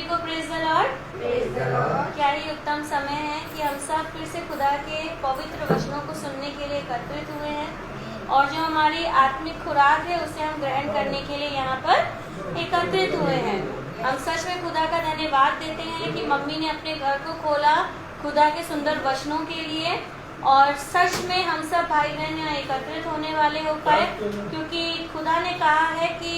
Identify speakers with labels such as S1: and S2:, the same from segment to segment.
S1: सभी को praise the Lord. क्या ही उत्तम समय है कि हम सब फिर से खुदा के पवित्र वचनों को सुनने के लिए एकत्रित हुए हैं और जो हमारी आत्मिक खुराक है उसे हम ग्रहण करने के लिए यहाँ पर एकत्रित हुए हैं। हम सच में खुदा का धन्यवाद देते हैं कि मम्मी ने अपने घर को खोला खुदा के सुंदर वचनों के लिए, और सच में हम सब भाई बहन यहाँ एकत्रित होने वाले हो पाए, क्योंकि खुदा ने कहा है कि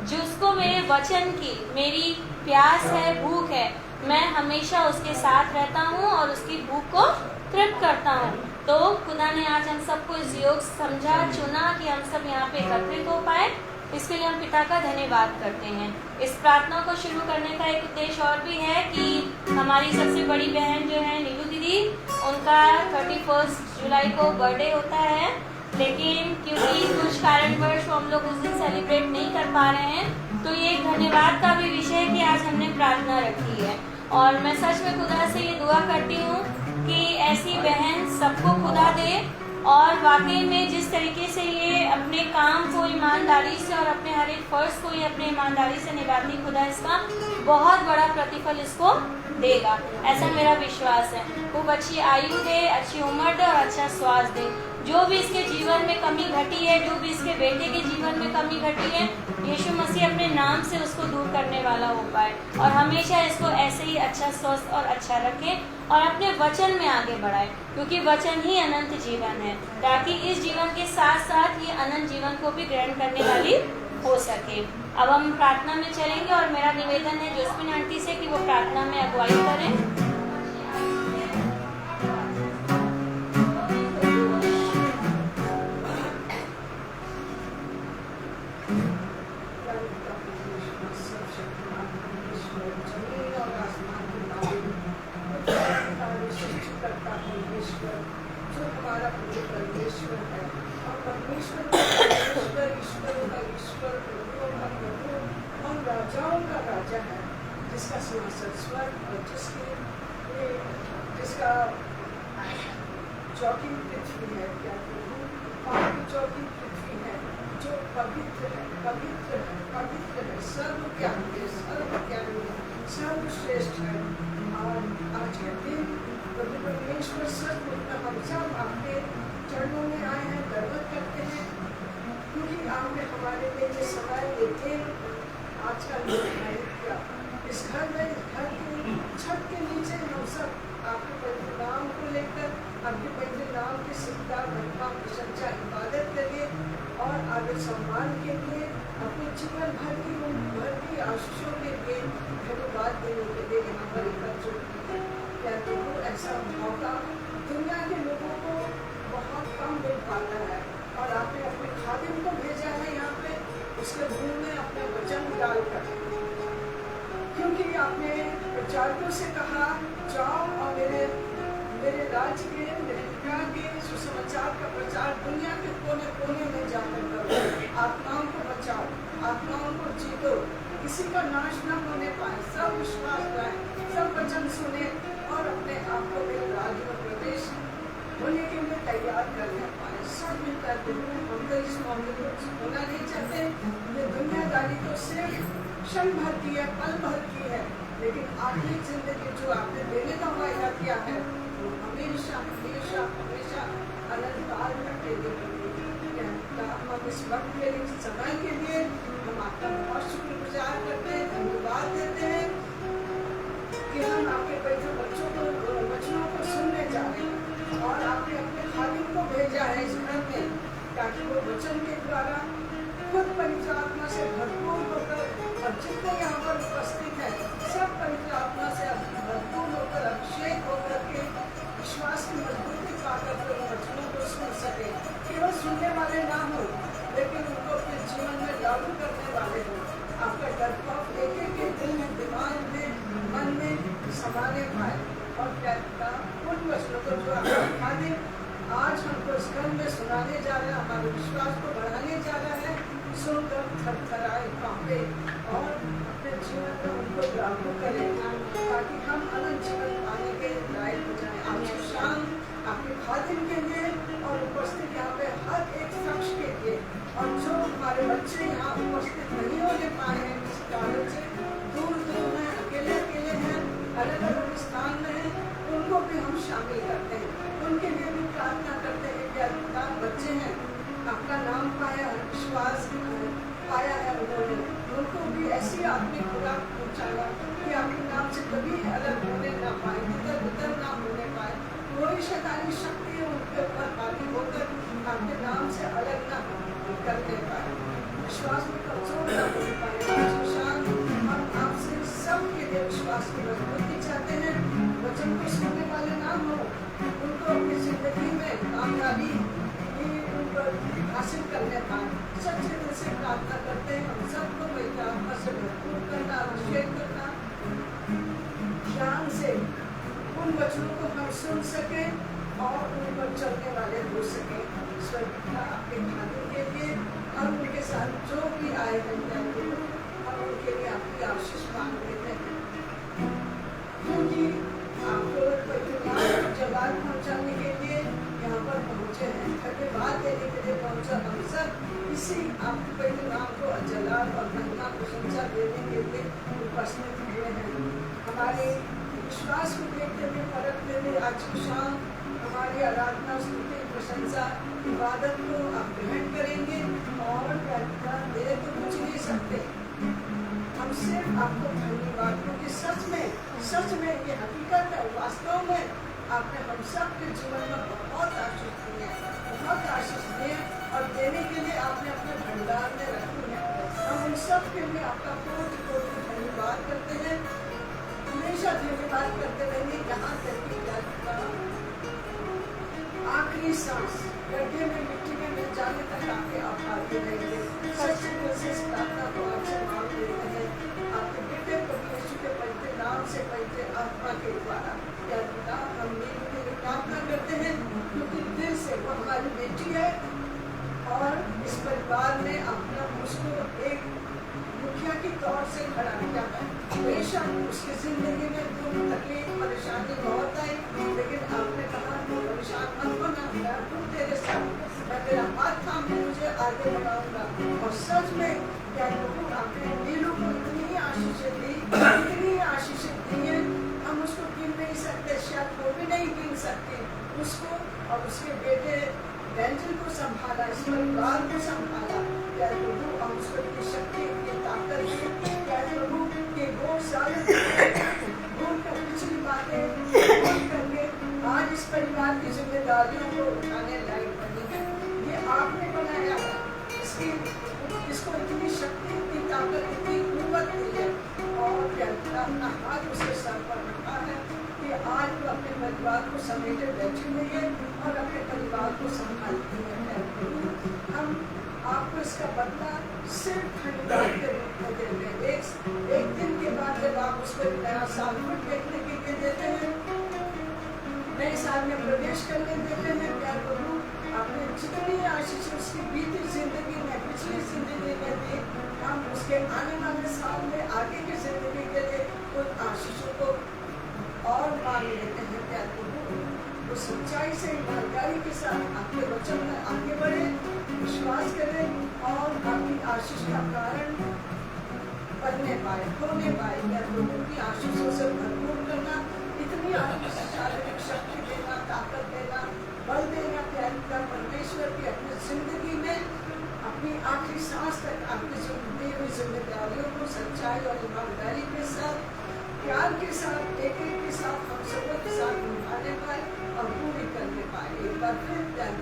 S1: जिसको मेरे वचन की मेरी प्यास है, भूख है, मैं हमेशा उसके साथ रहता हूँ और उसकी भूख को तृप्त करता हूँ। तो खुदा ने आज हम सबको इस योग समझा, चुना कि हम सब यहाँ पे एकत्रित हो पाए। इसके लिए हम पिता का धन्यवाद करते हैं। इस प्रार्थना को शुरू करने का एक उद्देश्य और भी है कि हमारी सबसे बड़ी बहन जो है नीलू दीदी, उनका 31 जुलाई को बर्थडे होता है, लेकिन क्योंकि कुछ कारणवश हम लोग उस दिन सेलिब्रेट नहीं कर पा रहे हैं, तो ये एक धन्यवाद का भी विषय है कि आज हमने प्रार्थना रखी है। और मैं सच में खुदा से ये दुआ करती हूँ कि ऐसी बहन सबको खुदा दे, और वाकई में जिस तरीके से ये अपने काम को ईमानदारी से और अपने हर एक फर्ज को ये अपने ईमानदारी से निभाती, खुदा इसका बहुत बड़ा प्रतिफल इसको देगा, ऐसा मेरा विश्वास है। खूब अच्छी आयु दे, अच्छी उम्र दे और अच्छा स्वास्थ्य दे। जो भी इसके जीवन में कमी घटी है, जो भी इसके बेटे के जीवन में कमी घटी है, यीशु मसीह अपने नाम से उसको दूर करने वाला हो पाए और हमेशा इसको ऐसे ही अच्छा स्वस्थ और अच्छा रखे और अपने वचन में आगे बढ़ाए, क्योंकि वचन ही अनंत जीवन है, ताकि इस जीवन के साथ साथ ये अनंत जीवन को भी ग्रहण करने वाली हो सके। अब हम प्रार्थना में चलेंगे और मेरा निवेदन है जोस्मिन आंटी से कि वो प्रार्थना में अगुवाई करें।
S2: जो हमारा परमेश्वर है और परमेश्वर ईश्वरों का ईश्वर, और राजाओं का राजा है, जिसका सिंहासन स्वर्ग और जिसका चौकी पृथ्वी है, क्या पाप की चौकी पृथ्वी है, जो पवित्र है, पवित्र है, पवित्र है, सर्वश्रेष्ठ है। और आज के दिन प्रभु परमेश्वर सचमुच हम सब आपके चरणों में आए हैं, दरबार करते हैं, क्योंकि आपने हमारे लिए जो समय देते आज का किया। इस घर में, घर की छत के नीचे हम सब आपके पवित्र नाम को लेकर, आपके पवित्र नाम के सिद्धा महिमा प्रशंसा इबादत करिए और आदर सम्मान के लिए अपने जीवन भर की आशीषों के लिए धन्यवाद देने के लिए यहाँ पर एकत्रित किए। क्या देखो ऐसा मौका दुनिया के लोगों को बहुत कम मिल पाता है, और आपने अपने खादिम को भेजा है यहाँ पे उसके मुंह में अपना वचन डालकर, क्योंकि आपने प्रचारकों से कहा जाओ और मेरे राज्य के, मेरे पिता के सुसमाचार का प्रचार दुनिया के कोने कोने में जाकर करो, आत्माओं को बचाओ, आत्माओं को जीतो, किसी का नाश न होने पाए, सब विश्वास लाए, सब वचन सुने और अपने आप को मेरे राज्य में प्रवेश होने के लिए तैयार करने पाए। सब मिलकर हम तो इस मामले को होना नहीं चाहते। ये दुनियादारी तो सिर्फ क्षण भर की है, पल भर की है, लेकिन आखिरी जिंदगी जो आपने देने का वायदा किया है वो हमेशा हमेशा हमेशा अनंत काल तक देने के लिए। हम इस वक्त के समय के लिए हम आपका बहुत शुक्रगुजार करते हैं, धन्यवाद देते हैं कि हम आपके पवित्र वचनों को सुनने जा रहे हैं, और आपने अपने खादिम को भेजा है इस घर में, ताकि वो वचन के द्वारा खुद पवित्र आत्मा से भरपूर होकर, और जितने यहाँ पर उपस्थित हैं सब पवित्र आत्मा से भरपूर होकर, अभिषेक होकर के विश्वास की मजबूती पाकर के वचनों को सुन सके। केवल सुनने वाले ना हो, लेकिन उनको अपने जीवन में लागू करने वाले हो। आपका डर एक एक दिल में, दिमाग में, मन में समाने पाए, और क्या उन वचनों को जो आपका खादिम आज हमको इस घर में सुनाने जा रहे हैं, हमारे विश्वास को बढ़ाने जा रहा है, सुनकर थरथराए, कांपे और अपने जीवन में उनको लागू करें, ताकि हम अनंत जीवन पाने के लायक हो जाए। आपकी शान आपके खादिम के लिए और उपस्थित यहाँ पे हर एक शख्स के लिए, और जो हमारे बच्चे यहाँ उपस्थित नहीं होने पाए हैं इस कारण से, दूर दूर में लाभ पहुँचाया कि आपके नाम से कभी अलग होने ना पाए, इधर उधर ना होने पाए, कोई शैतानी शक्ति उनके ऊपर हावी होकर आपके नाम से अलग ना करने पाए, विश्वास में कमजोर ना हो पाए। आज शाम हम आपसे सबके लिए विश्वास की मजबूती चाहते हैं, वचन को सुनने वाले ना हो, उनको अपनी जिंदगी में कामयाबी हासिल करने पाए। सच्चे दिल से प्रार्थना करते हैं हम सबको पवित्र आत्मा से भरपूर करना, अभिषेक करना, ज्ञान से उन वचनों को हम सुन सके और उन पर चलने वाले हो सके। स्वर्ग पिता आपके खाने के लिए और उनके साथ जो भी आए हैं हम उनके लिए आपकी आशीष मांग लेते हैं, क्योंकि आपको जवाब पहुँचाने के लिए यहाँ पर पहुँचे हैं, धन्यवाद देने के लिए पहुँचा। हम सब इसी आपके पवित्र नाम को जलाल और महिमा प्रशंसा देने के लिए उपस्थित हुए हैं। हमारे विश्वास को देखते हुए परख लेने आज की शाम हमारी आराधना, स्तुति, प्रशंसा, इबादत को आप ग्रहण करेंगे और दे तो कुछ नहीं सकते, हम सिर्फ आपको धन्यवाद, क्योंकि सच में ये हकीकत है, वास्तव में आपने हम सब के जीवन में बहुत आशीष दी है, बहुत आशीष दी है और देने के लिए आपने अपने भंडार में रखी है। हम उन सब के लिए आपका कोटि कोटि धन्यवाद करते हैं, हमेशा धन्यवाद करते रहेंगे, यहाँ तक कि आखिरी सांस गड्ढे में मिट्टी में मिल जाने तक आपके आभारी रहेंगे। सच्चे दिल से इस प्रार्थना को आपसे मांग लेते हैं, आपके बेटे प्रभु यीशु के पवित्र नाम से, पवित्र आत्मा के द्वारा। या पिता, हम प्रार्थना करते हैं क्योंकि दिल से वो हमारी बेटी है और इस परिवार ने अपना उसको एक मुखिया की तौर से खड़ा किया है। हमेशा उसकी जिंदगी में दुख, तकलीफ, परेशानी बहुत आई, लेकिन आपने कहा तो परेशान मत होना, मैं हूँ तेरे साथ, मैं तेरा हाथ थाम के मुझे आगे बढ़ाऊंगा। और सच में क्या कहूँ, आपने नीलू को इतनी आशीषें दी, इतनी आशीषें दी है, हम उसको गिन नहीं सकते, शायद वो भी नहीं गिन सकते उसको। और उसके बेटे बेंजल को संभाला, इस परिवार को संभाला, क्या प्रभु हम उसको इतनी शक्ति, इतनी ताकत दी, क्या प्रभु के वो सारे भूलकर पिछली बातें भूल करके आज इस परिवार की जिम्मेदारियों को उठाने लायक बनी है। ये आपने बनाया है, इसको इतनी शक्ति, इतनी ताकत, इतनी कुव्वत दी है और क्या अपना हाथ उसके सर पर रखा है कि आज वो अपने परिवार को समेटे बैठी हुई है और अपने परिवार को संभालती है। हम आपको इसका बदला सिर्फ धन्यवाद के रूप में देते हैं। एक दिन के बाद जब आप उसको नया साल में देखने के लिए देते हैं, नए साल में प्रवेश करने देते हैं, प्यार प्रभु आपने जितनी आशीष उसकी बीती जिंदगी में, पिछली जिंदगी में दी, हम उसके आने वाले साल में आगे की जिंदगी के लिए उन आशीषों को और मांग लेते हैं। प्यार प्रभु वो सच्चाई से, ईमानदारी के साथ आपके वचन में आगे बढ़े, विश्वास करें और आपकी आशीष का कारण बनने पाए, होने पाए। प्यार प्रभु की आशीषों से भरपूर करना, इतनी शारीरिक शक्ति देना, ताकत देना, बल देना, प्यार परमेश्वर की अपनी जिंदगी में अपनी आखिरी सांस तक आपकी दी हुई जिम्मेदारियों को सच्चाई और ईमानदारी के साथ, प्यार के साथ, एक के साथ हम सबके साथ निभाने पाए और पूरी करने पाए। एक बार फिर प्यार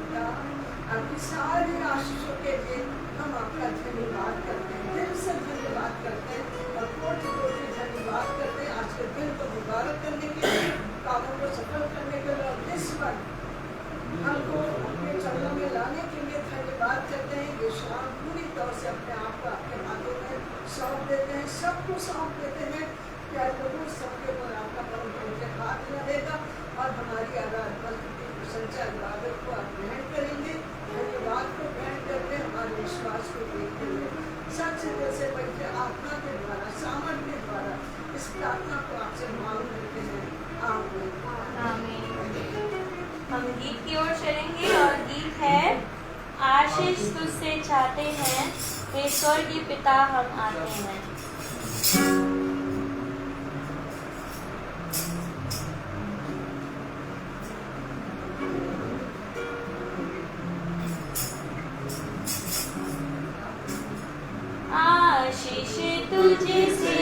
S2: आपकी सारी आशीषों के लिए हम आपका धन्यवाद करते हैं, दिल से धन्यवाद करते हैं और कोटि कोटि धन्यवाद करते हैं आज के दिन को मुबारक करने के लिए, कामों को सफल करने के लिए और इस पर हमको अपने चरणों में लाने के लिए धन्यवाद करते हैं। ये शाम पूरी तौर से अपने आप को आपके हाथों में सौंप देते हैं, सबको सौंप देते हैं। प्यार प्रभु सबके ऊपर आपका पवित्र हाथ रहेगा और हमारी आराधना की प्रशंसा इबादत को आप ग्रहण करेंगे, धन्यवाद को ग्रहण करके हमारे विश्वास को देखते हुए सच दिल से पवित्र आत्मा के द्वारा, सामर्थ्य के द्वारा इस प्रार्थना को आपसे मांग करते हैं। आमीन।
S1: हम गीत की ओर चलेंगे और गीत है आशीष तुझसे चाहते हैं, हे स्वर्गीय पिता हम आते हैं। आशीष तुझसे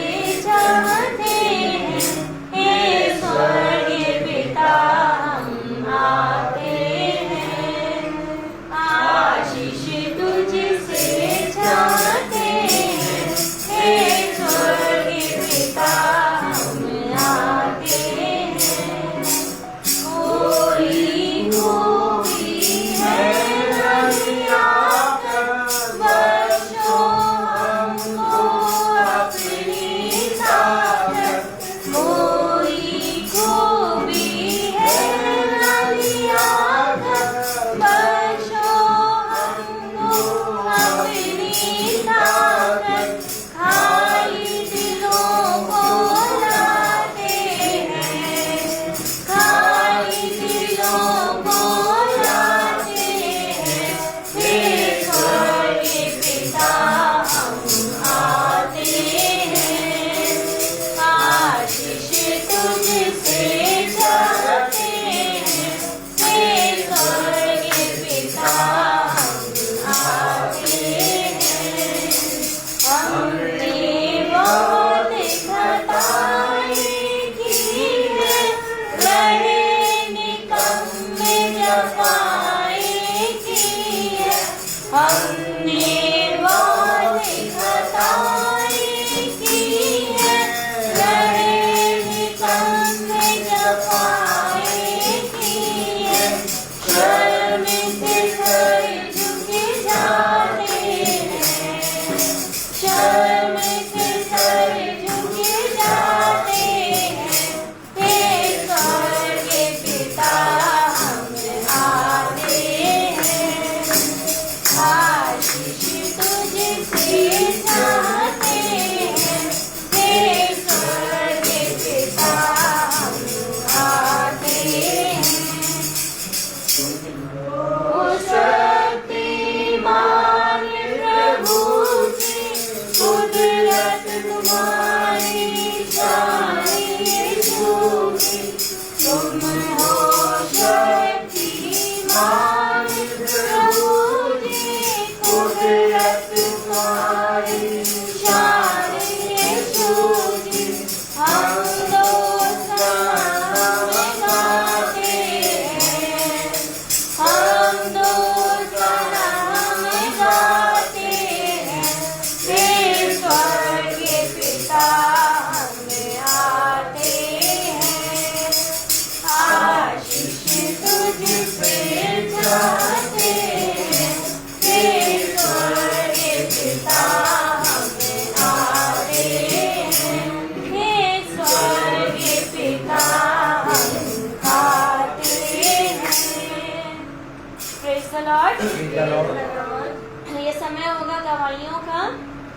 S1: लॉर्ड। ये समय होगा गवाहियों का।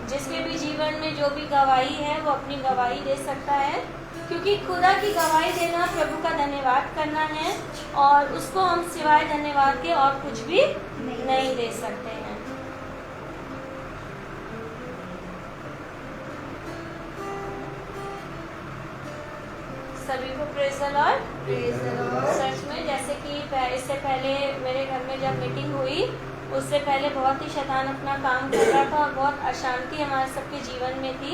S1: जिसके भी जीवन में जो भी गवाही है वो अपनी गवाही दे सकता है, क्योंकि खुदा की गवाही देना प्रभु का धन्यवाद करना है, और उसको हम सिवाय धन्यवाद के और कुछ भी नहीं दे सकते हैं। सभी को प्रेज द लॉर्ड। सच में जैसे कि इससे पहले मेरे घर में जब मीटिंग हुई, उससे पहले बहुत ही शैतान अपना काम कर रहा था और बहुत अशांति हमारे सबके जीवन में थी।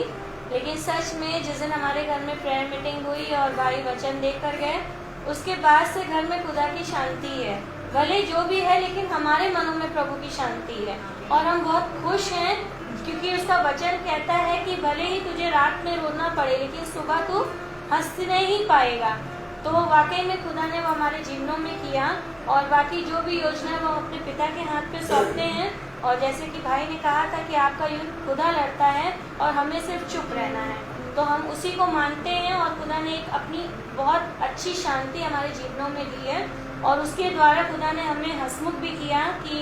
S1: लेकिन सच में जिस दिन हमारे घर में प्रेयर मीटिंग हुई और भाई वचन दे कर गए, उसके बाद से घर में खुदा की शांति है। भले जो भी है, लेकिन हमारे मनों में प्रभु की शांति है और हम बहुत खुश हैं, क्योंकि उसका वचन कहता है कि भले ही तुझे रात में रोना पड़े, लेकिन सुबह तू हंसने ही पाएगा। तो वाकई में खुदा ने वो हमारे जीवनों में किया, और बाकी जो भी योजना है वो हम अपने पिता के हाथ पे सौंपते हैं। और जैसे कि भाई ने कहा था कि आपका युद्ध खुदा लड़ता है और हमें सिर्फ चुप रहना है, तो हम उसी को मानते हैं। और खुदा ने एक अपनी बहुत अच्छी शांति हमारे जीवनों में दी है, और उसके द्वारा खुदा ने हमें हंसमुख भी किया कि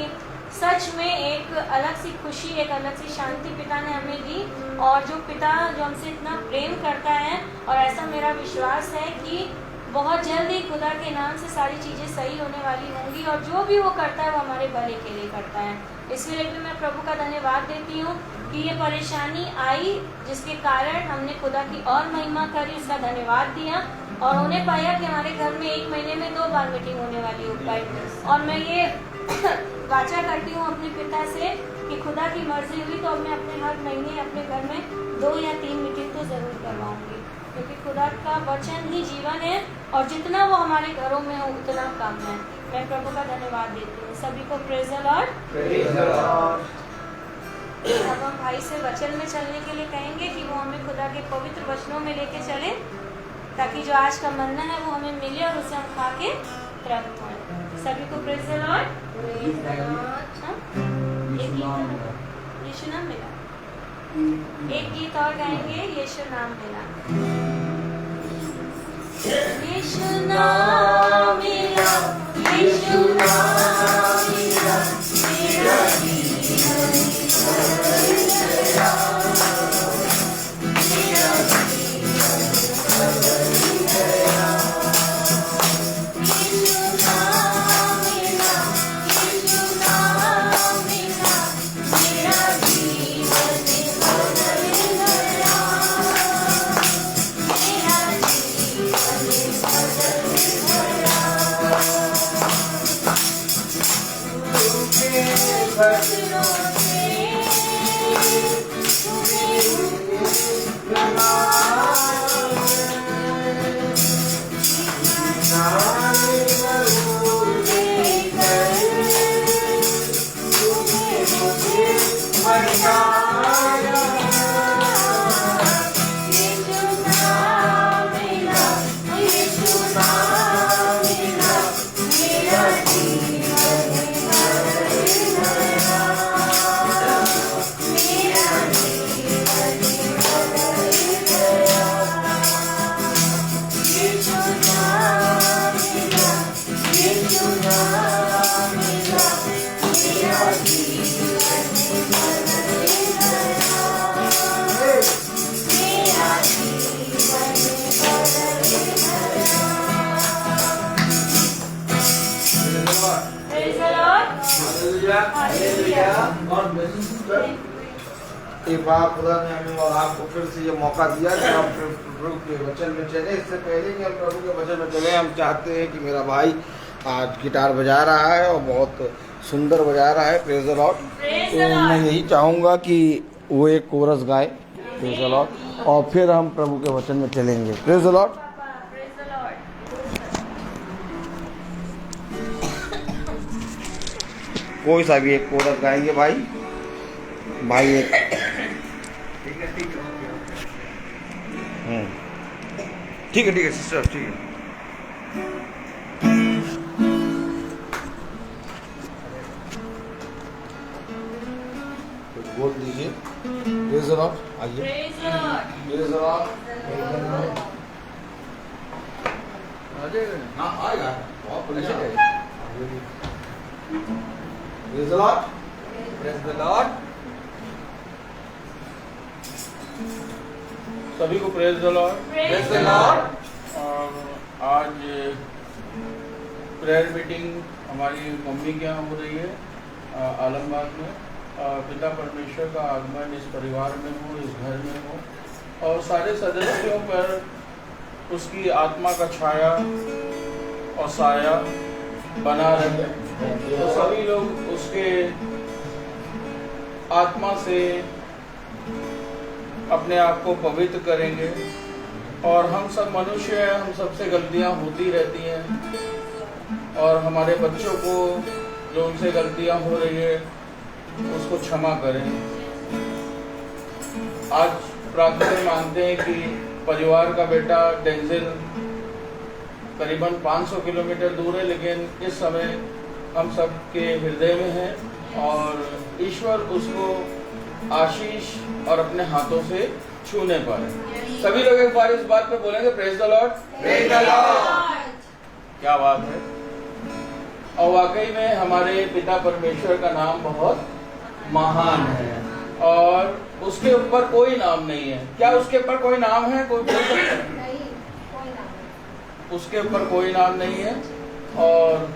S1: सच में एक अलग सी खुशी, एक अलग सी शांति पिता ने हमें दी। और जो पिता जो हमसे इतना प्रेम करता है, और ऐसा मेरा विश्वास है कि बहुत जल्द ही खुदा के नाम से सारी चीज़ें सही होने वाली होंगी, और जो भी वो करता है वो हमारे भले के लिए करता है। इसलिए भी मैं प्रभु का धन्यवाद देती हूँ कि ये परेशानी आई, जिसके कारण हमने खुदा की और महिमा करी, उसका धन्यवाद दिया, और उन्हें पाया कि हमारे घर में 1 महीने में 2 बार मीटिंग होने वाली हो पाई। और मैं ये वाचा करती हूँ अपने पिता से कि खुदा की मर्जी हुई तो मैं अपने हर महीने अपने घर में 2 या 3 मीटिंग तो ज़रूर करवाऊंगी, क्योंकि खुदा का वचन ही जीवन है, और जितना वो हमारे घरों में हो उतना कम है। मैं प्रभु का धन्यवाद देती हूँ। सभी को प्रेज द लॉर्ड। अब हम भाई से वचन में चलने के लिए कहेंगे कि वो हमें खुदा के पवित्र वचनों में लेके चले, ताकि जो आज का मन्ना है वो हमें मिले और उसे हम खा के तृप्त हों। सभी को प्रेज द लॉर्ड। एक गीत यीशु नाम मिला, एक गीत और गाएंगे, यीशु नाम मिला। यीशु नाम मिला, यीशु नाम मिला, मेरा जीवन बदल गया, मेरा जीवन बदल गया। यीशु नाम मिला, यीशु नाम मिला, मेरा जीवन बदल गया, मेरा जीवन बदल गया। बदलों से
S3: एक बार खुदा ने हमें और आपको फिर से ये मौका दिया कि हम प्रभु के वचन में चले। इससे पहले कि हम प्रभु के वचन में चले, हम चाहते हैं कि मेरा भाई आज गिटार बजा रहा है और बहुत सुंदर बजा रहा है, प्रेज द लॉर्ड। तो मैं यही चाहूँगा कि वो एक कोरस गाए, प्रेज द लॉर्ड, और फिर हम प्रभु के वचन में चलेंगे। Praise the Lord. कोई सा भी एक कोरस गाएंगे भाई एक ठीक है सिस्टर, ठीक है। तो बोल दीजिए प्रेज द लॉर्ड। आइए प्रेज द लॉर्ड। हाँ आएगा, बहुत बढ़िया। Praise the Lord.
S4: Praise the Lord.
S5: सभी को praise the Lord.
S4: Praise the Lord.
S5: और आज प्रेयर मीटिंग हमारी मम्मी के यहाँ हो रही है आलमबाग में। पिता परमेश्वर का आगमन इस परिवार में हो, इस घर में हो और सारे सदस्यों पर उसकी आत्मा का छाया और साया बना रहे। तो सभी लोग उसके आत्मा से अपने आप को पवित्र करेंगे। और हम सब मनुष्य हैं, हम सबसे गलतियां होती रहती हैं और हमारे बच्चों को जो उनसे गलतियां हो रही है उसको क्षमा करें। आज प्रार्थना में मानते हैं कि परिवार का बेटा डेंजिल करीबन 500 किलोमीटर दूर है, लेकिन इस समय हम सब के हृदय में है और ईश्वर उसको आशीष और अपने हाथों से छूने पाए। सभी लोग एक बार इस बात पे बोलेंगे praise the Lord.
S4: Praise the Lord.
S5: क्या बात है। और वाकई में हमारे पिता परमेश्वर का नाम बहुत महान है और उसके ऊपर कोई नाम नहीं है। क्या उसके ऊपर कोई नाम है? कोई बोल सकता है? उसके ऊपर कोई नाम नहीं है और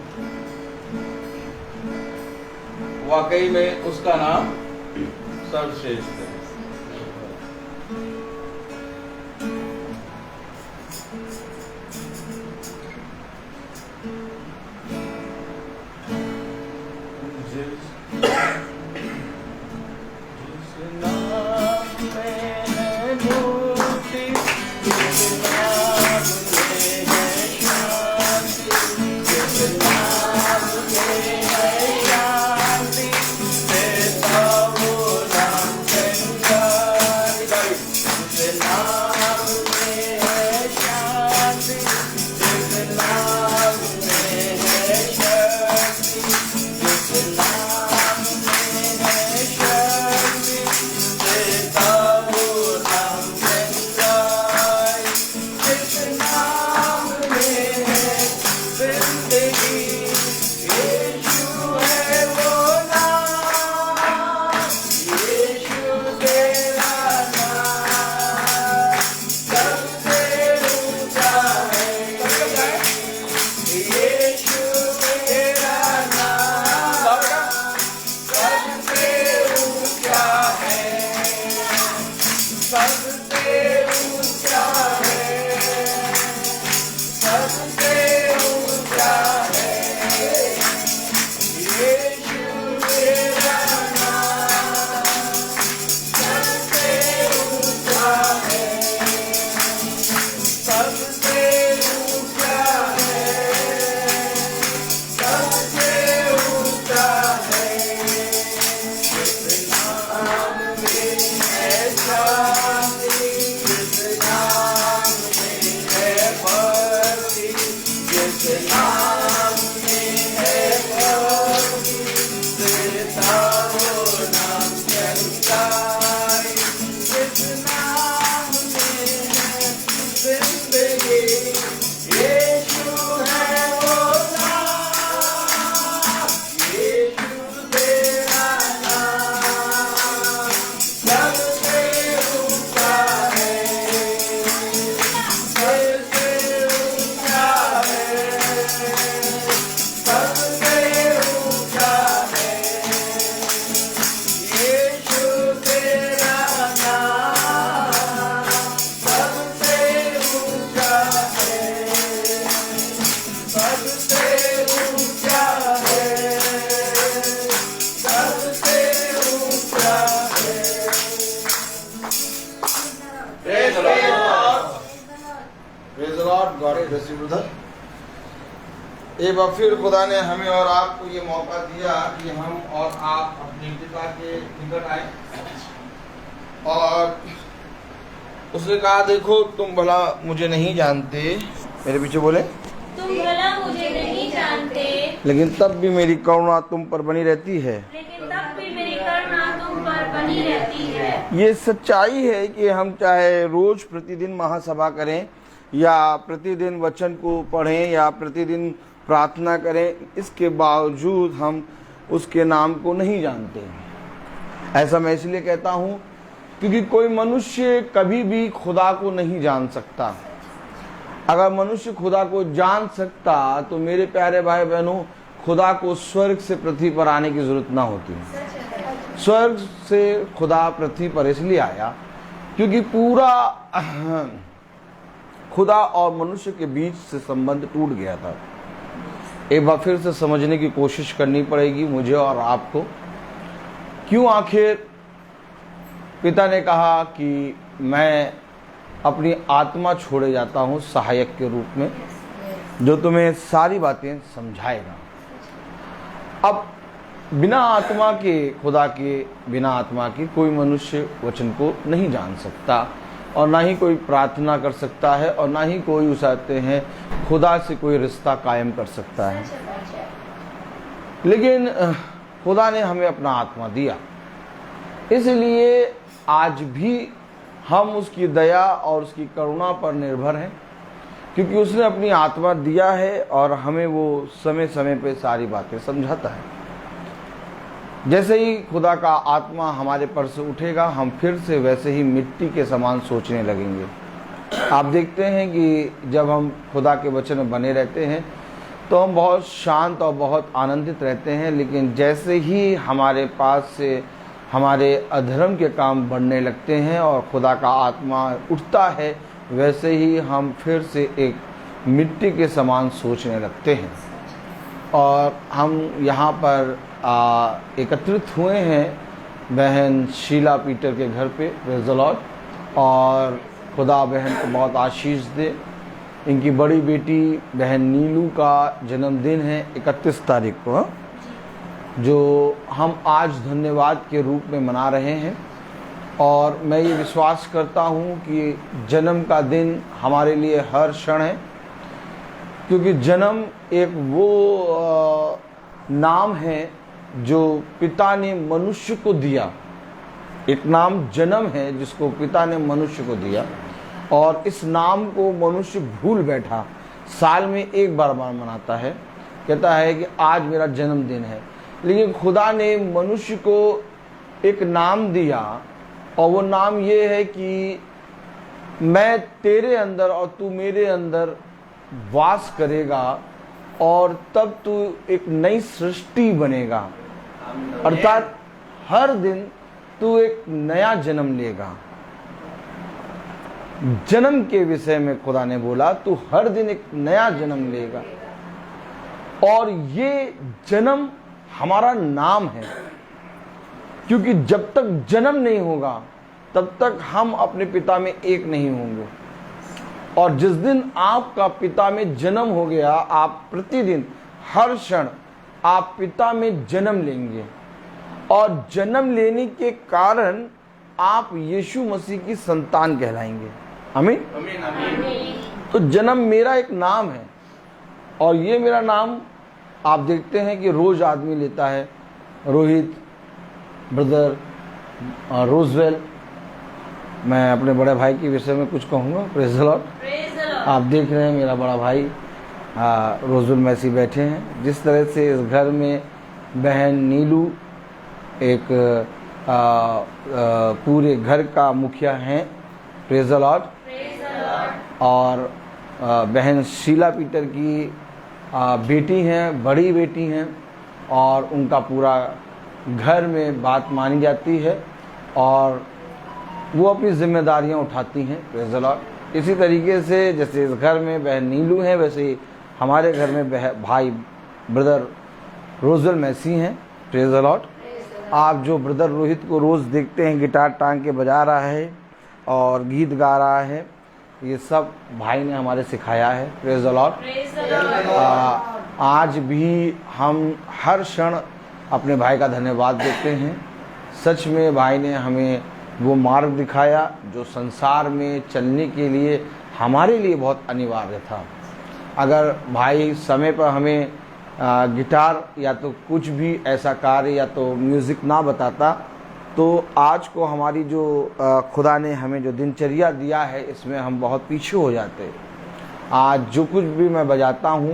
S5: वाकई में उसका नाम सर्वश्रेष्ठ है।
S3: एक बार फिर खुदा ने हमें और आपको ये मौका दिया कि हम और आप अपने पिता के निकट आए और उसने कहा देखो तुम भला मुझे नहीं जानते, मेरे पीछे बोले,
S1: तुम भला मुझे नहीं जानते,
S3: लेकिन तब भी मेरी करुणा तुम पर बनी रहती है।
S1: लेकिन तब भी मेरी करुणा तुम पर बनी रहती है।
S3: ये सच्चाई है कि हम चाहे रोज प्रतिदिन महासभा करें या प्रतिदिन वचन को पढ़ें या प्रतिदिन प्रार्थना करें, इसके बावजूद हम उसके नाम को नहीं जानते। ऐसा मैं इसलिए कहता हूँ क्योंकि कोई मनुष्य कभी भी खुदा को नहीं जान सकता। अगर मनुष्य खुदा को जान सकता तो मेरे प्यारे भाई बहनों, खुदा को स्वर्ग से पृथ्वी पर आने की जरूरत ना होती। स्वर्ग से खुदा पृथ्वी पर इसलिए आया क्योंकि पूरा खुदा और मनुष्य के बीच से संबंध टूट गया था। एक बार फिर से समझने की कोशिश करनी पड़ेगी मुझे और आपको, क्यों आखिर पिता ने कहा कि मैं अपनी आत्मा छोड़े जाता हूं सहायक के रूप में, जो तुम्हें सारी बातें समझाएगा। अब बिना आत्मा के, खुदा के बिना आत्मा के कोई मनुष्य वचन को नहीं जान सकता, और ना ही कोई प्रार्थना कर सकता है, और ना ही कोई उसाते हैं खुदा से कोई रिश्ता कायम कर सकता है। लेकिन खुदा ने हमें अपना आत्मा दिया, इसलिए आज भी हम उसकी दया और उसकी करुणा पर निर्भर हैं, क्योंकि उसने अपनी आत्मा दिया है और हमें वो समय समय पे सारी बातें समझाता है। जैसे ही खुदा का आत्मा हमारे पर से उठेगा, हम फिर से वैसे ही मिट्टी के समान सोचने लगेंगे। आप देखते हैं कि जब हम खुदा के वचन में बने रहते हैं तो हम बहुत शांत और बहुत आनंदित रहते हैं, लेकिन जैसे ही हमारे पास से हमारे अधर्म के काम बढ़ने लगते हैं और खुदा का आत्मा उठता है, वैसे ही हम फिर से एक मिट्टी के समान सोचने लगते हैं। और हम यहाँ पर एकत्रित हुए हैं बहन शीला पीटर के घर पे, प्रेज़ द लॉर्ड, और खुदा बहन को बहुत आशीष दे। इनकी बड़ी बेटी बहन नीलू का जन्मदिन है 31 तारीख को, जो हम आज धन्यवाद के रूप में मना रहे हैं। और मैं ये विश्वास करता हूँ कि जन्म का दिन हमारे लिए हर क्षण है, क्योंकि जन्म एक वो नाम है जो पिता ने मनुष्य को दिया। एक नाम जन्म है जिसको पिता ने मनुष्य को दिया, और इस नाम को मनुष्य भूल बैठा, साल में एक बार मनाता है, कहता है कि आज मेरा जन्मदिन है। लेकिन खुदा ने मनुष्य को एक नाम दिया, और वो नाम ये है कि मैं तेरे अंदर और तू मेरे अंदर वास करेगा, और तब तू एक नई सृष्टि बनेगा। अर्थात हर दिन तू एक नया जन्म लेगा। जन्म के विषय में खुदा ने बोला तू हर दिन एक नया जन्म लेगा, और ये जन्म हमारा नाम है, क्योंकि जब तक जन्म नहीं होगा तब तक हम अपने पिता में एक नहीं होंगे। और जिस दिन आपका पिता में जन्म हो गया, आप प्रतिदिन हर क्षण आप पिता में जन्म लेंगे, और जन्म लेने के कारण आप यीशु मसीह की संतान कहलाएंगे। आमीन। तो जन्म मेरा एक नाम है, और ये मेरा नाम आप देखते हैं कि रोज आदमी लेता है। रोहित, ब्रदर रोजवेल, मैं अपने बड़े भाई के विषय में कुछ कहूँगा। Praise the Lord. आप देख रहे हैं मेरा बड़ा भाई रोजवेल मैसी बैठे हैं। जिस तरह से इस घर में बहन नीलू एक पूरे घर का मुखिया हैं, प्रेज़ द लॉर्ड, और बहन शीला पीटर की बेटी हैं, बड़ी बेटी हैं, और उनका पूरा घर में बात मानी जाती है, और वो अपनी जिम्मेदारियां उठाती हैं, प्रेज़ द लॉर्ड। इसी तरीके से जैसे इस घर में बहन नीलू हैं, वैसे ही हमारे घर में भाई ब्रदर रोजवेल मैसी हैं, प्रेज़ द लॉर्ड। आप जो ब्रदर रोहित को रोज़ देखते हैं गिटार टांग के बजा रहा है और गीत गा रहा है, ये सब भाई ने हमारे सिखाया है, प्रेज़ द लॉर्ड। आज भी हम हर क्षण अपने भाई का धन्यवाद देते हैं। सच में भाई ने हमें वो मार्ग दिखाया जो संसार में चलने के लिए हमारे लिए बहुत अनिवार्य था। अगर भाई समय पर हमें गिटार या तो कुछ भी ऐसा कार्य या तो म्यूज़िक ना बताता, तो आज को हमारी जो खुदा ने हमें जो दिनचर्या दिया है, इसमें हम बहुत पीछे हो जाते। आज जो कुछ भी मैं बजाता हूँ,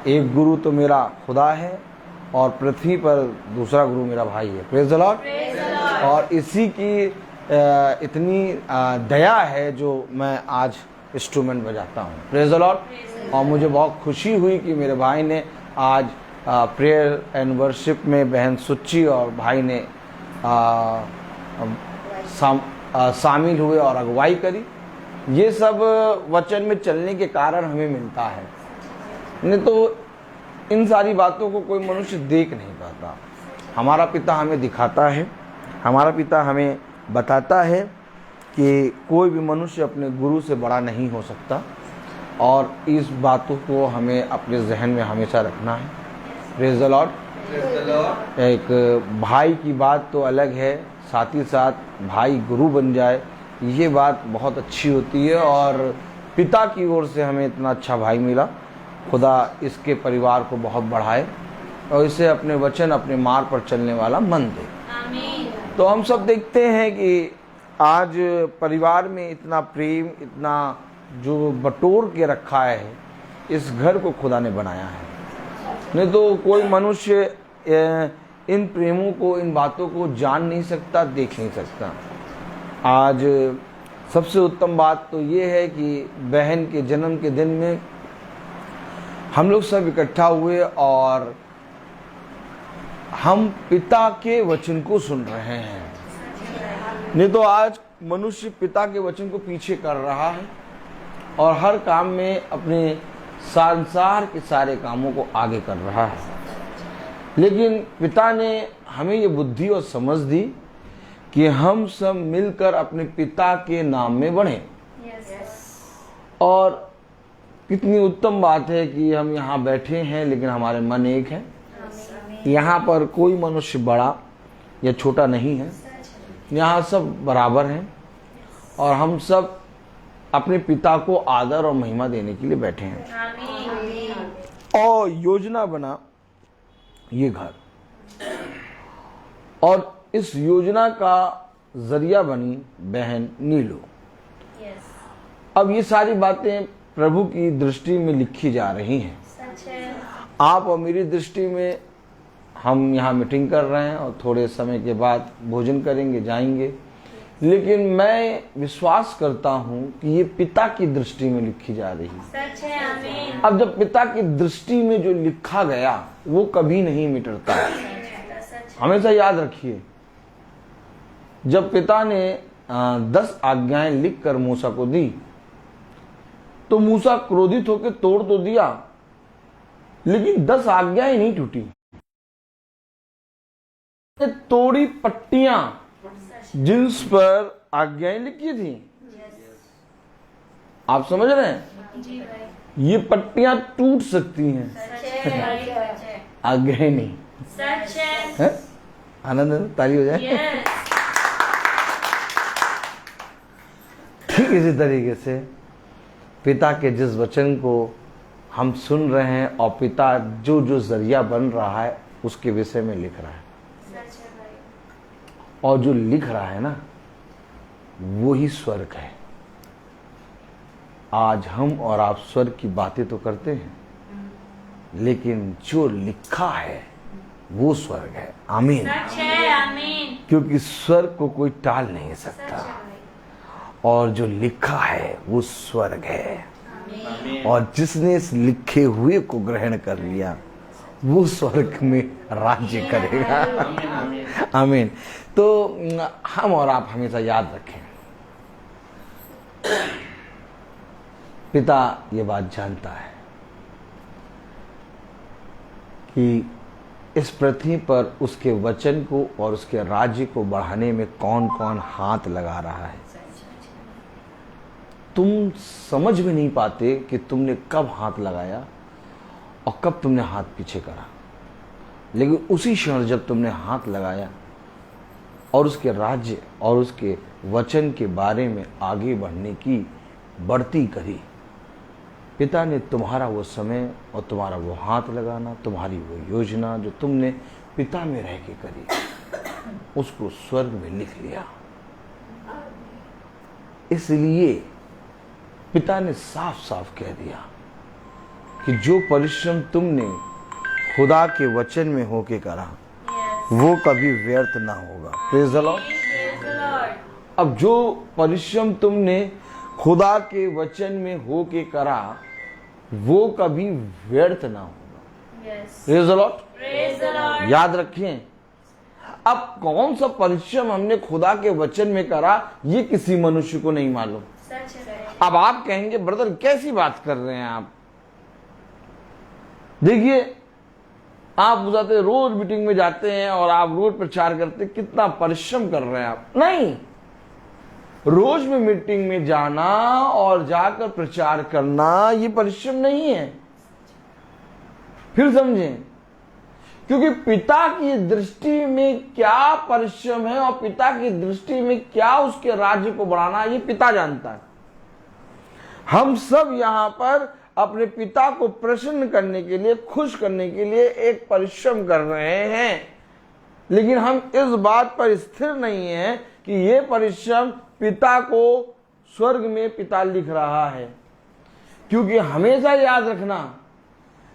S3: एक गुरु तो मेरा खुदा है, और पृथ्वी पर दूसरा गुरु मेरा भाई है। Praise the Lord. और इसी की इतनी दया है जो मैं आज इंस्ट्रूमेंट बजाता हूँ। Praise the Lord. और मुझे बहुत खुशी हुई कि मेरे भाई ने आज प्रेयर एंड वर्शिप में बहन सुच्ची और भाई ने शामिल हुए और अगुवाई करी। ये सब वचन में चलने के कारण हमें मिलता है, नहीं तो इन सारी बातों को कोई मनुष्य देख नहीं पाता। हमारा पिता हमें दिखाता है, हमारा पिता हमें बताता है कि कोई भी मनुष्य अपने गुरु से बड़ा नहीं हो सकता, और इस बातों को हमें अपने जहन में हमेशा रखना है। Praise the Lord. एक भाई की बात तो अलग है, साथ ही साथ भाई गुरु बन जाए, ये बात बहुत अच्छी होती है। और पिता की ओर से हमें इतना अच्छा भाई मिला, खुदा इसके परिवार को बहुत बढ़ाए और इसे अपने वचन अपने मार्ग पर चलने वाला मन दे।
S1: आमीन।
S3: तो हम सब देखते हैं कि आज परिवार में इतना प्रेम, इतना जो बटोर के रखा है, इस घर को खुदा ने बनाया है। नहीं तो कोई मनुष्य इन प्रेमों को, इन बातों को जान नहीं सकता, देख नहीं सकता। आज सबसे उत्तम बात तो ये है कि बहन के जन्म के दिन में हम लोग सब इकट्ठा हुए और हम पिता के वचन को सुन रहे हैं। नहीं तो आज मनुष्य पिता के वचन को पीछे कर रहा है और हर काम में अपने संसार के सारे कामों को आगे कर रहा है। लेकिन पिता ने हमें ये बुद्धि और समझ दी कि हम सब मिलकर अपने पिता के नाम में बढ़ें। और कितनी उत्तम बात है कि हम यहाँ बैठे हैं लेकिन हमारे मन एक है। यहाँ पर कोई मनुष्य बड़ा या छोटा नहीं है, यहाँ सब बराबर हैं और हम सब अपने पिता को आदर और महिमा देने के लिए बैठे हैं। और योजना बना ये घर, और इस योजना का जरिया बनी बहन नीलू। अब ये सारी बातें प्रभु की दृष्टि में लिखी जा रही हैं। आप और मेरी दृष्टि में हम यहाँ मीटिंग कर रहे हैं और थोड़े समय के बाद भोजन करेंगे, जाएंगे। लेकिन मैं विश्वास करता हूँ कि ये पिता की दृष्टि में लिखी जा रही है। अब जब पिता की दृष्टि में जो लिखा गया वो कभी नहीं मिटता। हमेशा याद रखिए, जब पिता ने 10 आज्ञाएं लिखकर मूसा को दी तो मूसा क्रोधित होकर तोड़ तो दिया, लेकिन 10 आज्ञाएं नहीं टूटी। तोड़ी पट्टियां जिस पर आज्ञाएं लिखी थी। आप समझ रहे हैं? ये पट्टियां टूट सकती हैं, आज्ञाएं नहीं। है? आनंद ताली हो जाए। ठीक इसी तरीके से पिता के जिस वचन को हम सुन रहे हैं और पिता जो जो जरिया बन रहा है उसके विषय में लिख रहा है, और जो लिख रहा है ना वो ही स्वर्ग है। आज हम और आप स्वर्ग की बातें तो करते हैं, लेकिन जो लिखा है वो स्वर्ग है। आमीन। क्योंकि स्वर्ग को कोई टाल नहीं सकता, और जो लिखा है वो स्वर्ग है। और जिसने इस लिखे हुए को ग्रहण कर लिया वो स्वर्ग में राज्य करेगा। आमीन। तो हम और आप हमेशा याद रखें, पिता ये बात जानता है कि इस पृथ्वी पर उसके वचन को और उसके राज्य को बढ़ाने में कौन कौन हाथ लगा रहा है। तुम समझ में नहीं पाते कि तुमने कब हाथ लगाया और कब तुमने हाथ पीछे करा, लेकिन उसी क्षण जब तुमने हाथ लगाया और उसके राज्य और उसके वचन के बारे में आगे बढ़ने की बढ़ती करी, पिता ने तुम्हारा वो समय और तुम्हारा वो हाथ लगाना, तुम्हारी वो योजना जो तुमने पिता में रह के करी, उसको स्वर्ग में लिख लिया। इसलिए पिता ने साफ साफ कह दिया कि जो परिश्रम तुमने खुदा के वचन में होके करा वो कभी व्यर्थ ना होगा। Praise the Lord.
S1: Praise the Lord.
S3: अब जो परिश्रम तुमने खुदा के वचन में होके करा वो कभी व्यर्थ ना होगा।
S1: Yes.
S3: Praise the Lord.
S1: Praise the Lord.
S3: याद रखें, अब कौन सा परिश्रम हमने खुदा के वचन में करा ये किसी मनुष्य को नहीं मालूम।
S1: सच है।
S3: अब आप कहेंगे ब्रदर कैसी बात कर रहे हैं आप। देखिए, आप बुझाते रोज मीटिंग में जाते हैं और आप रोज प्रचार करते, कितना परिश्रम कर रहे हैं आप। नहीं, रोज में मीटिंग में जाना और जाकर प्रचार करना ये परिश्रम नहीं है। फिर समझें, क्योंकि पिता की दृष्टि में क्या परिश्रम है और पिता की दृष्टि में क्या उसके राज्य को बढ़ाना ये पिता जानता है। हम सब यहां पर अपने पिता को प्रसन्न करने के लिए, खुश करने के लिए एक परिश्रम कर रहे हैं, लेकिन हम इस बात पर स्थिर नहीं है कि ये परिश्रम पिता को स्वर्ग में पिता लिख रहा है। क्योंकि हमेशा याद रखना,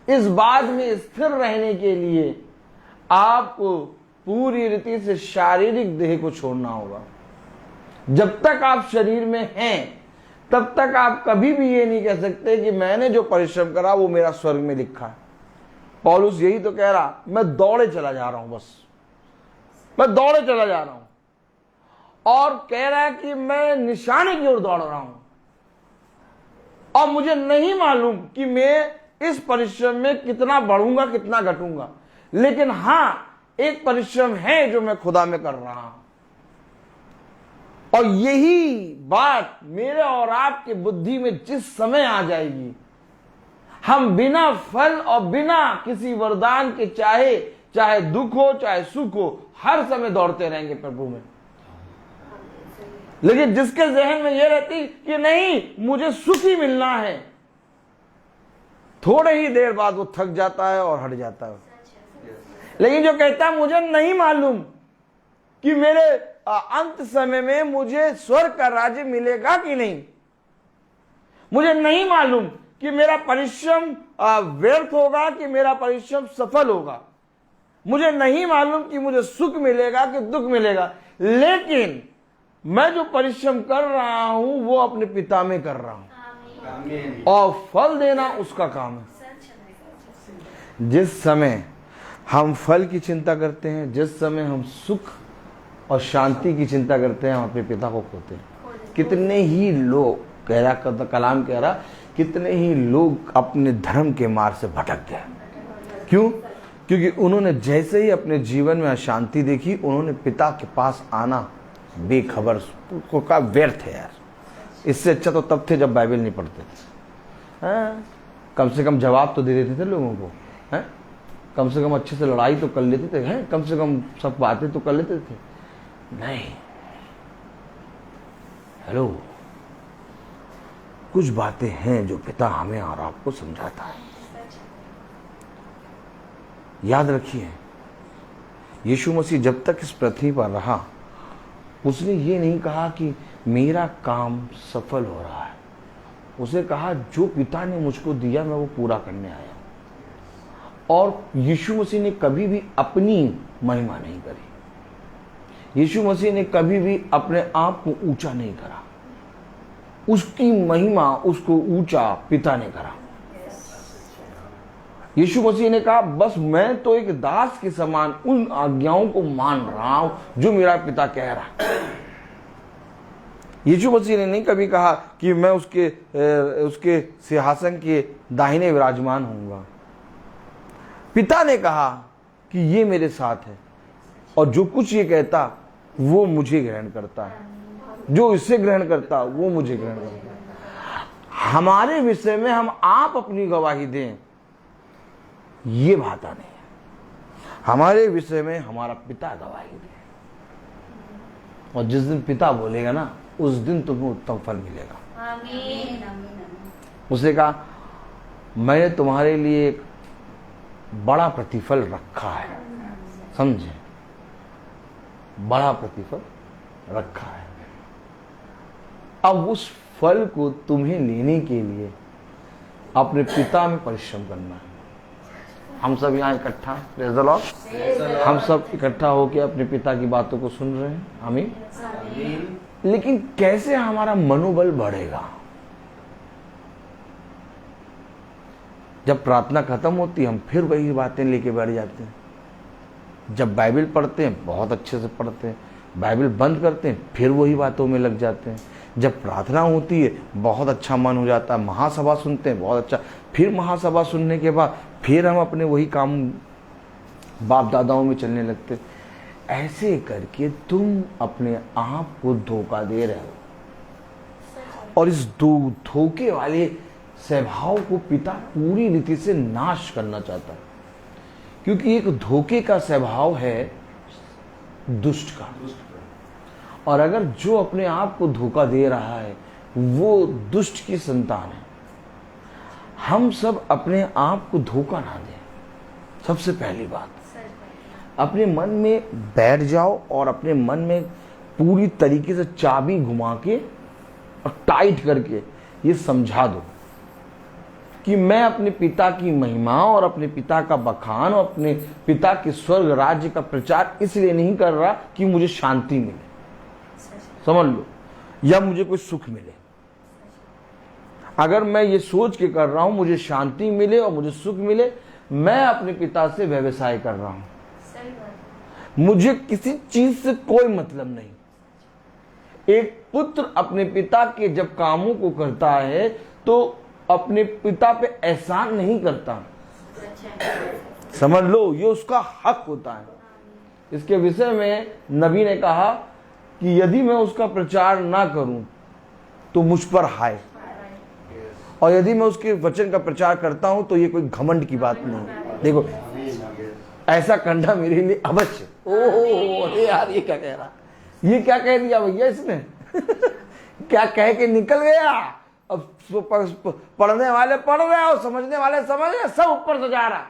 S3: इस बात में स्थिर रहने के लिए आपको पूरी रीति से शारीरिक देह को छोड़ना होगा। जब तक आप शरीर में हैं तब तक आप कभी भी ये नहीं कह सकते कि मैंने जो परिश्रम करा वो मेरा स्वर्ग में लिखा है। पौलुस यही तो कह रहा, मैं दौड़े चला जा रहा हूं, बस मैं दौड़े चला जा रहा हूं। और कह रहा है कि मैं निशाने की ओर दौड़ रहा हूं और मुझे नहीं मालूम कि मैं इस परिश्रम में कितना बढ़ूंगा कितना घटूंगा, लेकिन हां एक परिश्रम है जो मैं खुदा में कर रहा हूं। और यही बात मेरे और आपके बुद्धि में जिस समय आ जाएगी, हम बिना फल और बिना किसी वरदान के, चाहे दुख हो चाहे सुख हो, हर समय दौड़ते रहेंगे प्रभु में। लेकिन जिसके जहन में यह रहती कि नहीं मुझे सुख ही मिलना है, थोड़े ही देर बाद वो थक जाता है और हट जाता है। लेकिन जो कहता है मुझे नहीं मालूम कि मेरे अंत समय में मुझे स्वर्ग का राज्य मिलेगा कि नहीं, मुझे नहीं मालूम कि मेरा परिश्रम व्यर्थ होगा कि मेरा परिश्रम सफल होगा, मुझे नहीं मालूम कि मुझे सुख मिलेगा कि दुख मिलेगा, लेकिन मैं जो परिश्रम कर रहा हूं वो अपने पिता में कर रहा हूं और फल देना उसका काम है। जिस समय हम फल की चिंता करते हैं, जिस समय हम सुख और शांति की चिंता करते हैं, हम अपने पिता को खोते हैं। कितने ही लोग, कह रहा कलाम कह रहा, कितने ही लोग अपने धर्म के मार्ग से भटक गए। क्यों? क्योंकि उन्होंने जैसे ही अपने जीवन में अशांति देखी, उन्होंने पिता के पास आना बेखबर को कहा व्यर्थ है यार। इससे अच्छा तो तब थे जब बाइबल नहीं पढ़ते थे। कम से कम जवाब तो दे देते थे लोगों को, हैं? कम से कम अच्छे से लड़ाई तो कर लेते थे, हैं? कम से कम सब बातें तो कर लेते थे। नहीं, हेलो, कुछ बातें हैं जो पिता हमें और आपको समझाता है। याद रखिए, यीशु मसीह जब तक इस पृथ्वी पर रहा, उसने ये नहीं कहा कि मेरा काम सफल हो रहा है। उसे कहा जो पिता ने मुझको दिया मैं वो पूरा करने आया। और यीशु मसीह ने कभी भी अपनी महिमा नहीं करी। यीशु मसीह ने कभी भी अपने आप को ऊंचा नहीं करा। उसकी महिमा, उसको ऊंचा पिता ने करा। यीशु मसीह ने कहा बस मैं तो एक दास के समान उन आज्ञाओं को मान रहा हूं जो मेरा पिता कह रहा है। यीशु मसीह ने नहीं कभी कहा कि मैं उसके सिंहासन के दाहिने विराजमान होऊंगा। पिता ने कहा कि ये मेरे साथ है और जो कुछ ये कहता वो मुझे ग्रहण करता है, जो इसे ग्रहण करता वो मुझे ग्रहण करता है। हमारे विषय में हम आप अपनी गवाही दें, ये बात नहीं है। हमारे विषय में हमारा पिता गवाही दे, और जिस दिन पिता बोलेगा ना, उस दिन तुम्हें उत्तम फल मिलेगा।
S1: आमीन।
S3: उसे कहा मैंने तुम्हारे लिए एक बड़ा प्रतिफल रखा है। समझे? बड़ा प्रतिफल रखा है। अब उस फल को तुम्हें लेने के लिए अपने पिता में परिश्रम करना है। हम सब यहाँ इकट्ठा, प्रेज़ द लॉर्ड, हम सब इकट्ठा होकर अपने पिता की बातों को सुन रहे हैं, आमीन। लेकिन कैसे हमारा मनोबल बढ़ेगा? जब प्रार्थना खत्म होती है हम फिर वही बातें लेके बैठ जाते हैं। जब बाइबल पढ़ते हैं बहुत अच्छे से पढ़ते हैं, बाइबल बंद करते हैं फिर वही बातों में लग जाते हैं। जब प्रार्थना होती है बहुत अच्छा मन हो जाता है, महासभा सुनते हैं बहुत अच्छा, फिर महासभा सुनने के बाद फिर हम अपने वही काम बाप दादाओं में चलने लगते हैं। ऐसे करके तुम अपने आप को धोखा दे रहे हो और इस धोखे वाले स्वभाव को पिता पूरी रीति से नाश करना चाहता है, क्योंकि एक धोखे का स्वभाव है दुष्ट का। और अगर जो अपने आप को धोखा दे रहा है वो दुष्ट की संतान है। हम सब अपने आप को धोखा ना दें। सबसे पहली बात, अपने मन में बैठ जाओ और अपने मन में पूरी तरीके से चाबी घुमा के और टाइट करके ये समझा दो कि मैं अपने पिता की महिमा और अपने पिता का बखान और अपने पिता के स्वर्ग राज्य का प्रचार इसलिए नहीं कर रहा कि मुझे शांति मिले, समझ लो, या मुझे कोई सुख मिले। अगर मैं ये सोच के कर रहा हूं मुझे शांति मिले और मुझे सुख मिले, मैं अपने पिता से व्यवसाय कर रहा हूं। मुझे किसी चीज से कोई मतलब नहीं। एक पुत्र अपने पिता के जब कामों को करता है तो अपने पिता पे एहसान नहीं करता, समझ लो, ये उसका हक होता है। इसके विषय में नबी ने कहा कि यदि मैं उसका प्रचार ना करूं तो मुझ पर हाय, और यदि मैं उसके वचन का प्रचार करता हूं तो ये कोई घमंड की बात नहीं। देखो ऐसा करना मेरे लिए अवश्य। ओह अरे यार ये क्या कह रहा, ये क्या कह दिया भैया इसने क्या कह के निकल गया। अब पढ़ने वाले पढ़ रहे और समझने वाले समझ रहे, सब ऊपर से जा रहा।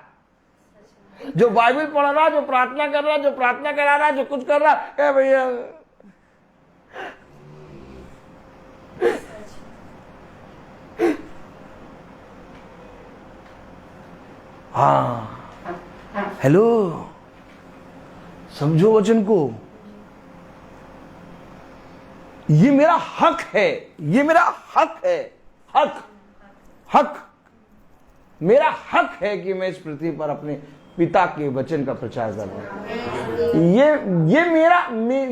S3: जो बाइबल पढ़ रहा, जो प्रार्थना कर रहा, जो प्रार्थना करा रहा, जो कुछ कर रहा, कह भैया हाँ हेलो, समझो वचन को, ये मेरा हक है, ये मेरा हक है, हक मेरा हक है कि मैं इस पृथ्वी पर अपने पिता के वचन का प्रचार कर रहा हूं।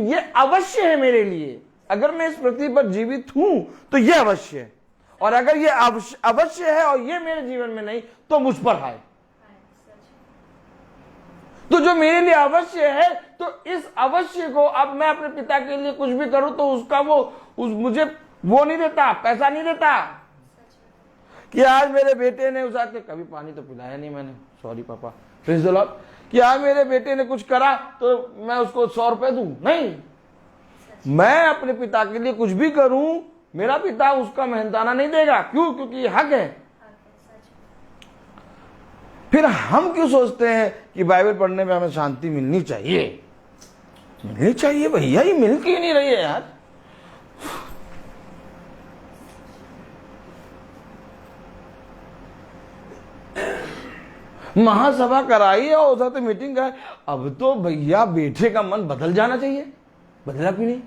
S3: ये अवश्य है मेरे लिए। अगर मैं इस पृथ्वी पर जीवित हूं तो ये अवश्य है, और अगर ये अवश्य है और ये मेरे जीवन में नहीं तो मुझ पर है। तो जो मेरे लिए अवश्य है, तो इस अवश्य को अब मैं अपने पिता के लिए कुछ भी करूं तो उसका मुझे वो नहीं देता, पैसा नहीं देता कि आज मेरे बेटे ने उस आके कभी पानी तो पिलाया नहीं मैंने, सॉरी पापा, प्रेज़ द लॉर्ड, कि आज मेरे बेटे ने कुछ करा तो मैं उसको 100 रुपए दूं। नहीं, मैं अपने पिता के लिए कुछ भी करूं, मेरा पिता उसका मेहनताना नहीं देगा। क्यों? क्योंकि ये हक है। फिर हम क्यों सोचते हैं कि बाइबल पढ़ने में हमें शांति मिलनी चाहिए? मिलनी चाहिए भैया, ये मिल क्यों नहीं रही है यार? महासभा कराई और उधर तो मीटिंग कराई, अब तो भैया बेटे का मन बदल जाना चाहिए। बदला क्यों नहीं?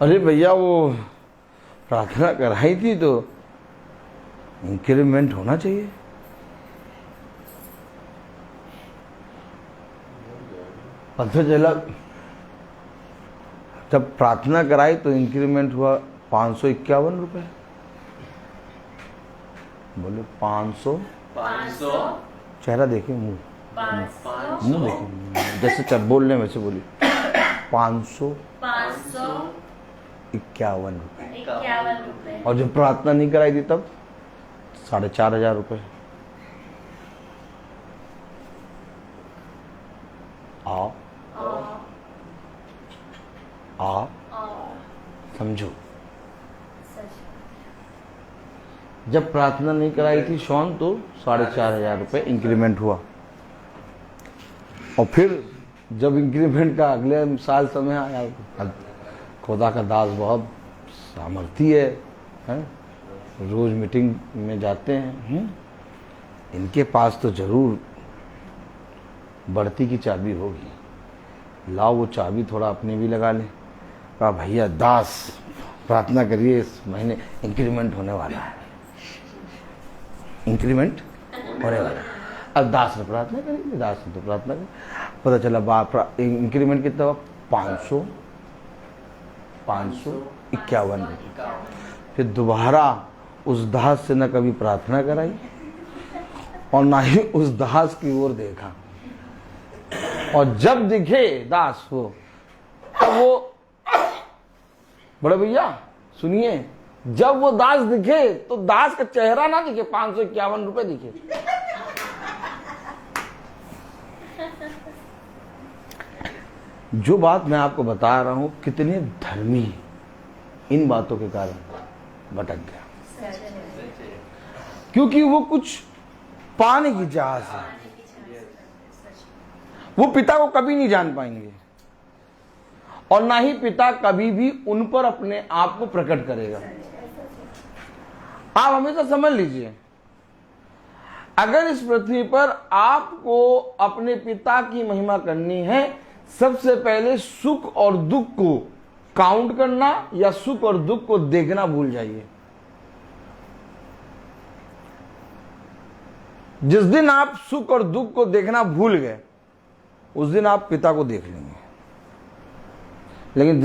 S3: अरे भैया वो प्रार्थना कराई थी तो इंक्रीमेंट होना चाहिए। पता चला जब प्रार्थना कराई तो इंक्रीमेंट हुआ 551 रुपए। बोले 500 चेहरा देखे, मुंह देखे, जैसे चल बोलने में से बोली 551 रुपए। और जब प्रार्थना नहीं कराई थी तब 4,500 रुपए। आ समझो, जब प्रार्थना नहीं कराई थी शॉन तो 4,500 रुपए इंक्रीमेंट हुआ। और फिर जब इंक्रीमेंट का अगले साल समय आया, खुदा का दास बहुत सामर्थी है? रोज मीटिंग में जाते हैं। इनके पास तो जरूर बढ़ती की चाबी होगी, लाओ वो चाबी थोड़ा अपने भी लगा ले। कहा भैया दास प्रार्थना करिए, इस महीने इंक्रीमेंट होने वाला है, इंक्रीमेंट होने वाला है। अब दास ने प्रार्थना करेंगे, दास ने तो प्रार्थना करें, पता चला बाप इंक्रीमेंट कितना हुआ, 551 रुपये। फिर दोबारा उस दास से न कभी प्रार्थना कराई और ना ही उस दास की ओर देखा, और जब दिखे दास वो, तब वो बड़े भैया सुनिए, जब वो दास दिखे तो दास का चेहरा ना दिखे, 551 रुपए दिखे। जो बात मैं आपको बता रहा हूं, कितने धर्मी इन बातों के कारण भटक गया, क्योंकि वो कुछ पाने की चाहत है। वो पिता को कभी नहीं जान पाएंगे और ना ही पिता कभी भी उन पर अपने आप को प्रकट करेगा। आप हमेशा समझ लीजिए, अगर इस पृथ्वी पर आपको अपने पिता की महिमा करनी है, सबसे पहले सुख और दुख को काउंट करना या सुख और दुख को देखना भूल जाइए। जिस दिन आप सुख और दुख को देखना भूल गए, उस दिन आप पिता को देख लेंगे। लेकिन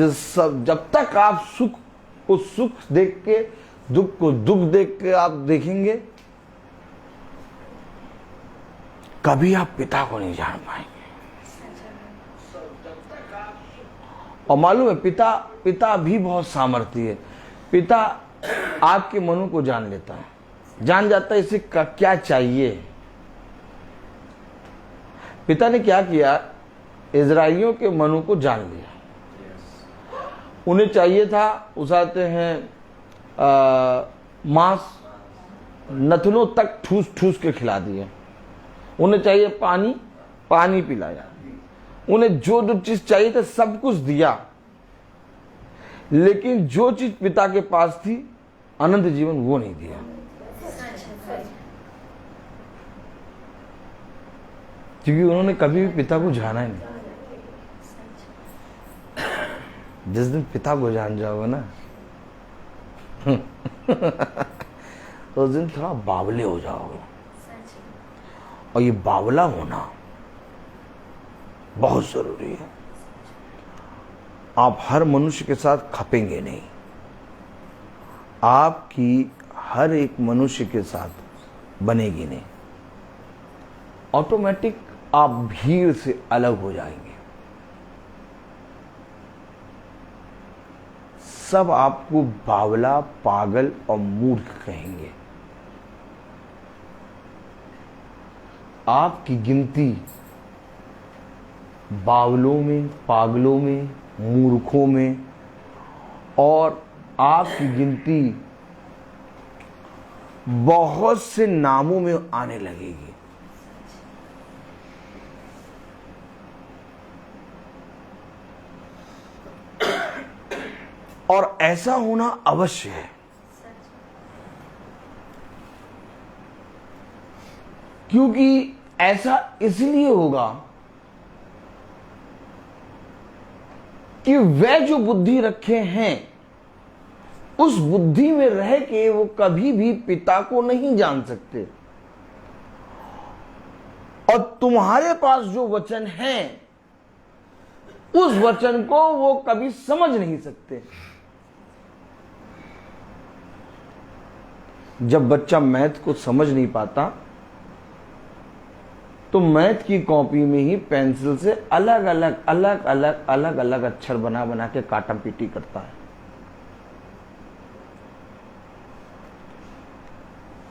S3: जब तक आप सुख को सुख देख के, दुख को दुख देख के आप देखेंगे, कभी आप पिता को नहीं जान पाएंगे। और मालूम है, पिता भी बहुत सामर्थ्य है। पिता आपके मनो को जान लेता है, जान जाता है इसे क्या चाहिए। पिता ने क्या किया, इजराइलियों के मनो को जान लिया। उन्हें चाहिए था, उसाते हैं मांस, नथनों तक ठूस ठूस के खिला दिए। उन्हें चाहिए पानी, पानी पिलाया। उन्हें जो जो चीज चाहिए था सब कुछ दिया, लेकिन जो चीज पिता के पास थी, अनंत जीवन, वो नहीं दिया। क्योंकि उन्होंने कभी भी पिता को जाना ही नहीं। जिस दिन पिता को जान जाओगे ना तो उस दिन थोड़ा बावले हो जाओगे। और ये बावला होना बहुत जरूरी है। आप हर मनुष्य के साथ खपेंगे नहीं, आपकी हर एक मनुष्य के साथ बनेगी नहीं। ऑटोमेटिक आप भीड़ से अलग हो जाएंगे। सब आपको बावला, पागल और मूर्ख कहेंगे। आपकी गिनती बावलों में, पागलों में, मूर्खों में, और आपकी गिनती बहुत से नामों में आने लगेगी। और ऐसा होना अवश्य है, क्योंकि ऐसा इसलिए होगा कि वे जो बुद्धि रखे हैं, उस बुद्धि में रह के वो कभी भी पिता को नहीं जान सकते। और तुम्हारे पास जो वचन है, उस वचन को वो कभी समझ नहीं सकते। जब बच्चा मैथ को समझ नहीं पाता, तो मैथ की कॉपी में ही पेंसिल से अलग अलग अक्षर बना बना के काटम पीटी करता है।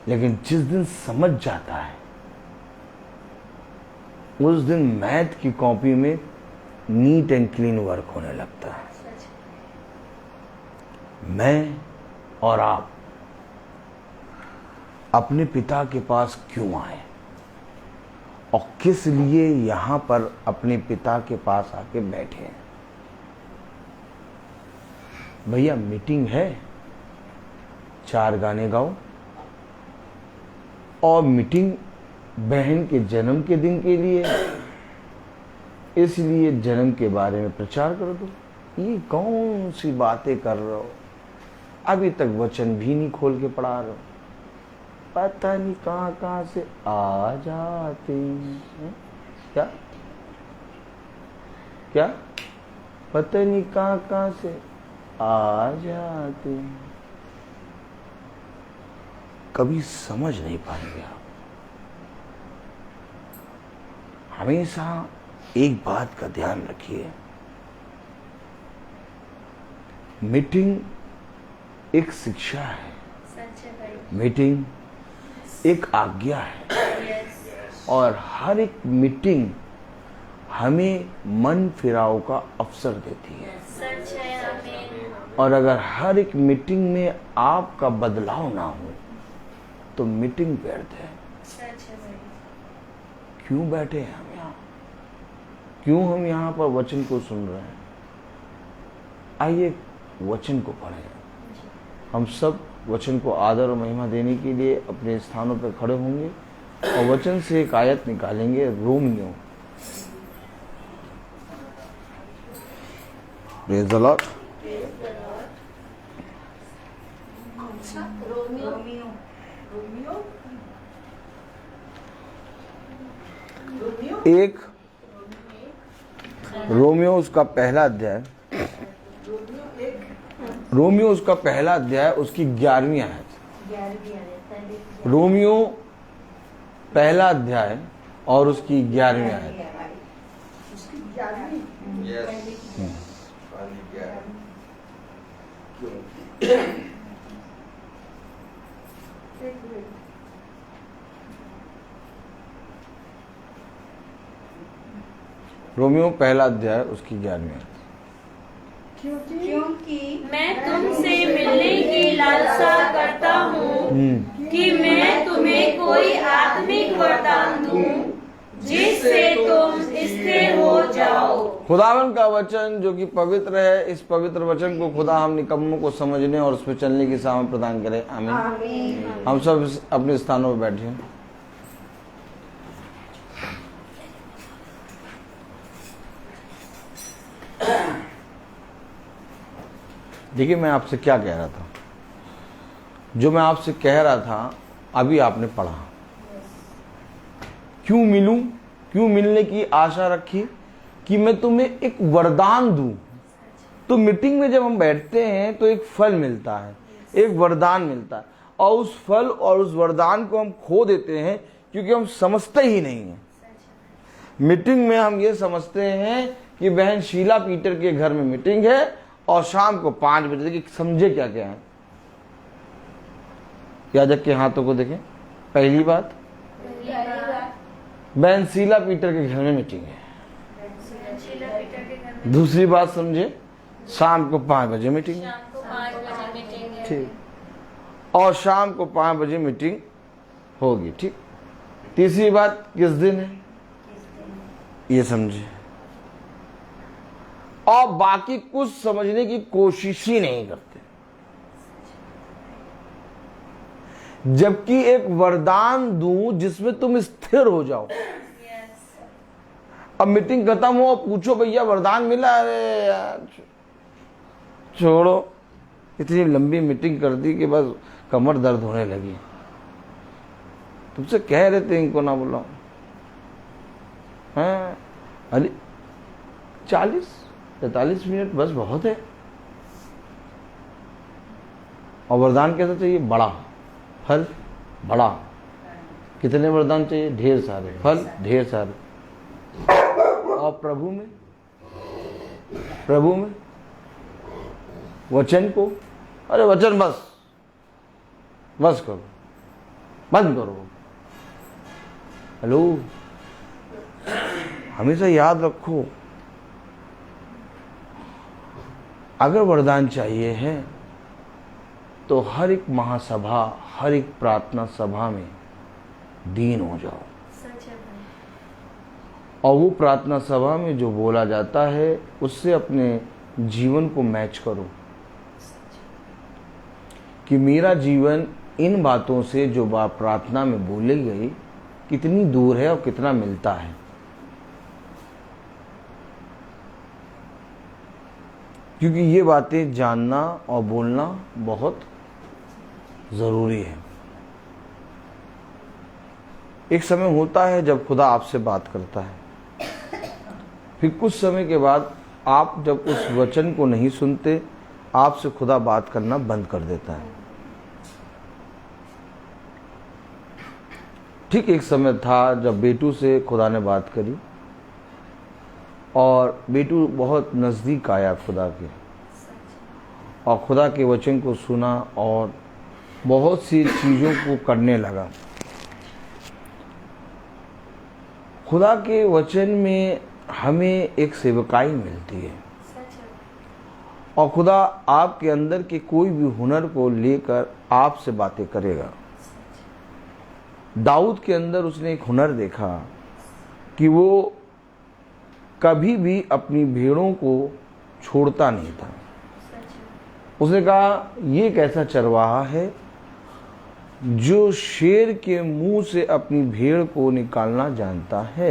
S3: लेकिन जिस दिन समझ जाता है, उस दिन मैथ की कॉपी में नीट एंड क्लीन वर्क होने लगता है। मैं और आप अपने पिता के पास क्यों आए और किस लिए यहां पर अपने पिता के पास आके बैठे हैं? भैया मीटिंग है, 4 गाने गाओ और मीटिंग बहन के जन्म के दिन के लिए है, इसलिए जन्म के बारे में प्रचार कर दो। ये कौन सी बातें कर रहे हो? अभी तक वचन भी नहीं खोल के पढ़ा रहे हो। पता नहीं कहां कहां से आ जाते हैं। क्या क्या पता नहीं कहां कहां से आ जाते हैं। कभी समझ नहीं पाएंगे आप। हमेशा एक बात का ध्यान रखिए, मीटिंग एक शिक्षा है,
S1: सच है भाई।
S3: मीटिंग एक आज्ञा है,
S1: यस।
S3: और हर एक मीटिंग हमें मन फिराव का अवसर देती है।
S1: सच है। आमीन।
S3: और अगर हर एक मीटिंग में आपका बदलाव ना हो तो मीटिंग व्यर्थ है।
S1: सच है भाई।
S3: क्यों बैठे हैं हम यहाँ? क्यों हम यहाँ पर वचन को सुन रहे हैं? आइए वचन को पढ़ें। हम सब वचन को आदर और महिमा देने के लिए अपने स्थानों पर खड़े होंगे और वचन से एक आयत निकालेंगे, रोमियो। Praise the Lord. एक रोमियो उसका पहला अध्याय, रोमियो उसका पहला अध्याय उसकी 11वीं आयत। रोमियो पहला अध्याय और उसकी 11वीं आयत।
S2: उसकी 11वीं
S3: रोमियो पहला अध्याय उसकी 11वीं आयत।
S2: क्योंकि
S1: मैं तुमसे मिलने की लालसा करता हूँ कि मैं तुम्हें कोई आत्मिक वरदान दूं जिससे तुम स्थिर हो जाओ।
S3: खुदावन का वचन जो कि पवित्र है, इस पवित्र वचन को खुदा हम निकम्मों को समझने और उस पर चलने की सामर्थ प्रदान करे। आमीन। हम सब अपने स्थानों पर बैठे हैं। देखिए, मैं आपसे क्या कह रहा था, जो मैं आपसे कह रहा था अभी आपने पढ़ा। क्यों मिलूं? क्यों मिलने की आशा रखी? कि मैं तुम्हें एक वरदान दूं। तो मीटिंग में जब हम बैठते हैं तो एक फल मिलता है, एक वरदान मिलता है, और उस फल और उस वरदान को हम खो देते हैं क्योंकि हम समझते ही नहीं हैं। मीटिंग में हम ये समझते हैं कि बहन शीला पीटर के घर में मीटिंग है और शाम को 5 बजे। देखिए, समझे क्या क्या है? याजक के हाथों को देखें। पहली बात, बहन शीला पीटर के घर में मीटिंग है। दूसरी बात समझे, शाम को 5 बजे मीटिंग है।
S1: शाम को 5 बजे मीटिंग है।
S3: ठीक। और शाम को 5 बजे मीटिंग होगी। ठीक। तीसरी बात, किस दिन है ये समझे, और बाकी कुछ समझने की कोशिश ही नहीं करते। जबकि एक वरदान दूं जिसमें तुम स्थिर हो जाओ। अब मीटिंग खत्म हो, पूछो भैया वरदान मिला? अरे यार छोड़ो, इतनी लंबी मीटिंग कर दी कि बस कमर दर्द होने लगी। तुमसे कह रहे थे इनको ना बुलाओ। हाँ, अरे 40-45 मिनट बस बहुत है। और वरदान कैसा चाहिए? बड़ा फल, बड़ा। कितने वरदान चाहिए? ढेर सारे फल, ढेर सारे। और प्रभु में वचन को, अरे वचन बस करो, बंद करो। हेलो, हमेशा याद रखो, अगर वरदान चाहिए है तो हर एक महासभा, हर एक प्रार्थना सभा में दीन हो जाओ। और वो प्रार्थना सभा में जो बोला जाता है उससे अपने जीवन को मैच करो। कि मेरा जीवन इन बातों से जो बात प्रार्थना में बोली गई कितनी दूर है और कितना मिलता है। क्योंकि ये बातें जानना और बोलना बहुत ज़रूरी है। एक समय होता है जब खुदा आपसे बात करता है, फिर कुछ समय के बाद आप जब उस वचन को नहीं सुनते, आपसे खुदा बात करना बंद कर देता है। ठीक एक समय था जब बेटू से खुदा ने बात करी और बेटू बहुत नज़दीक आया खुदा के, और खुदा के वचन को सुना और बहुत सी चीज़ों को करने लगा। खुदा के वचन में हमें एक सेवकाई मिलती है और खुदा आपके अंदर के कोई भी हुनर को लेकर आपसे बातें करेगा। दाऊद के अंदर उसने एक हुनर देखा कि वो कभी भी अपनी भेड़ों को छोड़ता नहीं था। उसने कहा ये कैसा चरवाहा है जो शेर के मुंह से अपनी भेड़ को निकालना जानता है।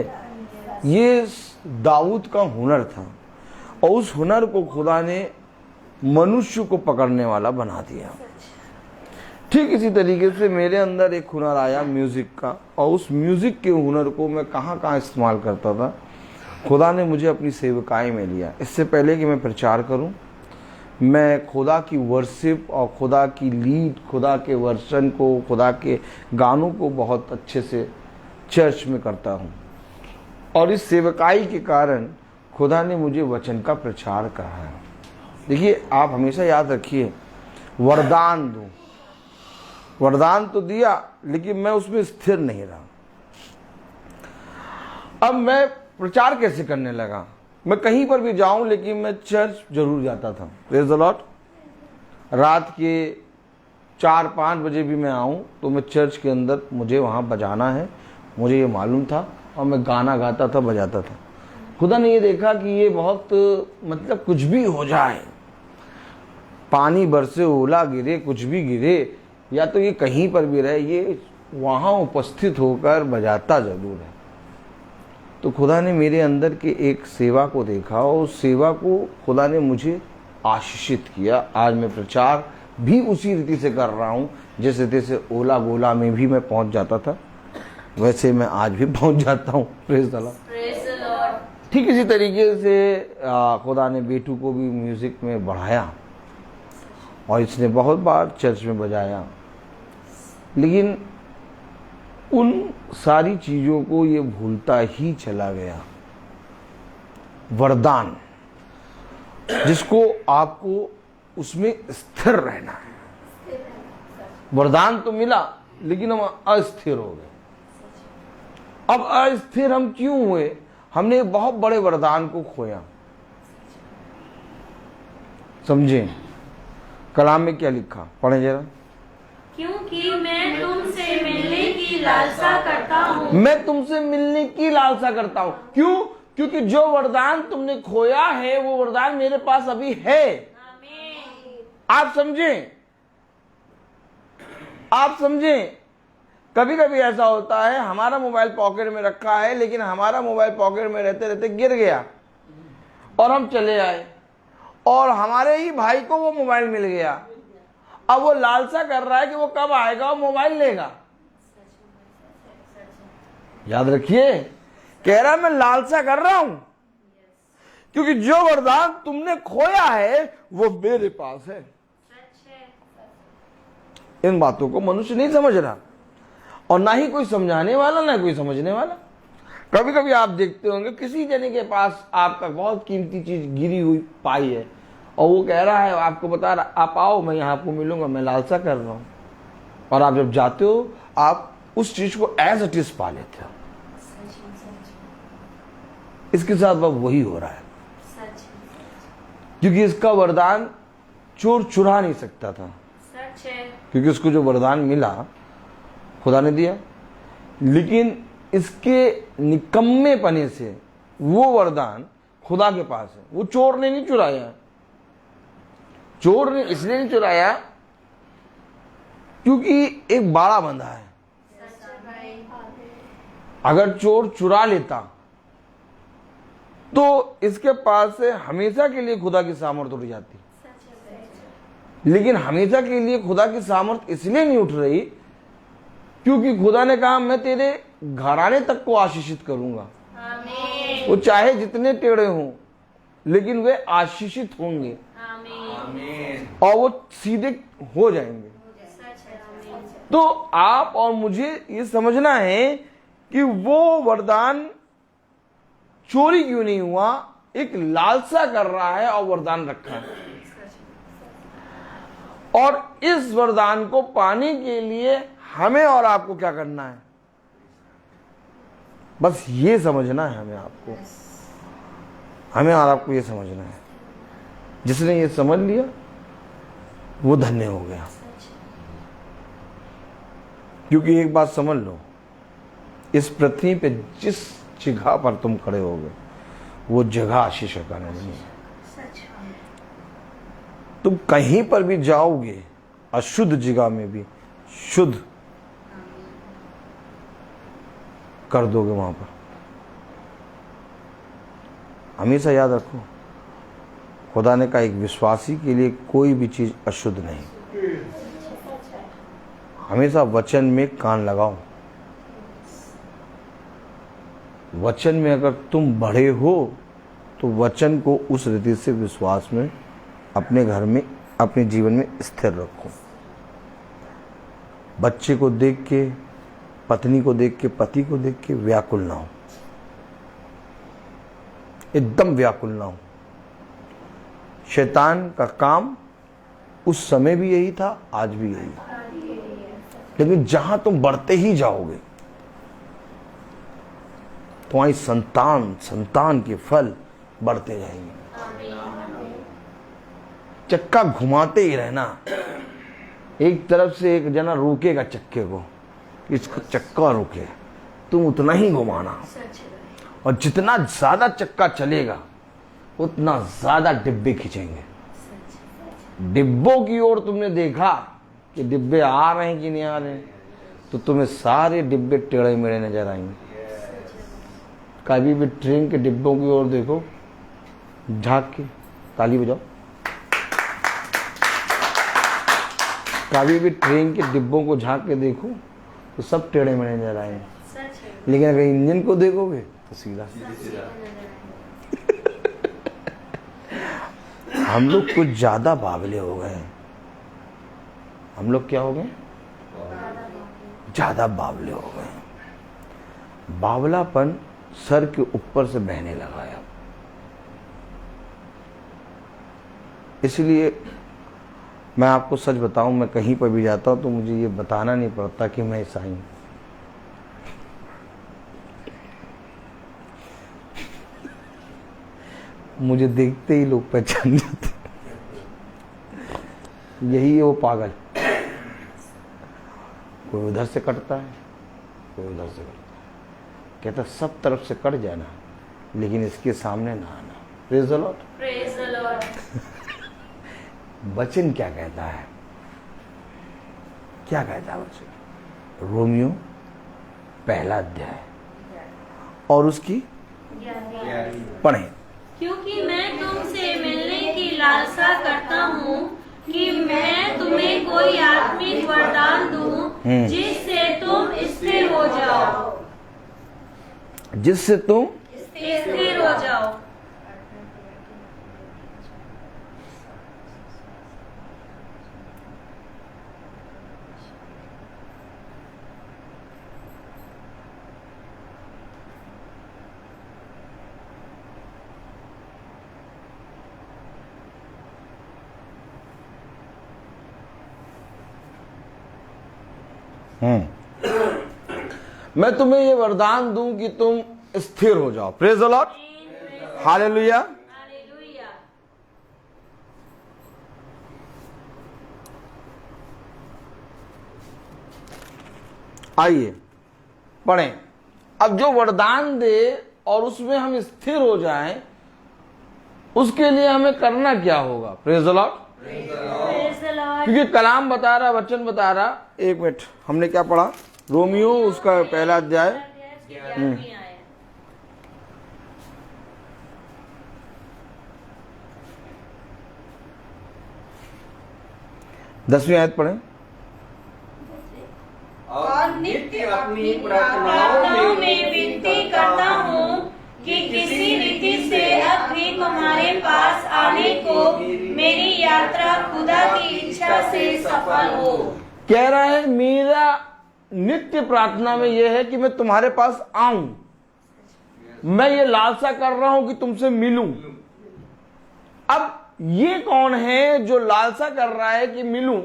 S3: ये दाऊद का हुनर था और उस हुनर को खुदा ने मनुष्य को पकड़ने वाला बना दिया। ठीक इसी तरीके से मेरे अंदर एक हुनर आया म्यूज़िक का, और उस म्यूज़िक के हुनर को मैं कहाँ कहाँ इस्तेमाल करता था। खुदा ने मुझे अपनी सेवकाई में लिया। इससे पहले कि मैं प्रचार करूं, मैं खुदा की वर्शिप और खुदा की लीड, खुदा के वर्षन को, खुदा के गानों को बहुत अच्छे से चर्च में करता हूं। और इस सेवकाई के कारण खुदा ने मुझे वचन का प्रचार कहा है। देखिए, आप हमेशा याद रखिए, वरदान दूं, वरदान तो दिया लेकिन मैं उसमें स्थिर नहीं रहा। अब मैं प्रचार कैसे करने लगा? मैं कहीं पर भी जाऊं लेकिन मैं चर्च जरूर जाता था। Praise the Lord. रात के 4-5 बजे भी मैं आऊं तो मैं चर्च के अंदर, मुझे वहां बजाना है, मुझे ये मालूम था, और मैं गाना गाता था, बजाता था। खुदा ने ये देखा कि ये बहुत मतलब कुछ भी हो जाए, पानी बरसे, ओला गिरे, कुछ भी गिरे, या तो ये कहीं पर भी रहे, ये वहाँ उपस्थित होकर बजाता जरूर है। तो खुदा ने मेरे अंदर के एक सेवा को देखा और उस सेवा को खुदा ने मुझे आशीषित किया। आज मैं प्रचार भी उसी रीति से कर रहा हूँ, जैसे तैसे ओला गोला में भी मैं पहुँच जाता था, वैसे मैं आज भी पहुँच जाता हूँ। Praise the Lord. ठीक इसी तरीके से खुदा ने बेटू को भी म्यूज़िक में बढ़ाया और इसने बहुत बार चर्च में बजाया। लेकिन उन सारी चीज़ों को ये भूलता ही चला गया। वरदान, जिसको आपको उसमें स्थिर रहना है। वरदान तो मिला लेकिन हम अस्थिर हो गए। अब अस्थिर हम क्यों हुए? हमने एक बहुत बड़े वरदान को खोया। समझे कलाम में क्या लिखा? पढ़े जरा।
S1: क्योंकि मैं तुमसे मिलने की लालसा करता हूँ।
S3: मैं तुमसे मिलने की लालसा करता हूँ। क्यों? क्योंकि जो वरदान तुमने खोया है वो वरदान मेरे पास अभी है। आप समझें, आप समझें। कभी कभी ऐसा होता है, हमारा मोबाइल पॉकेट में रखा है, लेकिन हमारा मोबाइल पॉकेट में रहते रहते गिर गया और हम चले आए और हमारे ही भाई को वो मोबाइल मिल गया। अब वो लालसा कर रहा है कि वो कब आएगा और मोबाइल लेगा। याद रखिए, कह रहा मैं लालसा कर रहा हूं क्योंकि जो वरदान तुमने खोया है वो मेरे पास है। इन बातों को मनुष्य नहीं समझ रहा और ना ही कोई समझाने वाला, ना कोई समझने वाला। कभी कभी आप देखते होंगे किसी जने के पास आपका बहुत कीमती चीज गिरी हुई पाई है और वो कह रहा है, आपको बता रहा, आप आओ, मैं यहाँ आपको मिलूंगा, मैं लालसा कर रहा हूँ। और आप जब जाते हो आप उस चीज को एज इट इज पा लेते हो। इसके साथ अब वही हो रहा है, क्योंकि इसका वरदान चोर चुरा नहीं सकता था, क्योंकि उसको जो वरदान मिला खुदा ने दिया। लेकिन इसके निकम्मे पने से वो वरदान खुदा के पास है। वो चोर ने नहीं चुराया। चोर ने इसलिए नहीं चुराया क्योंकि एक बाड़ा बंधा है। अगर चोर चुरा लेता तो इसके पास से हमेशा के लिए खुदा की सामर्थ्य उठ जाती, लेकिन हमेशा के लिए खुदा की सामर्थ्य इसलिए नहीं उठ रही क्योंकि खुदा ने कहा मैं तेरे घराने तक को आशीषित करूंगा। वो चाहे जितने टेढ़े हों लेकिन वे आशीषित होंगे और वो सीधे हो जाएंगे। तो आप और मुझे ये समझना है कि वो वरदान चोरी क्यों नहीं हुआ, एक लालसा कर रहा है और वरदान रखा है। और इस वरदान को पाने के लिए हमें और आपको क्या करना है, बस ये समझना है हमें और आपको ये समझना है। जिसने ये समझ लिया वो धन्य हो गया। क्योंकि एक बात समझ लो, इस पृथ्वी पे जिस जगह पर तुम खड़े होगे वो जगह आशीष का नहीं है। तुम कहीं पर भी जाओगे अशुद्ध जगह में भी शुद्ध कर दोगे वहां पर। हमेशा याद रखो, खुदा ने कहा एक विश्वासी के लिए कोई भी चीज अशुद्ध नहीं। हमेशा वचन में कान लगाओ। वचन में अगर तुम बढ़े हो तो वचन को उस रीति से विश्वास में अपने घर में अपने जीवन में स्थिर रखो। बच्चे को देख के, पत्नी को देख के, पति को देख के व्याकुल ना हो, एकदम व्याकुल ना हो। शैतान का काम उस समय भी यही था, आज भी यही है। लेकिन जहां तुम बढ़ते ही जाओगे तुम्हारी संतान के फल बढ़ते जाएंगे। चक्का घुमाते ही रहना। एक तरफ से एक जना रोकेगा चक्के को, इसको चक्का रोके, तुम उतना ही घुमाना। और जितना ज्यादा चक्का चलेगा उतना ज्यादा डिब्बे खींचेंगे। डिब्बों की ओर तुमने देखा कि डिब्बे आ रहे हैं कि नहीं आ रहे हैं, तो तुम्हें सारे डिब्बे टेढ़े मेढ़े नजर आएंगे। कभी भी ट्रेन के डिब्बों की ओर देखो, झांक के ताली बजाओ। कभी भी ट्रेन के डिब्बों को झांक के देखो तो सब टेढ़े मेढ़े नजर आएंगे। लेकिन अगर इंजन को देखोगे तो सीधा। हम लोग कुछ ज्यादा बावले हो गए। हम लोग क्या हो गए? ज्यादा बावले हो गए। बावलापन सर के ऊपर से बहने लगा है। इसलिए मैं आपको सच बताऊं, मैं कहीं पर भी जाता हूं तो मुझे ये बताना नहीं पड़ता कि मैं ईसाई हूं। मुझे देखते ही लोग पहचान जाते। यही है वो पागल। कोई उधर से कटता है, कोई उधर से कटता है। कहता सब तरफ से कट जाना, लेकिन इसके सामने ना आना। Praise the Lord.
S1: Praise the Lord.
S3: वचन क्या कहता है? क्या कहता है वचन? रोमियो पहला अध्याय और उसकी पढ़ें।
S1: क्योंकि मैं तुमसे मिलने की लालसा करता हूँ कि मैं तुम्हें कोई आत्मिक वरदान दूं जिससे तुम स्थिर हो जाओ।
S3: जिससे तुम
S1: स्थिर हो जाओ।
S3: मैं तुम्हें ये वरदान दूं कि तुम स्थिर हो जाओ। Praise the Lord. Hallelujah.
S1: Hallelujah.
S3: आइए पढ़ें। अब जो वरदान दे और उसमें हम स्थिर हो जाएं, उसके लिए हमें करना क्या होगा? Praise the Lord.
S1: the Lord.
S3: क्योंकि कलाम बता रहा, वचन बता रहा। एक मिनट, हमने क्या पढ़ा? रोमियो उसका पहला अध्याय
S1: 11वीं आयत।
S3: 10वीं आयत पढ़े।
S4: और नित्य अपनी
S1: प्रार्थनाओं में विनती करता हूँ कि किसी रीति से अब भी तुम्हारे पास आने को मेरी यात्रा खुदा की इच्छा से सफल हो।
S3: कह रहा है मेरा नित्य प्रार्थना में यह है कि मैं तुम्हारे पास आऊं। मैं ये लालसा कर रहा हूं कि तुमसे मिलूं। अब ये कौन है जो लालसा कर रहा है कि मिलूं?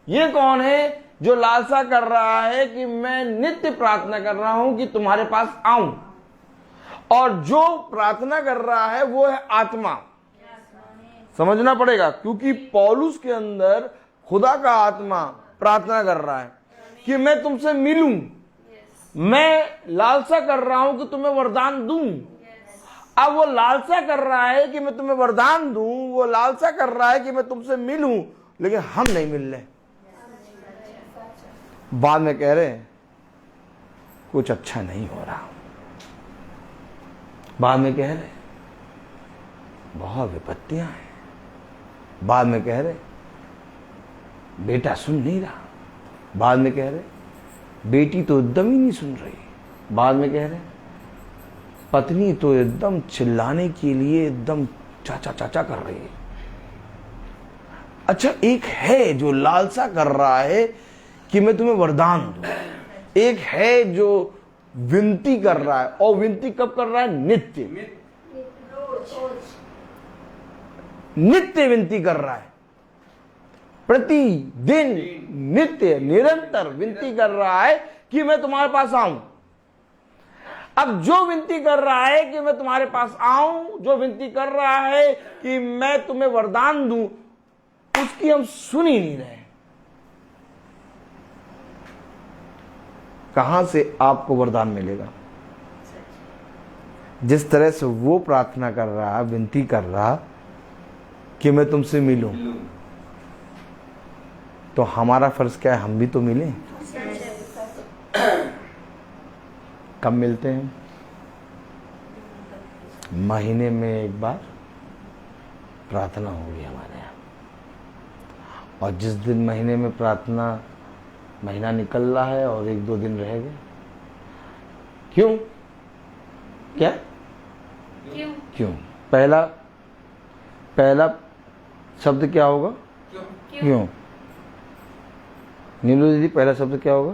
S3: ये कौन है जो लालसा कर रहा है कि मैं नित्य प्रार्थना कर रहा हूं कि तुम्हारे पास आऊं? और जो प्रार्थना कर रहा है वो है आत्मा। समझना पड़ेगा, क्योंकि पौलुस के अंदर खुदा का आत्मा प्रार्थना कर रहा है कि मैं तुमसे मिलूं। मैं लालसा कर रहा हूं कि तुम्हें वरदान दूं। अब वो लालसा कर रहा है कि मैं तुम्हें वरदान दूं, वो लालसा कर रहा है कि मैं तुमसे मिलूं, लेकिन हम नहीं मिल रहे। बाद में कह रहे हैं कुछ अच्छा नहीं हो रहा। बाद में कह रहे बहुत विपत्तियां हैं। बाद में कह रहे बेटा सुन नहीं रहा। बाद में कह रहे बेटी तो एकदम ही नहीं सुन रही। बाद में कह रहे पत्नी तो एकदम चिल्लाने के लिए एकदम चाचा चाचा कर रही है। अच्छा, एक है जो लालसा कर रहा है कि मैं तुम्हें वरदान दूं। एक है जो विनती कर रहा है, और विनती कब कर रहा है? नित्य नित्य विनती कर रहा है। प्रतिदिन नित्य निरंतर विनती कर रहा है कि मैं तुम्हारे पास आऊं। अब जो विनती कर रहा है कि मैं तुम्हारे पास आऊं, जो विनती कर रहा है कि मैं तुम्हें वरदान दूं, उसकी हम सुन ही नहीं रहे। कहां से आपको वरदान मिलेगा? जिस तरह से वो प्रार्थना कर रहा, विनती कर रहा कि मैं तुमसे मिलूं, तो हमारा फर्ज क्या है? हम भी तो मिलें। कब मिलते हैं? महीने में एक बार प्रार्थना होगी हमारे यहाँ। और जिस दिन महीने में प्रार्थना, महीना निकल रहा है और 1-2 दिन रह गए। क्यों? क्या क्यों? पहला शब्द क्या होगा? क्यों? नीलू दीदी, पहला शब्द क्या होगा?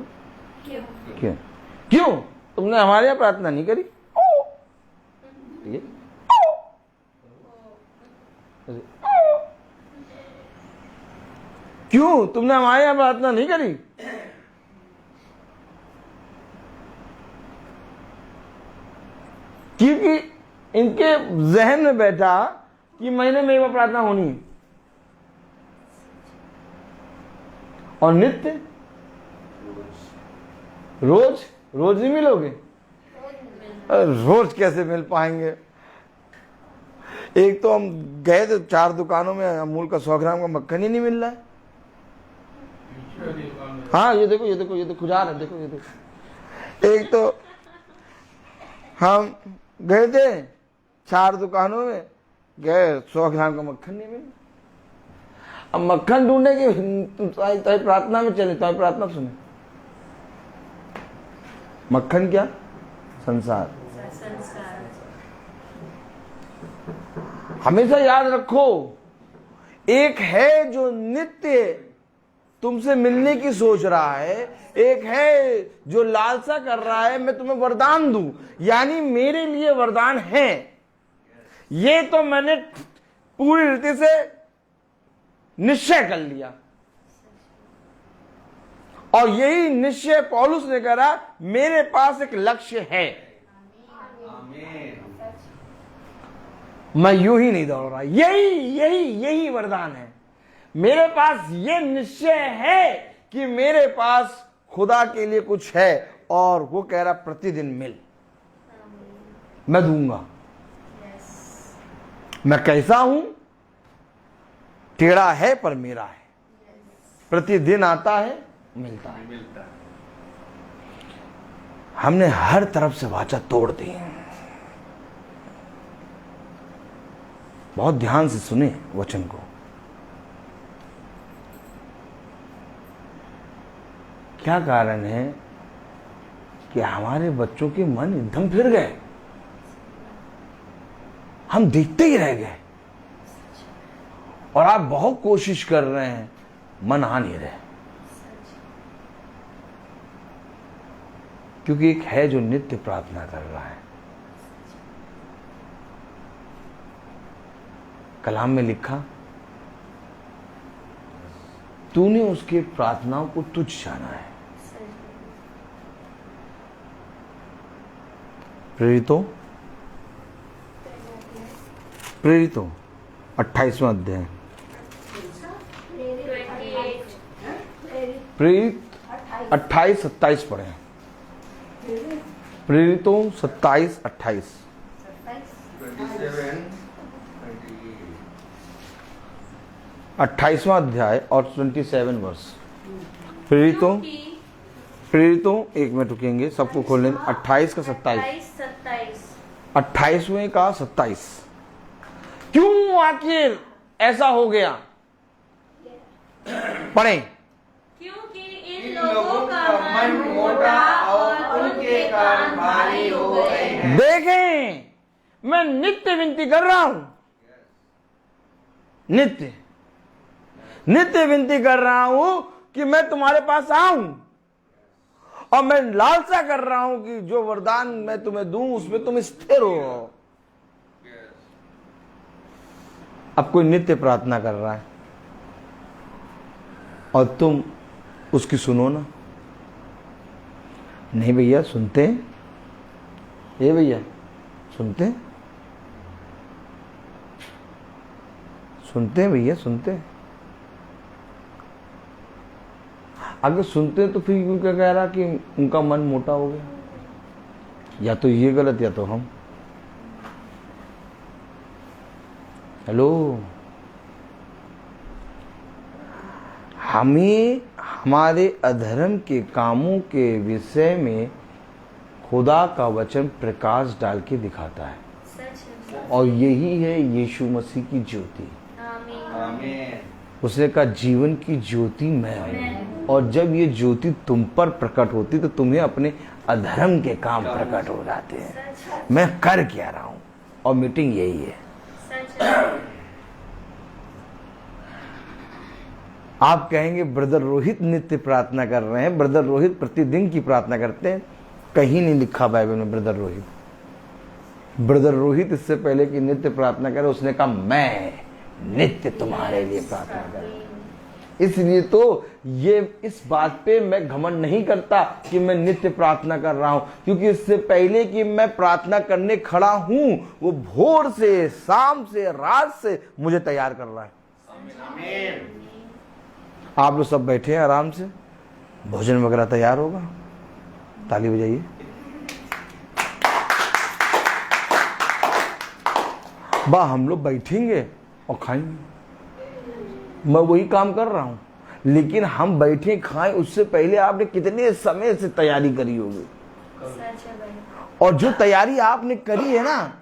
S3: क्यों? क्यों तुमने हमारे यहाँ प्रार्थना नहीं करी? क्यों तुमने हमारे यहाँ प्रार्थना नहीं करी? क्योंकि इनके जहन में बैठा कि महीने में एक बार प्रार्थना होनी है। और नित्य रोज नहीं मिलोगे। रोज कैसे मिल पाएंगे? एक तो हम गए थे 4 दुकानों में, अमूल का 100 ग्राम का मक्खन ही नहीं मिल रहा है। हाँ, ये देखो खुजा रहे, देखो ये देखो। एक तो हम गए थे 4 दुकानों में, गए 100 ग्राम का मक्खन नहीं मिला। अब मक्खन ढूंढने की तुम्हारी प्रार्थना में चले, तुम्हारी प्रार्थना सुने। मक्खन क्या? संसार। हमेशा याद रखो, एक है जो नित्य तुमसे मिलने की सोच रहा है, एक है जो लालसा कर रहा है मैं तुम्हें वरदान दूं। यानी मेरे लिए वरदान है, ये तो मैंने पूरी रीति से निश्चय कर लिया। और यही निश्चय पौलुस ने करा, मेरे पास एक लक्ष्य है। मैं यूं ही नहीं दौड़ रहा। यही वरदान है। मेरे पास ये निश्चय है कि मेरे पास खुदा के लिए कुछ है, और वो कह रहा प्रतिदिन मिल, मैं दूंगा। मैं कैसा हूं? टेढ़ा है पर मेरा है। प्रतिदिन आता है, मिलता है। हमने हर तरफ से वाचा तोड़ दी। बहुत ध्यान से सुने वचन को। क्या कारण है कि हमारे बच्चों के मन एकदम फिर गए, हम देखते ही रह गए, और आप बहुत कोशिश कर रहे हैं, मन आ नहीं रहे। क्योंकि एक है जो नित्य प्रार्थना कर रहा है। कलाम में लिखा, तूने उसके प्रार्थनाओं को तुझ जाना है। प्रेरितों 28वां अध्याय, प्रेरित 28-27 पढ़े। प्रेरितों 27-28, 28वां अध्याय और 27 वर्ष। प्रेरितों एक मिनट रुकेंगे, सबको खोल लेंगे। 28 का 27, 28वें का 27। क्यों आखिर ऐसा हो गया? पढ़े।
S1: क्योंकि इन लोगों का मन मोटा और उनके कान भारी हो गए हैं।
S3: देखें, मैं नित्य विनती कर रहा हूं, नित्य विनती कर रहा हूं कि मैं तुम्हारे पास आऊं, और मैं लालसा कर रहा हूं कि जो वरदान मैं तुम्हें दूं उसमें तुम स्थिर हो। अब कोई नित्य प्रार्थना कर रहा है और तुम उसकी सुनो ना। नहीं भैया सुनते हैं, ये भैया सुनते हैं, भैया सुनते हैं। अगर सुनते हैं तो फिर क्यों क्या कह रहा कि उनका मन मोटा हो गया? या तो ये गलत या तो हम। हेलो, हमें हमारे अधर्म के कामों के विषय में खुदा का वचन प्रकाश डाल के दिखाता है, और यही है यीशु मसीह की ज्योति।
S1: आमीन।
S3: उसने कहा जीवन की ज्योति मैं हूं, और जब ये ज्योति तुम पर प्रकट होती तो तुम्हें अपने अधर्म के काम प्रकट हो जाते हैं। मैं कर क्या रहा हूं, और मीटिंग यही है। आप कहेंगे ब्रदर रोहित नित्य प्रार्थना कर रहे हैं, ब्रदर रोहित प्रतिदिन की प्रार्थना करते हैं। कहीं नहीं लिखा बाइबल में ब्रदर रोहित इससे पहले कि नित्य प्रार्थना करे उसने कहा मैं नित्य तुम्हारे लिए प्रार्थना कर। इसलिए तो ये इस बात पे मैं घमंड नहीं करता कि मैं नित्य प्रार्थना कर रहा हूं, क्योंकि इससे पहले कि मैं प्रार्थना करने खड़ा हूं, वो भोर से, शाम से, रात से मुझे तैयार कर रहा है। आप लोग सब बैठे हैं आराम से, भोजन वगैरह तैयार होगा, ताली बजाइए। हम लोग बैठेंगे और खाएंगे। मैं वही काम कर रहा हूं, लेकिन हम बैठे खाएं उससे पहले आपने कितने समय से तैयारी करी होगी, और जो तैयारी आपने करी है ना,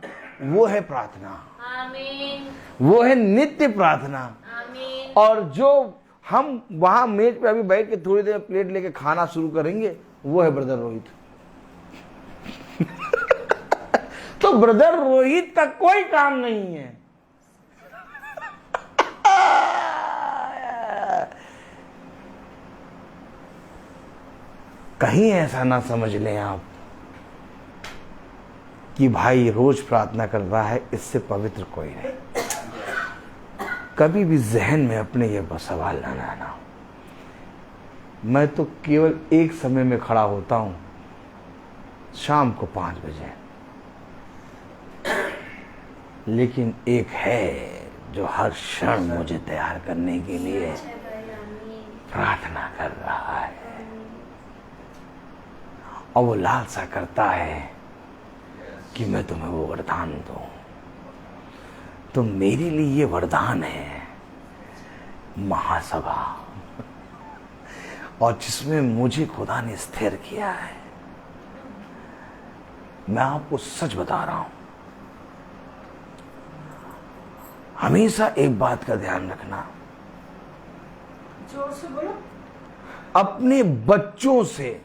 S3: वो है प्रार्थना।
S1: आमीन।
S3: वो है नित्य प्रार्थना।
S1: आमीन।
S3: और जो हम वहां मेज पे अभी बैठ के थोड़ी देर प्लेट लेके खाना शुरू करेंगे, वो है ब्रदर रोहित। तो ब्रदर रोहित का कोई काम नहीं है। कहीं ऐसा ना समझ लें आप कि भाई रोज प्रार्थना कर रहा है, इससे पवित्र कोई नहीं। कभी भी जहन में अपने ये सवाल ना लाना। मैं तो केवल एक समय में खड़ा होता हूं, शाम को 5 बजे, लेकिन एक है जो हर क्षण मुझे तैयार करने के लिए प्रार्थना कर रहा है, और वो लालसा करता है कि मैं तुम्हें वो वरदान दूं। तो मेरे लिए ये वरदान है महासभा। और जिसमें मुझे खुदा ने स्थिर किया है। मैं आपको सच बता रहा हूं, हमेशा एक बात का ध्यान रखना,
S2: जोर से बोलो।
S3: अपने बच्चों से,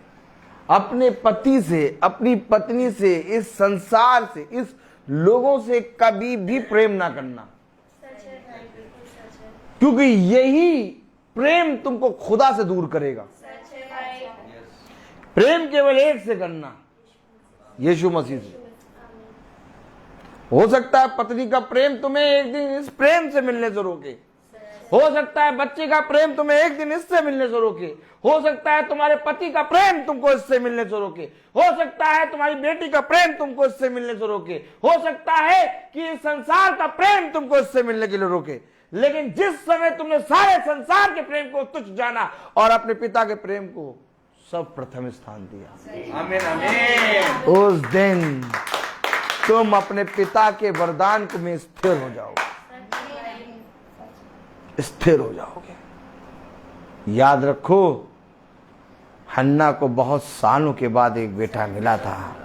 S3: अपने पति से, अपनी पत्नी से, इस संसार से, इस लोगों से कभी भी प्रेम ना करना,
S1: सच है भाई, बिल्कुल सच है।
S3: क्योंकि यही प्रेम तुमको खुदा से दूर करेगा।
S1: सच है भाई।
S3: प्रेम केवल एक से करना, यीशु मसीह से। हो सकता है पत्नी का प्रेम तुम्हें एक दिन इस प्रेम से मिलने से रोके, हो सकता है बच्चे का प्रेम तुम्हें एक दिन इससे मिलने से रोके, हो सकता है तुम्हारे पति का प्रेम तुमको इससे मिलने से रोके, हो सकता है तुम्हारी बेटी का प्रेम तुमको इससे मिलने से रोके, हो सकता है कि इस संसार का प्रेम तुमको इससे मिलने के लिए रोके। लेकिन जिस समय तुमने सारे संसार के प्रेम को तुच्छ जाना और अपने पिता के प्रेम को सब प्रथम स्थान दिया,
S5: आमीन आमीन।
S3: उस दिन तुम अपने पिता के वरदान को में स्थिर हो जाओगे, स्थिर हो जाओगे। याद रखो, हन्ना को बहुत सालों के बाद एक बेटा मिला था।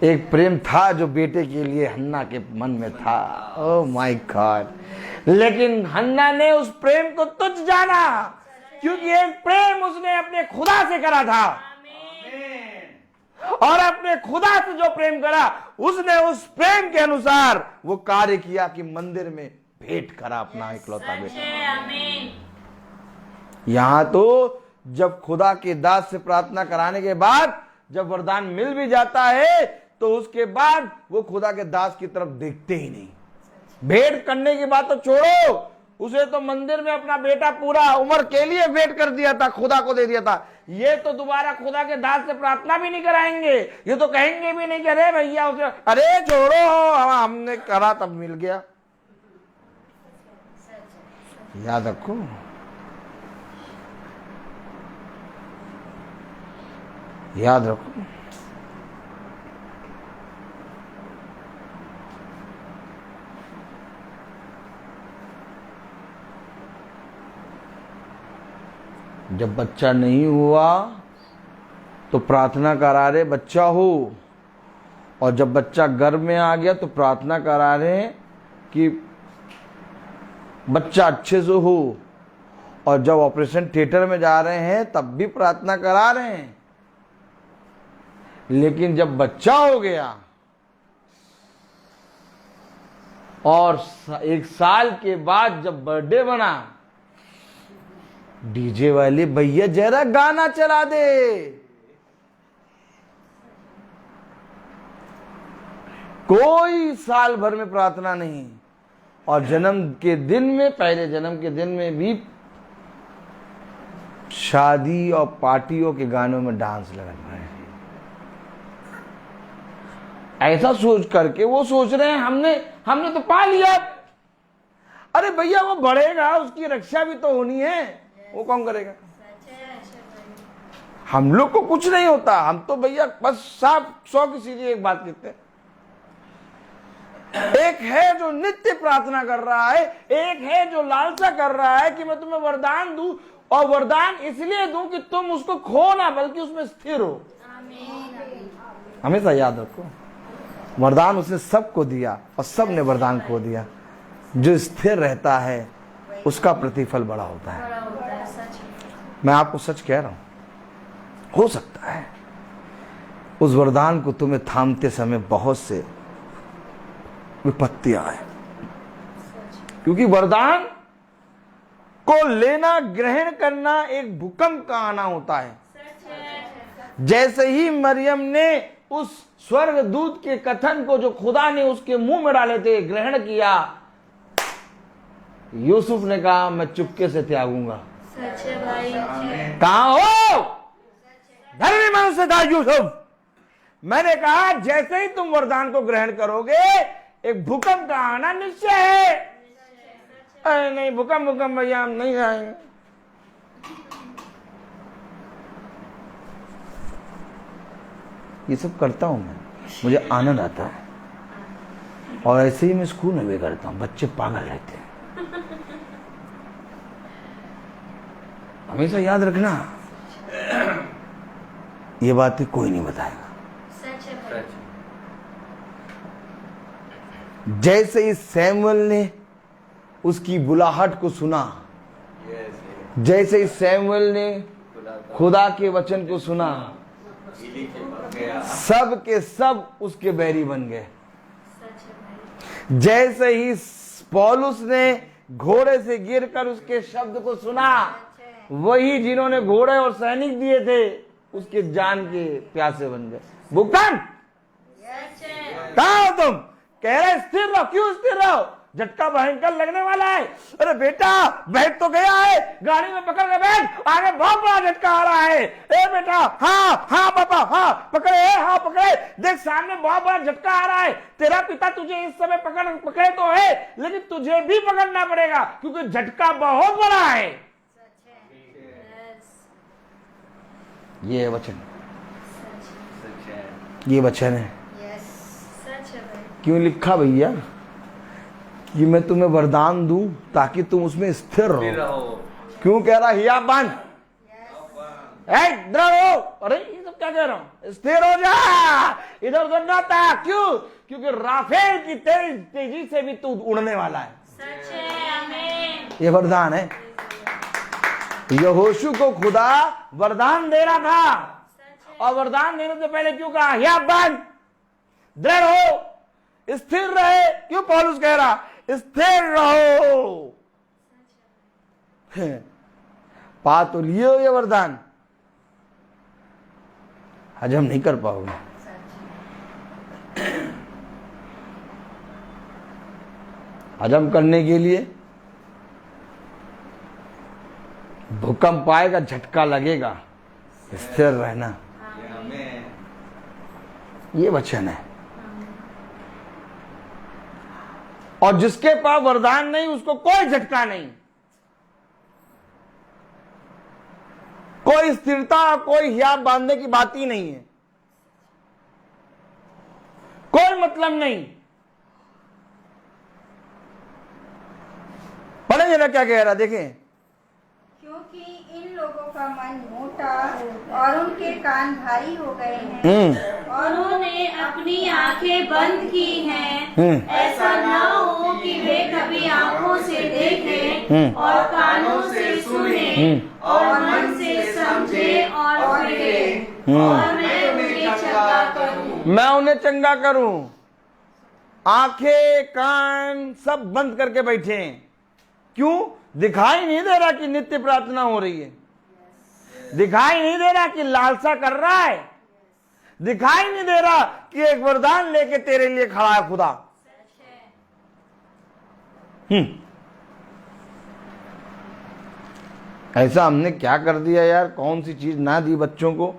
S3: एक प्रेम था जो बेटे के लिए हन्ना के मन में था। Oh my God. लेकिन हन्ना ने उस प्रेम को तुच्छ जाना, क्योंकि एक प्रेम उसने अपने खुदा से करा था, और अपने खुदा से जो प्रेम करा उसने उस प्रेम के अनुसार वो कार्य किया कि मंदिर में भेंट करा अपना इकलौता बेटा।
S1: आमीन।
S3: यहां तो जब खुदा के दास से प्रार्थना कराने के बाद जब वरदान मिल भी जाता है तो उसके बाद वो खुदा के दास की तरफ देखते ही नहीं। भेंट करने की बात तो छोड़ो, उसे तो मंदिर में अपना बेटा पूरा उम्र के लिए भेंट कर दिया था, खुदा को दे दिया था। ये तो दोबारा खुदा के दास से प्रार्थना भी नहीं कराएंगे, ये तो कहेंगे भी नहीं कि अरे भैया उसे, अरे छोड़ो, हमने करा तब मिल गया। याद रखो, याद रखो, जब बच्चा नहीं हुआ तो प्रार्थना करा रहे बच्चा हो, और जब बच्चा गर्भ में आ गया तो प्रार्थना करा रहे कि बच्चा अच्छे से हो, और जब ऑपरेशन थिएटर में जा रहे हैं तब भी प्रार्थना करा रहे हैं। लेकिन जब बच्चा हो गया और 1 साल के बाद जब बर्थडे बना, डीजे वाले भैया जरा गाना चला दे, कोई साल भर में प्रार्थना नहीं, और जन्म के दिन में, पहले जन्म के दिन में भी शादी और पार्टियों के गानों में डांस लगा रहे हैं। ऐसा सोच करके वो सोच रहे हैं हमने तो पा लिया। अरे भैया वो बढ़ेगा, उसकी रक्षा भी तो होनी है, वो कौन करेगा? हम लोग को कुछ नहीं होता, हम तो भैया बस साफ 100 की सीधी एक बात कहते हैं। एक है जो नित्य प्रार्थना कर रहा है, एक है जो लालसा कर रहा है कि मैं तुम्हें वरदान दूं, और वरदान इसलिए दूं कि तुम उसको खो ना बल्कि उसमें स्थिर हो। हमेशा याद रखो, वरदान उसने सबको दिया और सब ने वरदान खो दिया। जो स्थिर रहता है उसका प्रतिफल बड़ा होता है। मैं आपको सच कह रहा हूं, हो सकता है उस वरदान को तुम्हें थामते समय बहुत से विपत्ति आए, क्योंकि वरदान को लेना, ग्रहण करना एक भूकंप का आना होता है। जैसे ही मरियम ने उस स्वर्ग दूत के कथन को जो खुदा ने उसके मुंह में डाले थे ग्रहण किया, यूसुफ ने कहा मैं चुपके से त्यागूंगा।
S1: सच है भाई।
S3: कहा हो धर्मी मनुष्य था यूसुफ। मैंने कहा जैसे ही तुम वरदान को ग्रहण करोगे एक भूकंप का आना निश्चय है। अरे नहीं, भूकंप भैया हम नहीं आएंगे। ये सब करता हूं मैं, मुझे आनंद आता है, और ऐसे ही मैं स्कूल में भी करता हूं। बच्चे पागल रहते हैं। हमेशा याद रखना, ये बातें कोई नहीं बताएगा।
S1: सच है भाई।
S3: जैसे ही सैमुअल ने उसकी बुलाहट को सुना, जैसे ही सैमुअल ने खुदा के वचन को सुना, सब के सब उसके बैरी बन गए। जैसे ही पौलुस ने घोड़े से गिरकर उसके शब्द को सुना, वही जिन्होंने घोड़े और सैनिक दिए थे उसके जान के प्यासे बन गए। भुगतान कहाँ हो तुम? कह रहे स्थिर रहो। क्यों स्थिर रहो? झटका भयंकर लगने वाला है। अरे बेटा बैठ तो गया है, गाड़ी में पकड़ के बैठ, आगे बहुत बड़ा झटका आ रहा है। ए बेटा, हाँ हाँ पापा, हाँ पकड़े, हाँ पकड़े, देख सामने बहुत बड़ा झटका आ रहा है। तेरा पिता तुझे इस समय पकड़े तो है, लेकिन तुझे भी पकड़ना पड़ेगा क्योंकि झटका बहुत बड़ा है। ये वचन, ये वचन है। क्यों लिखा भैया? कि मैं तुम्हें वरदान दूं ताकि तुम उसमें स्थिर रहो। क्यों कह रहा हिया बन, दृढ़ हो। अरे ये सब क्या कह रहा हूं? स्थिर हो जा, इधर उधर ना था। क्यों? क्योंकि राफेल की तेजी से भी तू उड़ने वाला है।
S1: सच है, आमीन।
S3: ये वरदान है। यहोशू को खुदा वरदान दे रहा था, और वरदान देने से पहले क्यों कहा हिया बन, दृढ़ हो, स्थिर रहे। क्यों पौलुस कह रहा स्थिर रहो? पा तो लिए हो ये वरदान, हजम नहीं कर पाओगे। हजम करने के लिए भूकंप आएगा, झटका लगेगा, स्थिर रहना। ये वचन है। और जिसके पास वरदान नहीं उसको कोई झटका नहीं, कोई स्थिरता, कोई हियाब बांधने की बात ही नहीं है, कोई मतलब नहीं। पढ़ेंगे ना क्या कह रहा, देखें।
S4: क्योंकि इन लोगों का मन मोटा और उनके कान भारी हो गए हैं, और
S1: उन्होंने अपनी आंखें बंद की हैं। ऐसा न हो कि वे कभी आंखों से देखें और कानों से सुने और मन से समझे और फिरे, और मैं उन्हें चंगा करूं।
S3: मैं उन्हें चंगा करूं। आंखें कान सब बंद करके बैठे हैं। क्यों? दिखाई नहीं दे रहा कि नित्य प्रार्थना हो रही है, दिखाई नहीं दे रहा कि लालसा कर रहा है, दिखाई नहीं दे रहा कि एक वरदान लेके तेरे लिए खड़ा है खुदा। ऐसा हमने क्या कर दिया यार? कौन सी चीज ना दी बच्चों को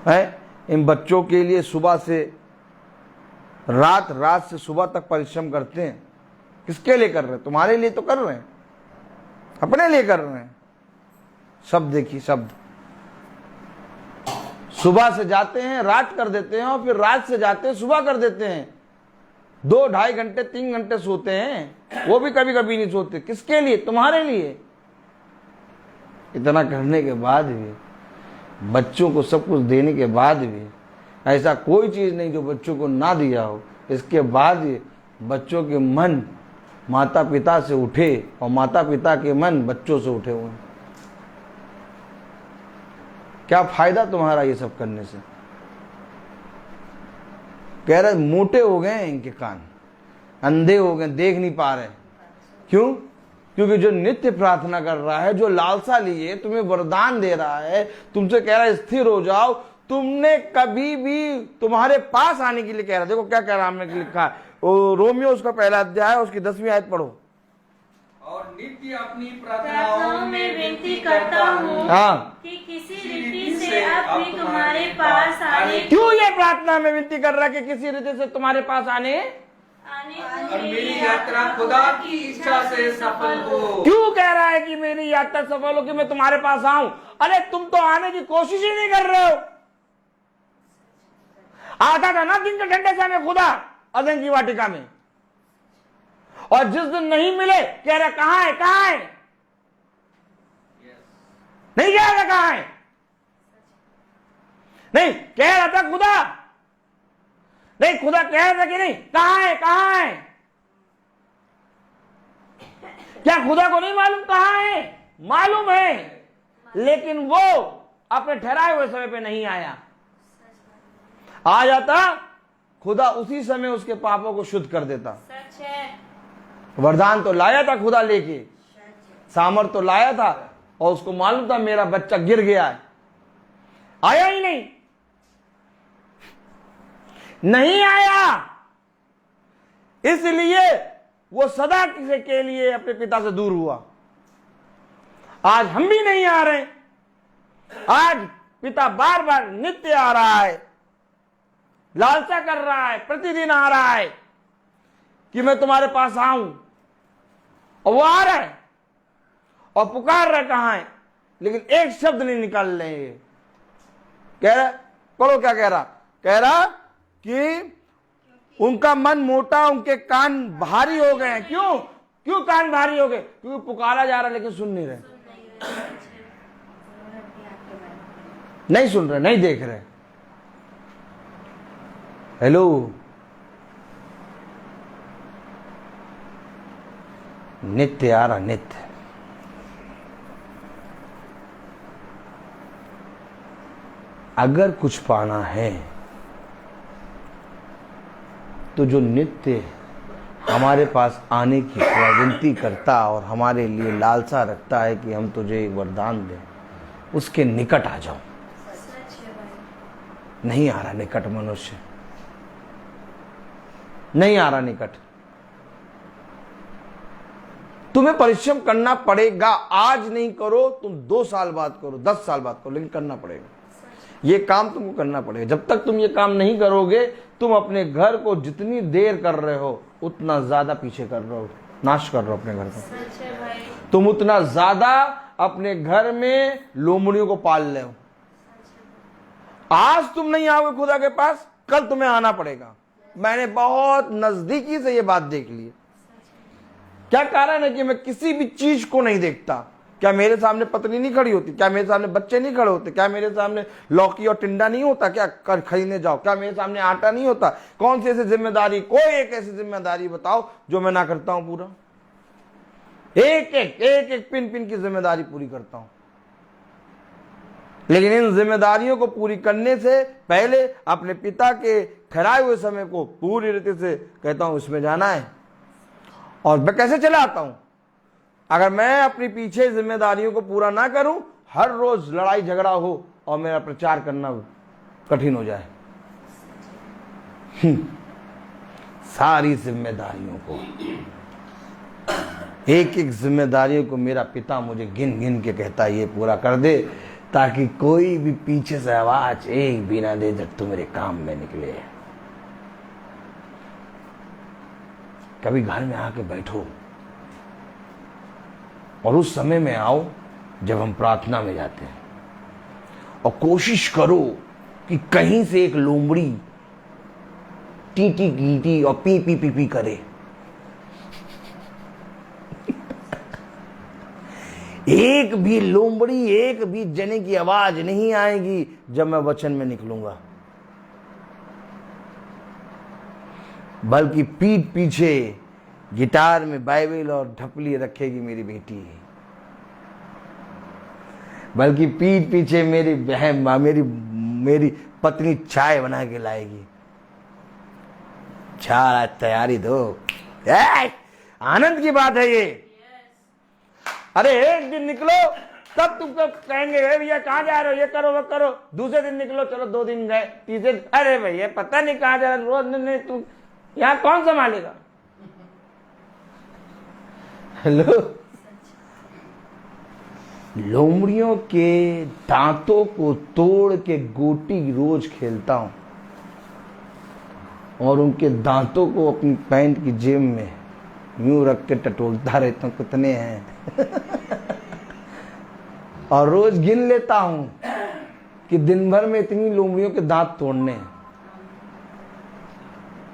S3: है? इन बच्चों के लिए सुबह से रात, रात से सुबह तक परिश्रम करते हैं। किसके लिए कर रहे हैं? तुम्हारे लिए तो कर रहे हैं, अपने लिए कर रहे हैं। शब्द देखिए, शब्द सुबह से जाते हैं, रात कर देते हैं, और फिर रात से जाते हैं, सुबह कर देते हैं। 2, 2.5 घंटे 3 घंटे सोते हैं, वो भी कभी कभी नहीं सोते। किसके लिए? तुम्हारे लिए। इतना करने के बाद भी, बच्चों को सब कुछ देने के बाद भी, ऐसा कोई चीज नहीं जो बच्चों को ना दिया हो। इसके बाद भी बच्चों के मन माता पिता से उठे और माता पिता के मन बच्चों से उठे हुए। क्या फायदा तुम्हारा ये सब करने से? कह रहे मोटे हो गए इनके कान, अंधे हो गए, देख नहीं पा रहे। क्यों? क्योंकि जो नित्य प्रार्थना कर रहा है, जो लालसा लिए, तुम्हें वरदान दे रहा है, तुमसे कह रहा है स्थिर हो जाओ, तुमने कभी भी तुम्हारे पास आने के लिए कह रहा। देखो क्या कह रहा, हमने लिखा है रोमियो उसका पहला अध्याय उसकी 10वीं आयत पढ़ो।
S6: और नित्य अपनी प्रार्थनाओं में
S1: विनती करता हूँ
S3: हाँ,
S1: कि किसी रीति से अब भी तुम्हारे पास आने
S3: क्यों ये प्रार्थना में विनती कर रहा है कि किसी रीति से तुम्हारे पास आने
S6: और मेरी यात्रा खुदा की इच्छा से सफल हो।
S3: क्यों कह रहा है कि मेरी यात्रा सफल हो, कि मैं तुम्हारे पास आऊं? अरे तुम तो आने की कोशिश ही नहीं कर रहे हो। आता था ना दिन के ठंडे समय खुदा अदन की वाटिका में, और जिस दिन नहीं मिले कह रहा कहां है, कहां है? है कहां है? नहीं कह रहा था खुदा, नहीं खुदा कह रहा था कि नहीं, कहां है कहां है? क्या खुदा को नहीं मालूम कहां है? मालूम है, लेकिन वो अपने ठहराए हुए समय पे नहीं आया। आ जाता खुदा उसी समय उसके पापों को शुद्ध कर देता।
S1: सच है।
S3: वरदान तो लाया था खुदा लेके, सामर्थ तो लाया था, और उसको मालूम था मेरा बच्चा गिर गया है, आया ही नहीं, नहीं आया। इसलिए वो सदा के लिए अपने पिता से दूर हुआ। आज हम भी नहीं आ रहे। आज पिता बार बार नित्य आ रहा है, लालसा कर रहा है, प्रतिदिन आ रहा है कि मैं तुम्हारे पास आऊं, और वो आ रहा है और पुकार रहा कहां है, लेकिन एक शब्द नहीं निकाल रहे। कह रहा पढ़ो क्या कह रहा, कह रहा कि उनका मन मोटा, उनके कान भारी हो गए हैं। क्यों क्यों कान भारी हो गए? क्योंकि पुकारा जा रहा लेकिन सुन नहीं रहे, नहीं सुन रहे, नहीं देख रहे। हेलो, नित्य आ रहा, नित्य। अगर कुछ पाना है तो जो नित्य हमारे पास आने की विनती करता और हमारे लिए लालसा रखता है कि हम तुझे एक वरदान दें, उसके निकट आ जाओ। नहीं आ रहा निकट मनुष्य, नहीं आ रहा निकट। तुम्हें परिश्रम करना पड़ेगा। आज नहीं करो, तुम 2 साल बाद करो, 10 साल बाद करो, लेकिन करना पड़ेगा। ये काम तुमको करना पड़ेगा। जब तक तुम ये काम नहीं करोगे, तुम अपने घर को जितनी देर कर रहे हो उतना ज्यादा पीछे कर रहे हो, नाश कर रहे हो अपने घर को। तुम उतना ज्यादा अपने घर में लोमड़ियों को पाल रहे हो। आज तुम नहीं आओगे खुदा के पास, कल तुम्हें आना पड़ेगा। मैंने बहुत नजदीकी से ये बात देख ली। क्या कारण है कि मैं किसी भी चीज को नहीं देखता? क्या मेरे सामने पत्नी नहीं खड़ी होती? क्या मेरे सामने बच्चे नहीं खड़े होते? क्या मेरे सामने लौकी और टिंडा नहीं होता? क्या कर खरीदने जाओ? क्या मेरे सामने आटा नहीं होता? कौन सी ऐसी जिम्मेदारी, कोई एक ऐसी जिम्मेदारी बताओ जो मैं ना करता हूं पूरा? एक एक पिन पिन की जिम्मेदारी पूरी करता हूं। लेकिन इन जिम्मेदारियों को पूरी करने से पहले अपने पिता के ठहराए हुए समय को पूरी रीति से कहता हूं इसमें जाना है। और मैं कैसे चला आता हूं? अगर मैं अपनी पीछे जिम्मेदारियों को पूरा ना करूं, हर रोज लड़ाई झगड़ा हो और मेरा प्रचार करना कठिन हो जाए। सारी जिम्मेदारियों को, एक एक जिम्मेदारियों को मेरा पिता मुझे गिन गिन के कहता है ये पूरा कर दे, ताकि कोई भी पीछे से आवाज एक भी ना दे जब तू मेरे काम में निकले। कभी घर में आके बैठो और उस समय में आओ जब हम प्रार्थना में जाते हैं, और कोशिश करो कि कहीं से एक लोमड़ी टीटी कीटी और पी पी पी पी करे। एक भी लोमड़ी, एक भी जने की आवाज नहीं आएगी जब मैं वचन में निकलूंगा, बल्कि पीठ पीछे गिटार में बाइबल और ढपली रखेगी मेरी बेटी, बल्कि पीठ पीछे मेरी बहन, मेरी पत्नी चाय बना के लाएगी। चाय तैयारी दो, आनंद की बात है ये। अरे एक दिन निकलो तब तुमको कहेंगे भैया कहाँ जा रहे हो, ये करो वो करो। दूसरे दिन निकलो, चलो 2 दिन गए, तीसरे अरे भैया पता नहीं कहाँ जा रहे, रोज नहीं, तुम यहाँ कौन संभालेगा? हेलो, लोमड़ियों के दांतों को तोड़ के गोटी रोज खेलता हूं और उनके दांतों को अपनी पैंट की जेब में यूं रख के टटोलता रहता हूं कितने हैं और रोज गिन लेता हूं कि दिन भर में इतनी लोमड़ियों के दांत तोड़ने हैं।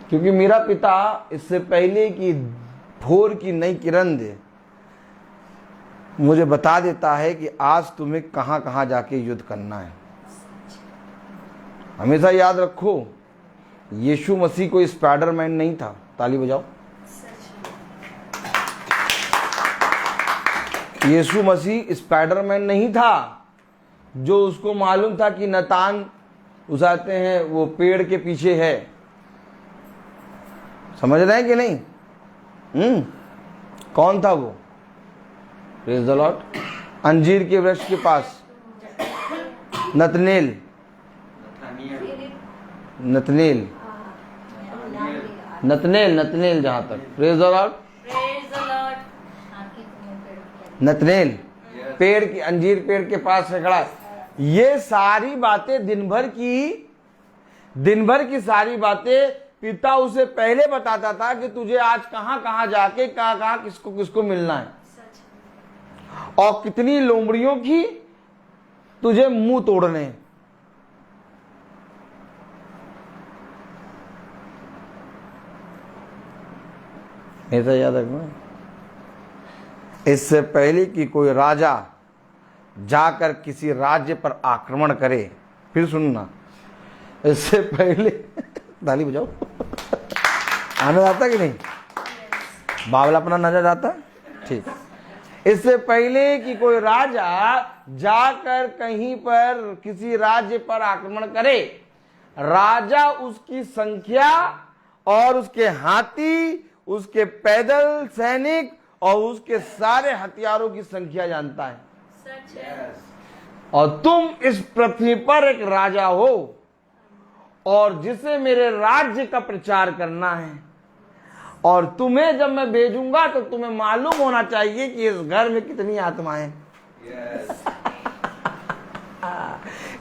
S3: क्योंकि मेरा पिता इससे पहले कि भोर की नई किरण दे, मुझे बता देता है कि आज तुम्हें कहाँ कहाँ जाके युद्ध करना है। हमेशा याद रखो, यीशु मसीह कोई स्पाइडरमैन नहीं था। ताली बजाओ। यीशु मसीह स्पाइडरमैन नहीं था जो उसको मालूम था कि नतान उसाते हैं वो पेड़ के पीछे है। समझ रहे हैं कि नहीं? कौन था वो? Praise the Lord. अंजीर के वृक्ष के पास नतनेल जहां तक, प्रेज़ द लॉर्ड, नतनेल पेड़ की, अंजीर पेड़ के पास से खड़ा। ये सारी बातें दिन भर की सारी बातें पिता उसे पहले बताता था कि तुझे आज कहां कहां जाके कहां किसको किसको मिलना है और कितनी लोमड़ियों की तुझे मुंह तोड़ने हैं। ऐसा याद रखना। इससे पहले कि कोई राजा जाकर किसी राज्य पर आक्रमण करे, फिर सुनना, इससे पहले ताली बजाओ। आनंद आता कि नहीं? बावला अपना नजर आता? ठीक। इससे पहले कि कोई राजा जाकर कहीं पर किसी राज्य पर आक्रमण करे, राजा उसकी संख्या और उसके हाथी, उसके पैदल सैनिक और उसके सारे हथियारों की संख्या जानता है। और तुम इस पृथ्वी पर एक राजा हो और जिसे मेरे राज्य का प्रचार करना है, और तुम्हें जब मैं भेजूंगा तो तुम्हें मालूम होना चाहिए कि इस घर में कितनी आत्माएं हैं।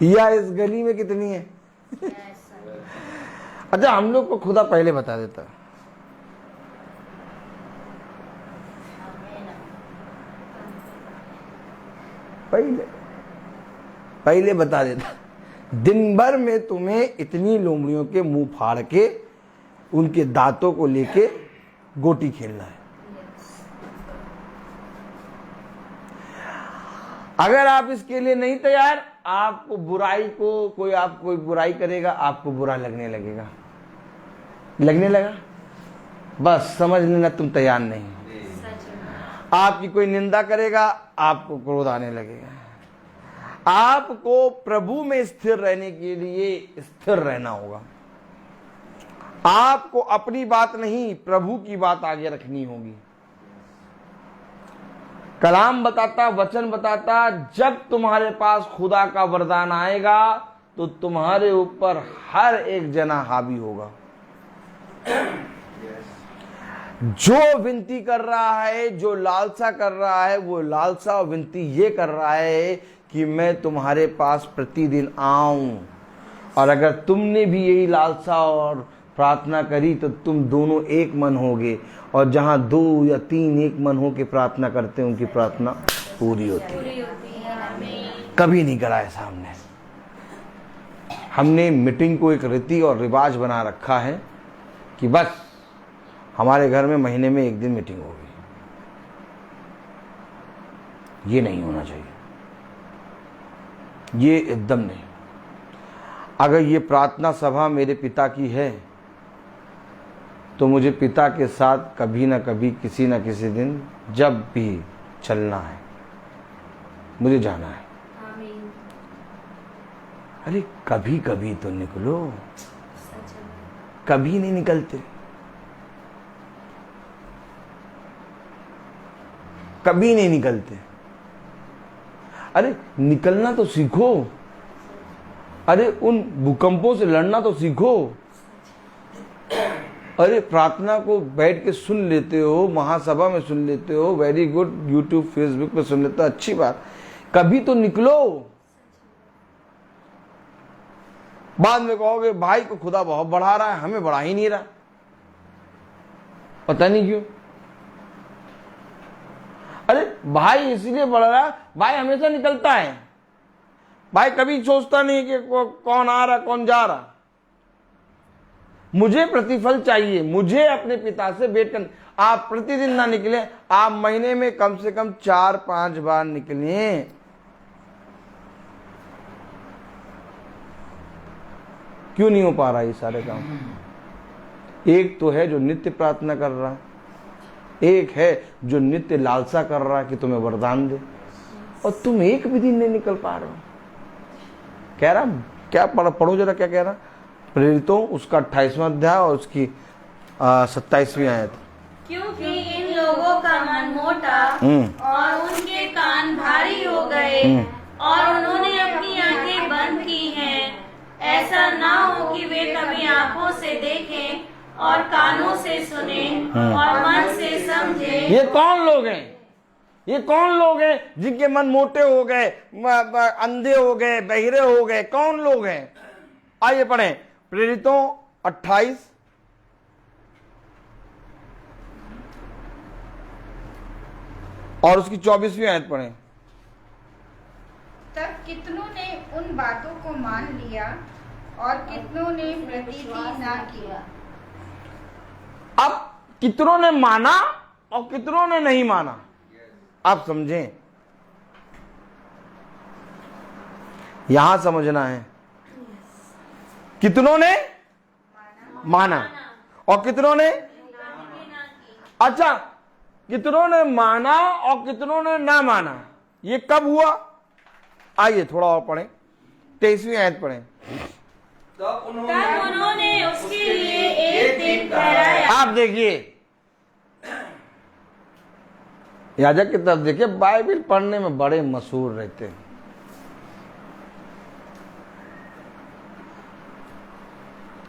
S3: या इस गली में कितनी है। अच्छा, हम लोग को खुदा पहले बता देता है। पहले बता देता, दिन भर में तुम्हें इतनी लोमड़ियों के मुंह फाड़ के उनके दांतों को लेके गोटी खेलना है। अगर आप इसके लिए नहीं तैयार, आपको बुराई को कोई बुराई करेगा, आपको बुरा लगने लगा, बस समझ लेना तुम तैयार नहीं। आपकी कोई निंदा करेगा, आपको क्रोध आने लगेगा। आपको प्रभु में स्थिर रहने के लिए स्थिर रहना होगा। आपको अपनी बात नहीं, प्रभु की बात आगे रखनी होगी। कलाम बताता, वचन बताता, जब तुम्हारे पास खुदा का वरदान आएगा तो तुम्हारे ऊपर हर एक जना हावी होगा। जो विनती कर रहा है, जो लालसा कर रहा है, वो लालसा और विनती ये कर रहा है कि मैं तुम्हारे पास प्रतिदिन आऊं। और अगर तुमने भी यही लालसा और प्रार्थना करी तो तुम दोनों एक मन होगे, और जहां 2 या 3 एक मन हो के प्रार्थना करते हैं, उनकी प्रार्थना पूरी होती है। कभी नहीं करा ऐसा हमने मीटिंग को एक रीति और रिवाज बना रखा है कि बस हमारे घर में महीने में 1 दिन मीटिंग होगी। ये नहीं होना चाहिए, ये एकदम नहीं। अगर ये प्रार्थना सभा मेरे पिता की है तो मुझे पिता के साथ कभी ना कभी, किसी न किसी दिन, जब भी चलना है, मुझे जाना है। अरे कभी कभी तो निकलो, कभी नहीं निकलते, कभी नहीं निकलते। अरे निकलना तो सीखो। अरे उन भूकंपों से लड़ना तो सीखो। अरे प्रार्थना को बैठ के सुन लेते हो, महासभा में सुन लेते हो, वेरी गुड, यूट्यूब फेसबुक पे सुन लेते हो, अच्छी बात। कभी तो निकलो। बाद में कहोगे भाई को खुदा बहुत बढ़ा रहा है, हमें बढ़ा ही नहीं रहा, पता नहीं क्यों। अरे भाई इसलिए बढ़ रहा है, भाई हमेशा निकलता है, भाई कभी सोचता नहीं कि कौन आ रहा कौन जा रहा। मुझे प्रतिफल चाहिए, मुझे अपने पिता से भेंट करना। आप प्रतिदिन ना निकले, आप महीने में कम से कम 4-5 बार निकले। क्यों नहीं हो पा रहा ये सारे काम? एक तो है जो नित्य प्रार्थना कर रहा, एक है जो नित्य लालसा कर रहा कि तुम्हें वरदान दे, और तुम एक भी दिन नहीं निकल पा रहे हो। कह रहा क्या, पढ़ो जरा क्या कह रहा। प्रेरितों उसका 28वां अध्याय और उसकी 27वीं आयत।
S1: क्योंकि इन लोगों का मन मोटा और उनके कान भारी हो गए और उन्होंने अपनी आंखें बंद की हैं, ऐसा ना हो कि वे कभी आंखों से देखें और कानों से सुने और मन से समझे।
S3: ये कौन लोग हैं? ये कौन लोग हैं जिनके मन मोटे हो गए, अंधे हो गए, बहिरे हो गए? कौन लोग हैं? आइए पढ़ें प्रेरितों 28 और उसकी 24वीं आयत पढ़ें।
S4: तब कितनों ने उन बातों को मान लिया और कितनों ने प्रतीति ना किया।
S3: अब कितनों ने माना और कितनों ने नहीं माना, आप समझें, यहां समझना है। कितनों ने माना और कितनों ने, अच्छा कितनों ने माना और कितनों ने ना माना, ये कब हुआ? आइए थोड़ा और पढ़ें, 23वीं आयत पढ़ें।
S6: तब
S1: उन्होंने उसके लिए एक दिन ठहराया।
S3: आप देखिए, याजक की तरफ देखिए, बाइबल पढ़ने में बड़े मशहूर रहते हैं।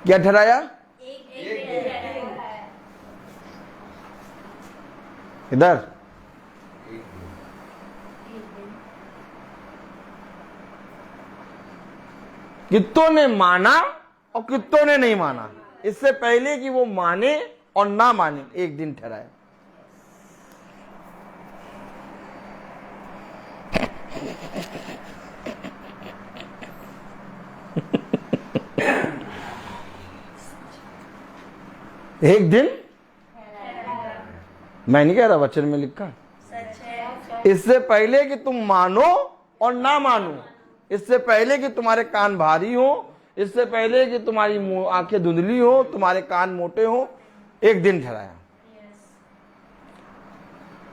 S3: क्या ठहराया? इधर कितनों ने माना और कितनों ने नहीं माना, इससे पहले कि वो माने और ना माने एक दिन ठहराया। एक दिन, मैं नहीं कह रहा, वचन में लिखा। इससे पहले कि तुम मानो और ना मानो, इससे पहले कि तुम्हारे कान भारी हो, इससे पहले कि तुम्हारी आंखें धुंधली हो, तुम्हारे कान मोटे हो, एक दिन ठहराया।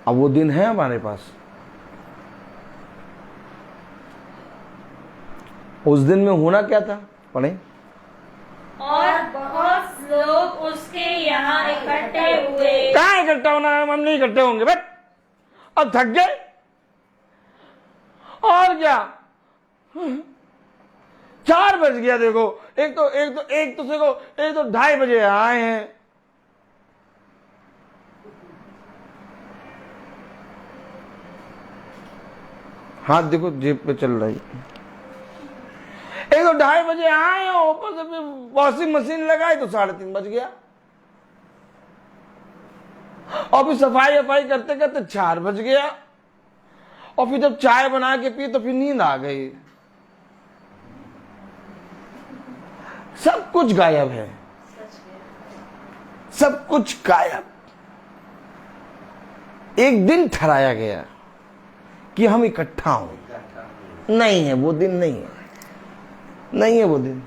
S3: अब वो दिन है हमारे पास। उस दिन में होना क्या था, पढ़ें।
S1: और बहुत लोग उसके यहाँ इकट्ठे हुए।
S3: कहाँ इकट्ठा होना है? हम नहीं इकट्ठे होंगे बट, अब थक गए और क्या, 4 बज गया। देखो एक तो 2:30 बजे आए हैं। हाथ देखो जेब पे चल रही। एक तो 2:30 बजे आए और ऊपर से फिर वॉशिंग मशीन लगाई तो 3:30 बज गया, और फिर सफाई करते करते 4 बज गया, और फिर जब चाय बना के पी तो फिर नींद आ गई। सब कुछ गायब है, सब कुछ गायब। एक दिन ठहराया गया कि हम इकट्ठा हों, नहीं है वो दिन, नहीं है, नहीं है वो दिन।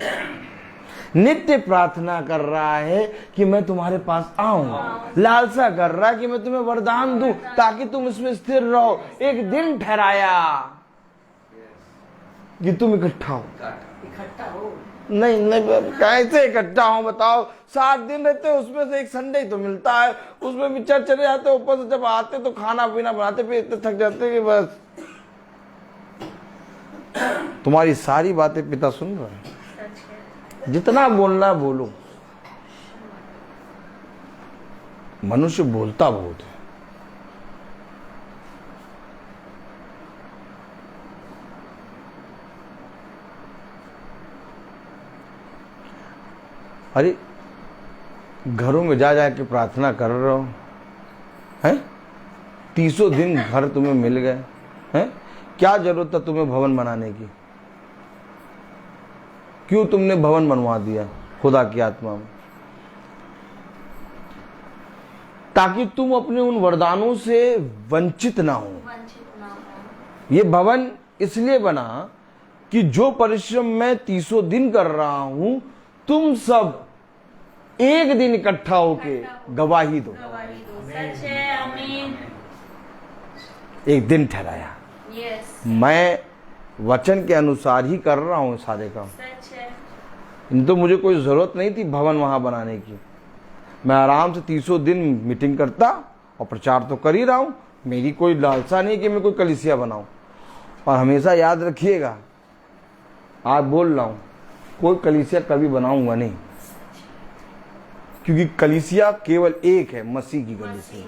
S3: नित्य प्रार्थना कर रहा है कि मैं तुम्हारे पास आऊं, लालसा कर रहा है कि मैं तुम्हें वरदान दूं ताकि तुम इसमें स्थिर रहो। एक दिन ठहराया कि तुम इकट्ठा हो। नहीं, कैसे इकट्ठा हो बताओ? 7 दिन रहते हैं, उसमें से एक संडे तो मिलता है, उसमें भी चर्च चले जाते, ऊपर से जब आते तो खाना पीना बनाते फिर इतने थक जाते कि बस। तुम्हारी सारी बातें पिता सुन रहे हैं, जितना बोलना बोलो। मनुष्य बोलता बहुत है। अरे घरों में जा जा के प्रार्थना कर रहे हो हैं, 30 दिन घर तुम्हें मिल गए हैं, क्या जरूरत है तुम्हें भवन बनाने की? क्यों तुमने भवन बनवा दिया खुदा की आत्मा में? ताकि तुम अपने उन वरदानों से वंचित ना हो।
S1: वंचित ना हो।
S3: ये भवन इसलिए बना कि जो परिश्रम मैं 300 दिन कर रहा हूं, तुम सब एक दिन इकट्ठा होके गवाही दो।
S1: सच है। आमीन।
S3: एक दिन ठहराया।
S1: यस।
S3: मैं वचन के अनुसार ही कर रहा हूं सारे काम।
S1: सच है।
S3: नहीं तो मुझे कोई जरूरत नहीं थी भवन वहां बनाने की। मैं आराम से 300 दिन मीटिंग करता और प्रचार तो कर ही रहा हूं। मेरी कोई लालसा नहीं कि मैं कोई कलीसिया बनाऊं। और हमेशा याद रखिएगा, आज बोल रहा हूं, कोई कलीसिया कभी बनाऊंगा नहीं, क्योंकि कलीसिया केवल एक है, मसीह की कलीसिया।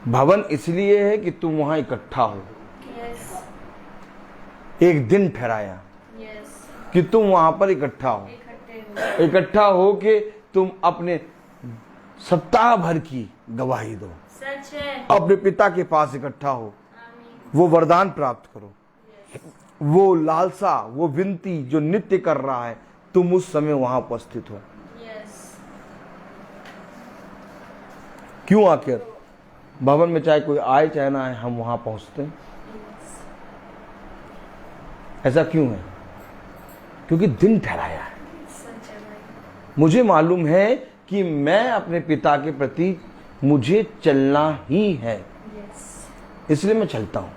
S3: भवन इसलिए है कि तुम वहां इकट्ठा हो।
S1: यस।
S3: एक दिन ठहराया
S1: यस।
S3: कि तुम वहां पर इकट्ठा हो।
S1: इकट्ठे हो।
S3: इकट्ठा हो के तुम अपने सप्ताह भर की गवाही दो।
S1: सच है।
S3: अपने पिता के पास इकट्ठा हो,
S1: आमीन।
S3: वो वरदान प्राप्त करो। वो लालसा, वो विनती जो नित्य कर रहा है, तुम उस समय वहां उपस्थित हो।
S1: यस।
S3: क्यों? आखिर भवन में चाहे कोई आए चाहे ना आए, हम वहां पहुंचते हैं। ऐसा क्यों है? क्योंकि दिन ठहराया है।
S1: सच है भाई।
S3: मुझे मालूम है कि मैं अपने पिता के प्रति मुझे चलना ही है,
S1: यस।
S3: इसलिए मैं चलता हूं।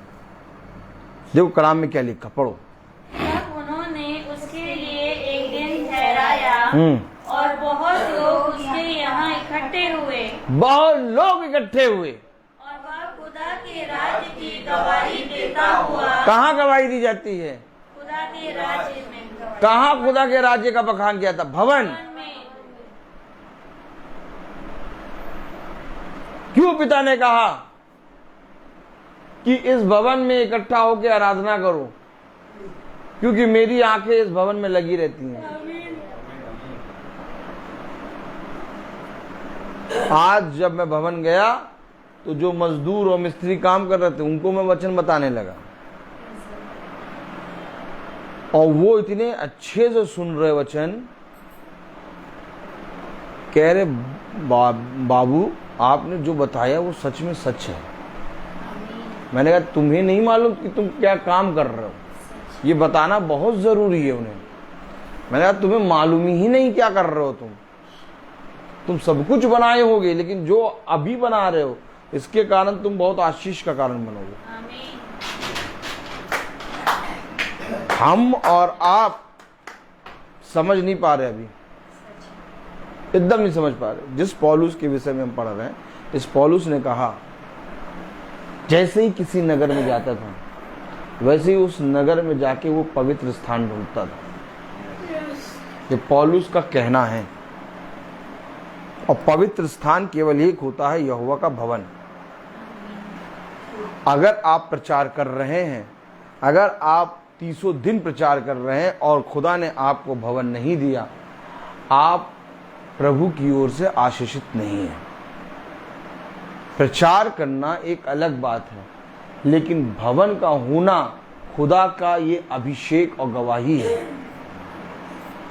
S3: देखो कलाम में क्या लिखा, पढ़ो।
S1: तब उन्होंने उसके लिए एक दिन ठहराया और बहुत लोग उसके यहाँ इकट्ठे हुए।
S3: बहुत लोग इकट्ठे हुए।
S1: और वह खुदा के राज्य की गवाही देता हुआ।
S3: कहाँ गवाही दी जाती है?
S1: खुदा के राज्य में।
S3: कहाँ खुदा के राज्य का बखान किया था? भवन
S1: में।
S3: क्यों पिता ने कहा कि इस भवन में इकट्ठा होकर आराधना करो? क्योंकि मेरी आंखें इस भवन में लगी रहती हैं। आज जब मैं भवन गया तो जो मजदूर और मिस्त्री काम कर रहे थे उनको मैं वचन बताने लगा, और वो इतने अच्छे से सुन रहे वचन, कह रहे बाबू आपने जो बताया वो सच में सच है। मैंने कहा तुम्हें नहीं मालूम कि तुम क्या काम कर रहे हो, ये बताना बहुत जरूरी है उन्हें। मैंने कहा तुम्हें मालूम ही नहीं क्या कर रहे हो, तुम सब कुछ बनाए होगे, लेकिन जो अभी बना रहे हो इसके कारण तुम बहुत आशीष का कारण बनोगे।
S1: आमीन।
S3: हम और आप समझ नहीं पा रहे, अभी एकदम नहीं समझ पा रहे। जिस पौलुस के विषय में हम पढ़ रहे हैं, इस पौलुस ने कहा जैसे ही किसी नगर में जाता था वैसे ही उस नगर में जाके वो पवित्र स्थान ढूंढता था। ये पौलुस का कहना है। और पवित्र स्थान केवल एक होता है, यहोवा का भवन। अगर आप प्रचार कर रहे हैं, अगर आप 300 दिन प्रचार कर रहे हैं और खुदा ने आपको भवन नहीं दिया, आप प्रभु की ओर से आशीषित नहीं है। प्रचार करना एक अलग बात है, लेकिन भवन का होना खुदा का ये अभिषेक और गवाही है।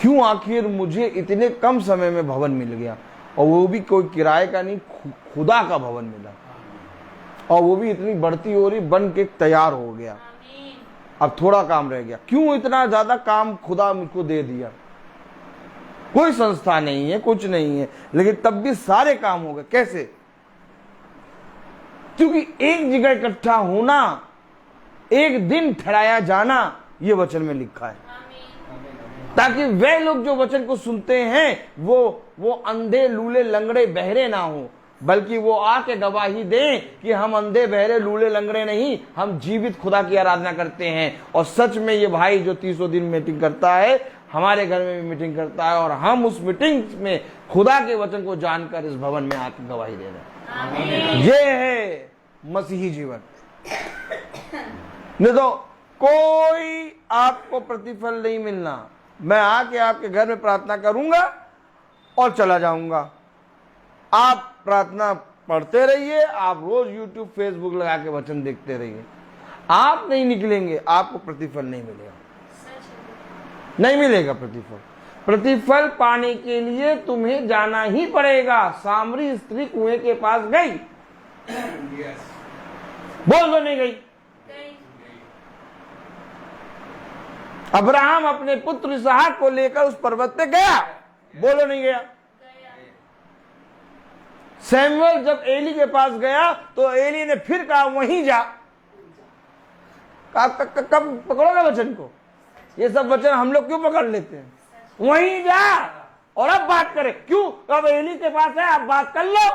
S3: क्यों? आखिर मुझे इतने कम समय में भवन मिल गया, और वो भी कोई किराए का नहीं, खुदा का भवन मिला, और वो भी इतनी बढ़ती हो रही, बन के तैयार हो गया। अब थोड़ा काम रह गया। क्यों? इतना ज्यादा काम खुदा मुझको दे दिया। कोई संस्था नहीं है, कुछ नहीं है, लेकिन तब भी सारे काम हो गए। कैसे? क्योंकि एक जगह इकट्ठा होना, एक दिन ठहराया जाना, ये वचन में लिखा है, ताकि वे लोग जो वचन को सुनते हैं वो अंधे, लूले, लंगड़े, बहरे ना हो, बल्कि वो आके गवाही दें कि हम अंधे, बहरे, लूले, लंगड़े नहीं, हम जीवित खुदा की आराधना करते हैं। और सच में ये भाई जो 300 दिन मीटिंग करता है, हमारे घर में भी मीटिंग करता है, और हम उस मीटिंग में खुदा के वचन को जानकर इस भवन में आके गवाही दे रहे हैं। ये है मसीही जीवन। नहीं तो कोई आपको प्रतिफल नहीं मिलना। मैं आके आपके घर में प्रार्थना करूंगा और चला जाऊंगा। आप प्रार्थना पढ़ते रहिए, आप रोज YouTube, Facebook लगा के वचन देखते रहिए, आप नहीं निकलेंगे, आपको प्रतिफल नहीं मिलेगा, नहीं मिलेगा प्रतिफल। प्रतिफल पाने के लिए तुम्हें जाना ही पड़ेगा। सामरी स्त्री कुएं के पास गई, बोल दो नहीं गई। अब्राहम अपने पुत्र इसहाक को लेकर उस पर्वत पे गया, बोलो नहीं गया। सैमुअल जब एली के पास गया तो एली ने फिर कहा वहीं जा। कब पकड़ोगे वचन को? ये सब वचन हम लोग क्यों पकड़ लेते हैं? वहीं जा और अब बात करें। क्यों? अब एली के पास है, अब बात कर लो।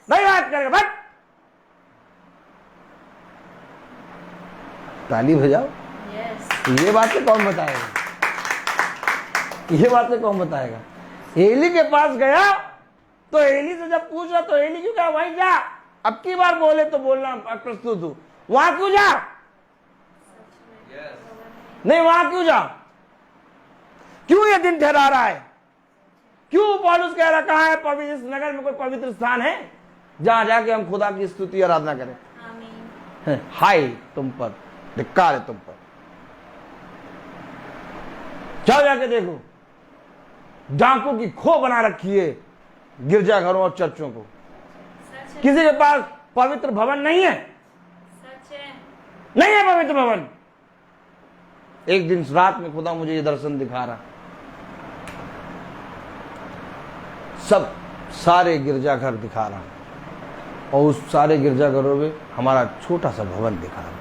S3: नहीं बात करेगा, बट ताली बजाओ। ये बातें कौन बताएगा? ये बातें कौन बताएगा? एली के पास गया तो एली से जब पूछा तो एली क्यों कहा वहीं जा। अब की बार बोले तो बोलना प्रस्तुत हूं, वहां क्यों जा? नहीं, वहां क्यों जा? क्यों ये दिन ठहरा रहा है? क्यों पौलुस कह रहा कहां है पवित्र, इस नगर में कोई पवित्र स्थान है जहां जाके हम खुदा की स्तुति आराधना करें? हाय तुम पर, धिक्कार है तुम पर। जाओ जाके देखो, डांकों की खो बना रखी है गिरजाघरों और चर्चों को। किसी के पास पवित्र भवन नहीं है, नहीं है पवित्र भवन। एक दिन रात में खुदा मुझे ये दर्शन दिखा रहा, सब सारे गिरजाघर दिखा रहा और उस सारे गिरजाघरों में हमारा छोटा सा भवन दिखा रहा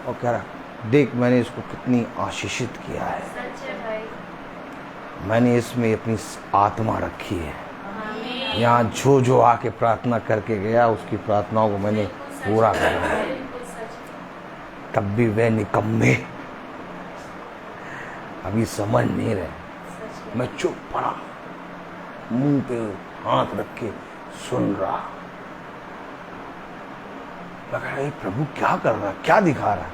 S3: और कह रहा देख मैंने इसको कितनी आशीषित किया है, मैंने इसमें अपनी आत्मा रखी है। यहाँ जो जो आके प्रार्थना करके गया उसकी प्रार्थनाओं को मैंने पूरा किया। तब भी वे निकम्मे अभी समझ नहीं रहे। मैं चुप पड़ा, मुंह पे हाथ रख के सुन रहा। मैं कह रहा प्रभु क्या कर रहा, क्या दिखा रहा?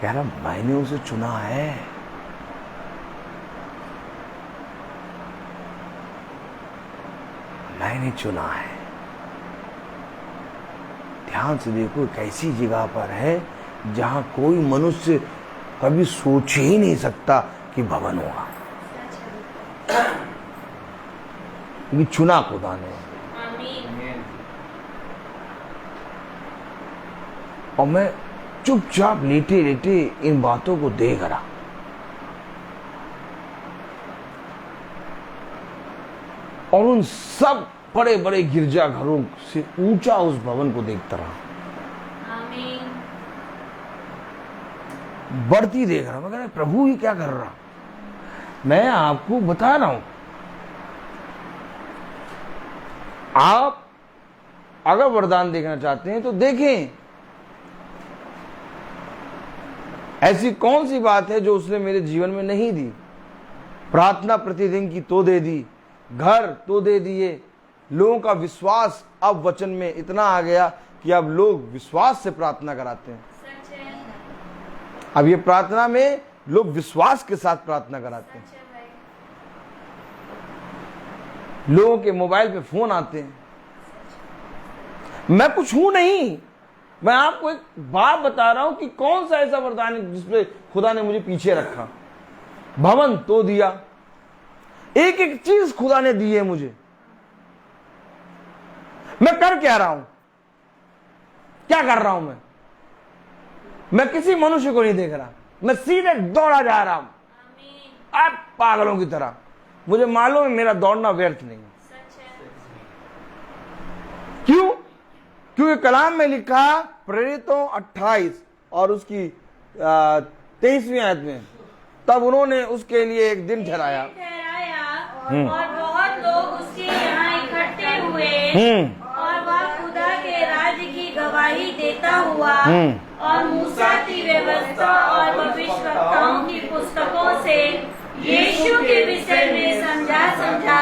S3: कह रहा मैंने उसे चुना है, मैंने चुना है। ध्यान से देखो, एक ऐसी जगह पर है जहां कोई मनुष्य कभी सोच ही नहीं सकता कि भवन होगा। ये चुना खुदा ने। और मैं चुपचाप लेटे लेटे इन बातों को देख रहा। और उन सब बड़े बड़े गिरजाघरों से ऊंचा उस भवन को देखता रहा। बढ़ती देख रहा। मैं कह रहा प्रभु ये क्या कर रहा? मैं आपको बता रहा हूं, आप अगर वरदान देखना चाहते हैं तो देखें। ऐसी कौन सी बात है जो उसने मेरे जीवन में नहीं दी? प्रार्थना प्रतिदिन की तो दे दी, घर तो दे दिए, लोगों का विश्वास अब वचन में इतना आ गया कि अब लोग विश्वास से प्रार्थना कराते हैं। अब ये प्रार्थना में लोग विश्वास के साथ प्रार्थना कराते हैं। लोगों के मोबाइल पे फोन आते हैं। मैं कुछ हूं नहीं, मैं आपको एक बात बता रहा हूं कि कौन सा ऐसा वरदान है जिसपे खुदा ने मुझे पीछे रखा। भवन तो दिया, एक एक चीज खुदा ने दी है मुझे। मैं कर क्या रहा हूं? क्या कर रहा हूं मैं किसी मनुष्य को नहीं देख रहा, मैं सीधे दौड़ा जा रहा हूं अब पागलों की तरह। मुझे मालूम है मेरा दौड़ना व्यर्थ नहीं है। क्यों? क्योंकि कलाम में लिखा प्रेरितों 28 और उसकी 23वीं आयत में, तब उन्होंने उसके लिए एक दिन ठहराया
S1: और बहुत लोग उसके यहाँ इकट्ठे हुए और वह खुदा के राज्य की गवाही देता हुआ और मूसा की व्यवस्था और भविष्यवक्ताओं की पुस्तकों से यीशु के विषय में समझा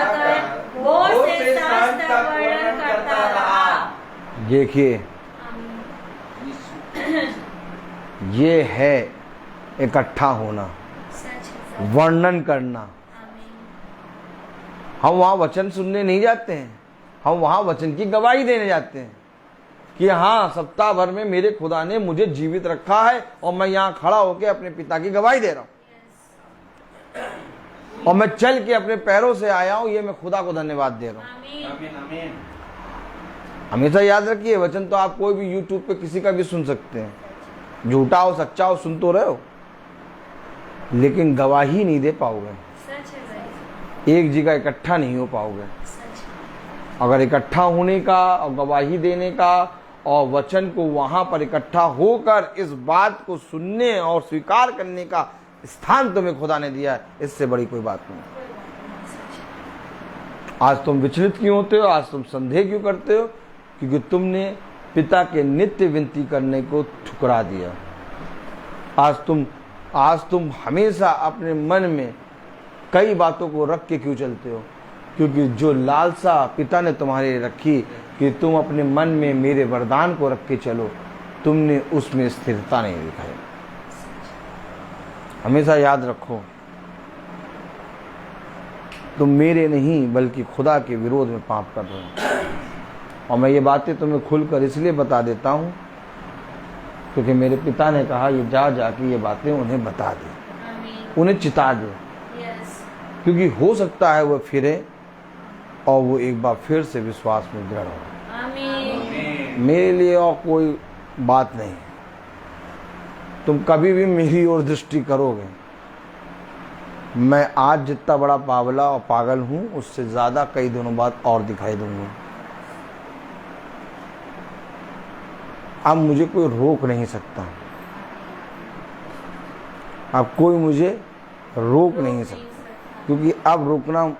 S1: कर गौर से शास्त्र वर्णन करता रहा।
S3: देखिए ये है इकट्ठा होना, वर्णन करना। हम वहां वचन सुनने नहीं जाते हैं, हम वहां वचन की गवाही देने जाते हैं। कि हाँ, सप्ताह भर में मेरे खुदा ने मुझे जीवित रखा है और मैं यहाँ खड़ा होकर अपने पिता की गवाही दे रहा हूं और मैं चल के अपने पैरों से आया हूं, ये मैं खुदा को धन्यवाद दे रहा हूं।
S1: आमीन।
S3: हमेशा याद रखिए, वचन तो आप कोई भी यूट्यूब पे किसी का भी सुन सकते हैं, झूठा हो सच्चा हो सुन तो रहे हो, लेकिन गवाही नहीं दे पाओगे,
S1: सच है भाई,
S3: एक जगह इकट्ठा नहीं हो पाओगे।
S1: सच।
S3: अगर इकट्ठा होने का और गवाही देने का और वचन को वहां पर इकट्ठा होकर इस बात को सुनने और स्वीकार करने का स्थान तुम्हें खुदा ने दिया है, इससे बड़ी कोई बात नहीं। आज तुम विचलित क्यों होते हो, आज तुम संदेह क्यों करते हो? क्योंकि तुमने पिता के नित्य विनती करने को ठुकरा दिया। आज तुम हमेशा अपने मन में कई बातों को रख के क्यों चलते हो? क्योंकि जो लालसा पिता ने तुम्हारे रखी कि तुम अपने मन में मेरे वरदान को रख के चलो, तुमने उसमें स्थिरता नहीं दिखाई। हमेशा याद रखो, तुम मेरे नहीं बल्कि खुदा के विरोध में पाप कर रहे हो। और मैं ये बातें तुम्हें खुलकर इसलिए बता देता हूँ क्योंकि मेरे पिता ने कहा ये जाके ये बातें उन्हें बता दे,
S1: आमीन।
S3: उन्हें चिता दे,
S1: यस।
S3: क्योंकि हो सकता है वो फिरे और वो एक बार फिर से विश्वास में दृढ़ हो।
S1: आमीन।
S3: मेरे लिए और कोई बात नहीं, तुम कभी भी मेरी ओर दृष्टि करोगे, मैं आज जितना बड़ा पावला और पागल हूं उससे ज्यादा कई दिनों बाद और दिखाई दूंगा। अब मुझे कोई रोक नहीं सकता, अब कोई मुझे रोक नहीं सकता, क्योंकि अब रोकना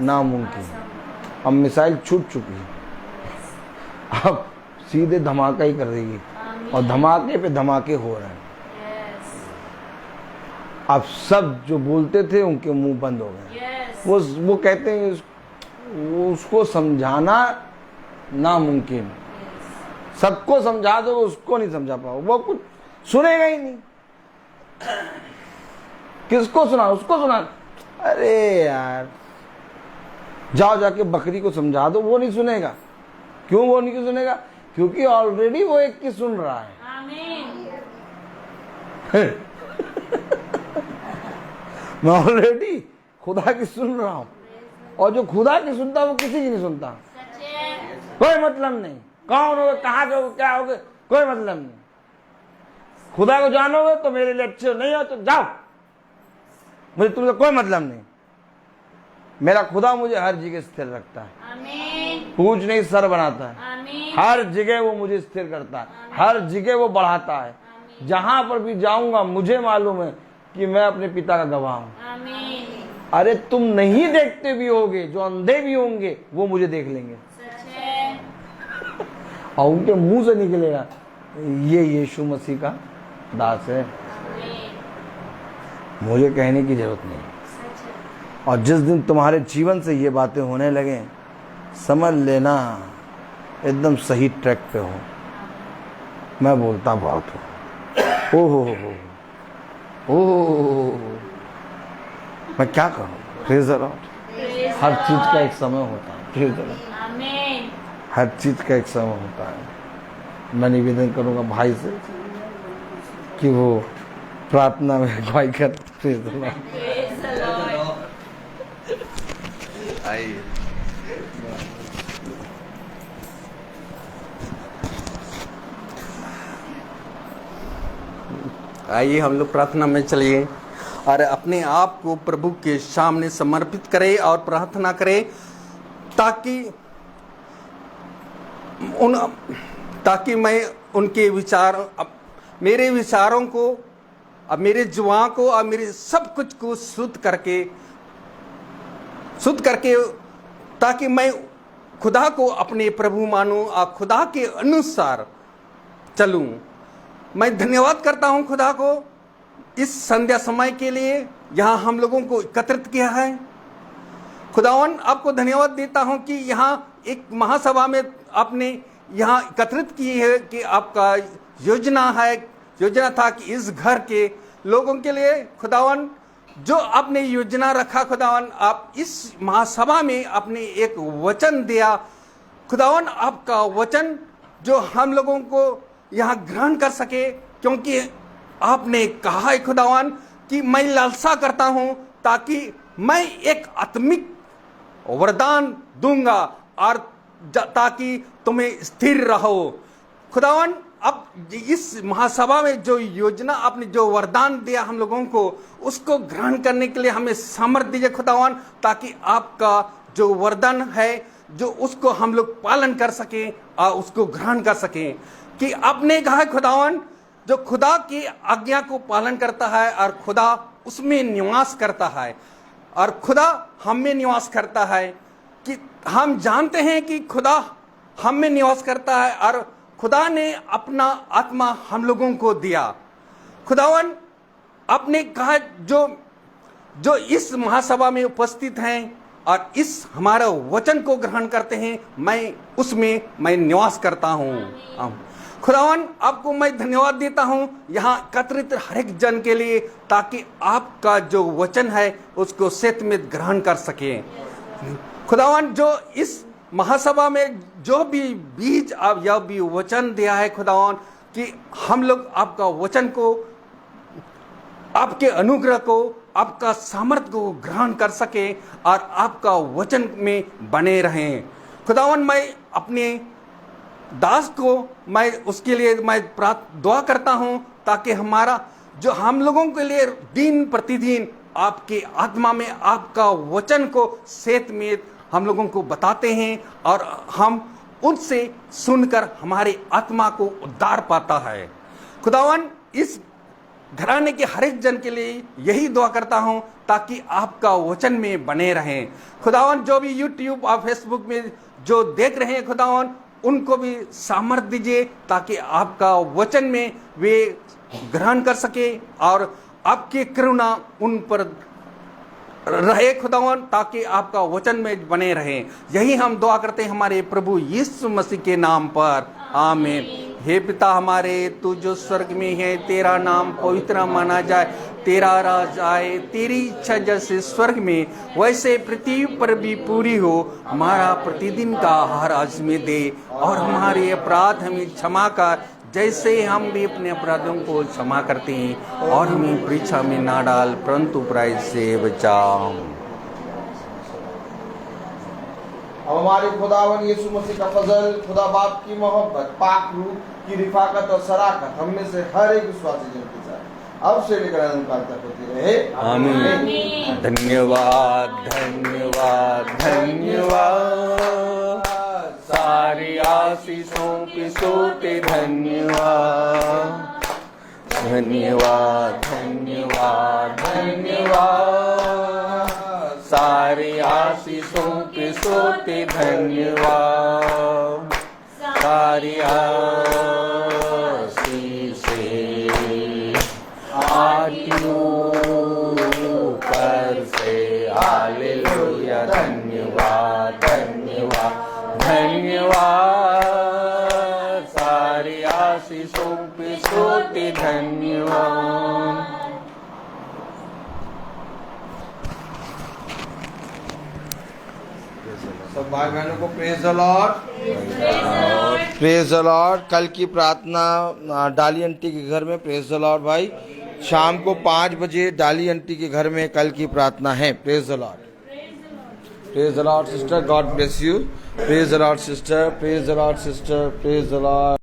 S3: नामुमकिन। अब मिसाइल छूट चुकी है, अब सीधे धमाका ही कर देगी और धमाके पे धमाके हो रहे हैं।
S1: यस।
S3: अब सब जो बोलते थे उनके मुंह बंद हो गए।
S1: यस।
S3: वो कहते हैं उसको समझाना नामुमकिन। सबको समझा दो, उसको नहीं समझा पाओ, वो कुछ सुनेगा ही नहीं। किसको सुना? उसको सुना। अरे यार, जाओ जाके बकरी को समझा दो, वो नहीं सुनेगा। क्यों वो नहीं सुनेगा? क्योंकि ऑलरेडी वो एक की सुन रहा है।
S1: आमीन।
S3: मैं ऑलरेडी खुदा की सुन रहा हूं, और जो खुदा की सुनता है वो किसी की नहीं सुनता।
S1: सच है।
S3: कोई मतलब नहीं, कौन हो, कहाँ के हो, क्या हो, कोई मतलब नहीं। खुदा को जानोगे तो मेरे लिए अच्छे हो, नहीं हो तो जाओ, मुझे तुमसे कोई मतलब नहीं। मेरा खुदा मुझे हर जगह स्थिर रखता है।
S1: आमीन।
S3: पूछ नहीं सर बनाता है,
S1: आमीन।
S3: हर जगह वो मुझे स्थिर करता है, हर जगह वो बढ़ाता है। जहां पर भी जाऊंगा मुझे मालूम है कि मैं अपने पिता का गवाह हूं।
S1: आमीन।
S3: अरे तुम नहीं देखते भी होगे, जो अंधे भी होंगे वो मुझे देख लेंगे,
S1: सच है।
S3: और उनके मुंह से निकलेगा ये यीशु मसीह का दास है।
S1: आमीन।
S3: मुझे कहने की जरूरत नहीं।
S1: सच है।
S3: और जिस दिन तुम्हारे जीवन से ये बातें होने लगे, समझ लेना एकदम सही ट्रैक पे हो। मैं बोलता बहुत हूँ, ओह मैं क्या करूँ। Praise the Lord. हर चीज का एक समय होता है। Praise the Lord.
S1: आमीन।
S3: हर चीज का एक समय होता है। मैं निवेदन करूंगा भाई से कि वो प्रार्थना में अगुवाई कर। Praise the Lord.
S1: Praise the Lord.
S3: आइए
S6: आइए हम लोग प्रार्थना में चलिए और अपने आप को प्रभु के सामने समर्पित करें और प्रार्थना करें ताकि मैं उनके विचार, मेरे विचारों को, अब मेरे जुआ को और मेरे सब कुछ को शुद्ध करके ताकि मैं खुदा को अपने प्रभु मानूं और खुदा के अनुसार चलूं। मैं धन्यवाद करता हूं खुदा को इस संध्या समय के लिए यहाँ हम लोगों को एकत्रित किया है। खुदावन आपको धन्यवाद देता हूं कि यहाँ एक महासभा में आपने यहाँ एकत्रित की है कि आपका योजना था कि इस घर के लोगों के लिए खुदावन जो आपने योजना रखा, खुदावन आप इस महासभा में आपने एक वचन दिया। खुदावन आपका वचन जो हम लोगों को यहाँ ग्रहण कर सके, क्योंकि आपने कहा है खुदावन कि मैं लालसा करता हूँ ताकि मैं एक आत्मिक वरदान दूंगा और ताकि तुम्हें स्थिर रहो। खुदावन, अब इस महासभा में जो योजना आपने जो वरदान दिया हम लोगों को, उसको ग्रहण करने के लिए हमें सामर्थ्य दीजिए खुदावन, ताकि आपका जो वरदान है जो उसको हम लोग पालन कर सकें और उसको ग्रहण कर सकें। कि आपने कहा है खुदावन, जो खुदा की आज्ञा को पालन करता है और खुदा उसमें निवास करता है और खुदा हम में निवास करता है। कि हम जानते हैं कि खुदा हम में निवास करता है और खुदा ने अपना आत्मा हम लोगों को दिया। खुदावन, आपने कहा जो इस महासभा में उपस्थित हैं और इस हमारा वचन को ग्रहण करते हैं, मैं निवास करता हूँ। खुदावन, आपको मैं धन्यवाद देता हूँ यहाँ एकत्रित हर एक जन के लिए, ताकि आपका जो वचन है उसको सत्य में ग्रहण कर सके। खुदावन, जो इस महासभा में जो भी बीज आप या भी वचन दिया है खुदावन, कि हम लोग आपका वचन को, आपके अनुग्रह को, आपका सामर्थ्य को ग्रहण कर सके और आपका वचन में बने रहें। खुदावन, मैं अपने दास को मैं उसके लिए मैं दुआ करता हूं, ताकि हमारा जो हम लोगों के लिए दिन प्रतिदिन आपके आत्मा में आपका वचन को सेत में हम लोगों को बताते हैं और हम उनसे सुनकर हमारी आत्मा को उद्धार पाता है। खुदावन, इस घराने के हर एक जन के लिए यही दुआ करता हूं, ताकि आपका वचन में बने रहें। खुदावन, जो भी यूट्यूब और फेसबुक में जो देख रहे हैं खुदावन, उनको भी सामर्थ्य दीजिए, ताकि आपका वचन में वे ग्रहण कर सके और आपकी करुणा उन पर रहे खुदावन, ताकि आपका वचन में बने रहें। यही हम दुआ करते हैं हमारे प्रभु यीशु मसीह के नाम पर, आमीन। हे पिता हमारे, तू जो स्वर्ग में है, तेरा नाम पवित्र माना जाए, तेरा राज आए, तेरी इच्छा जैसे स्वर्ग में वैसे पृथ्वी पर भी पूरी हो। हमारा प्रतिदिन का आहार आज में दे और हमारे अपराध हमें क्षमा कर, जैसे हम भी अपने अपराधों को क्षमा करते हैं, और हमें परीक्षा में ना डाल, परंतु बुराई से बचाओ।
S3: अब हमारे खुदावन यीशु मसीह का फजल, खुदा बाप की मोहब्बत, पाक रूह की रिफाकत और शराकत हम में से हर एक विश्वासी जन के साथ अब से लेकर अनंत तक होती रहे,
S6: आमीन। धन्यवाद, धन्यवाद, धन्यवाद। सारी आशीषों की सोते धन्यवाद, धन्यवाद, धन्यवाद, धन्यवाद। सारी आशीषों के सोते धन्यवाद, सारी आशीषें आतियों पर से, हालेलुया। धन्यवाद, धन्यवाद, धन्यवाद। सारी आशीषों पे सोते धन्यवाद।
S3: सब भाई बहनों को praise the Lord, praise the Lord. कल की प्रार्थना डाली आंटी के घर में, प्रेज द लॉर्ड भाई। शाम को 5 बजे डाली आंटी के घर में कल की प्रार्थना है, praise the Lord. Praise the Lord sister, God bless you. Praise the Lord sister, praise the Lord sister, praise the Lord.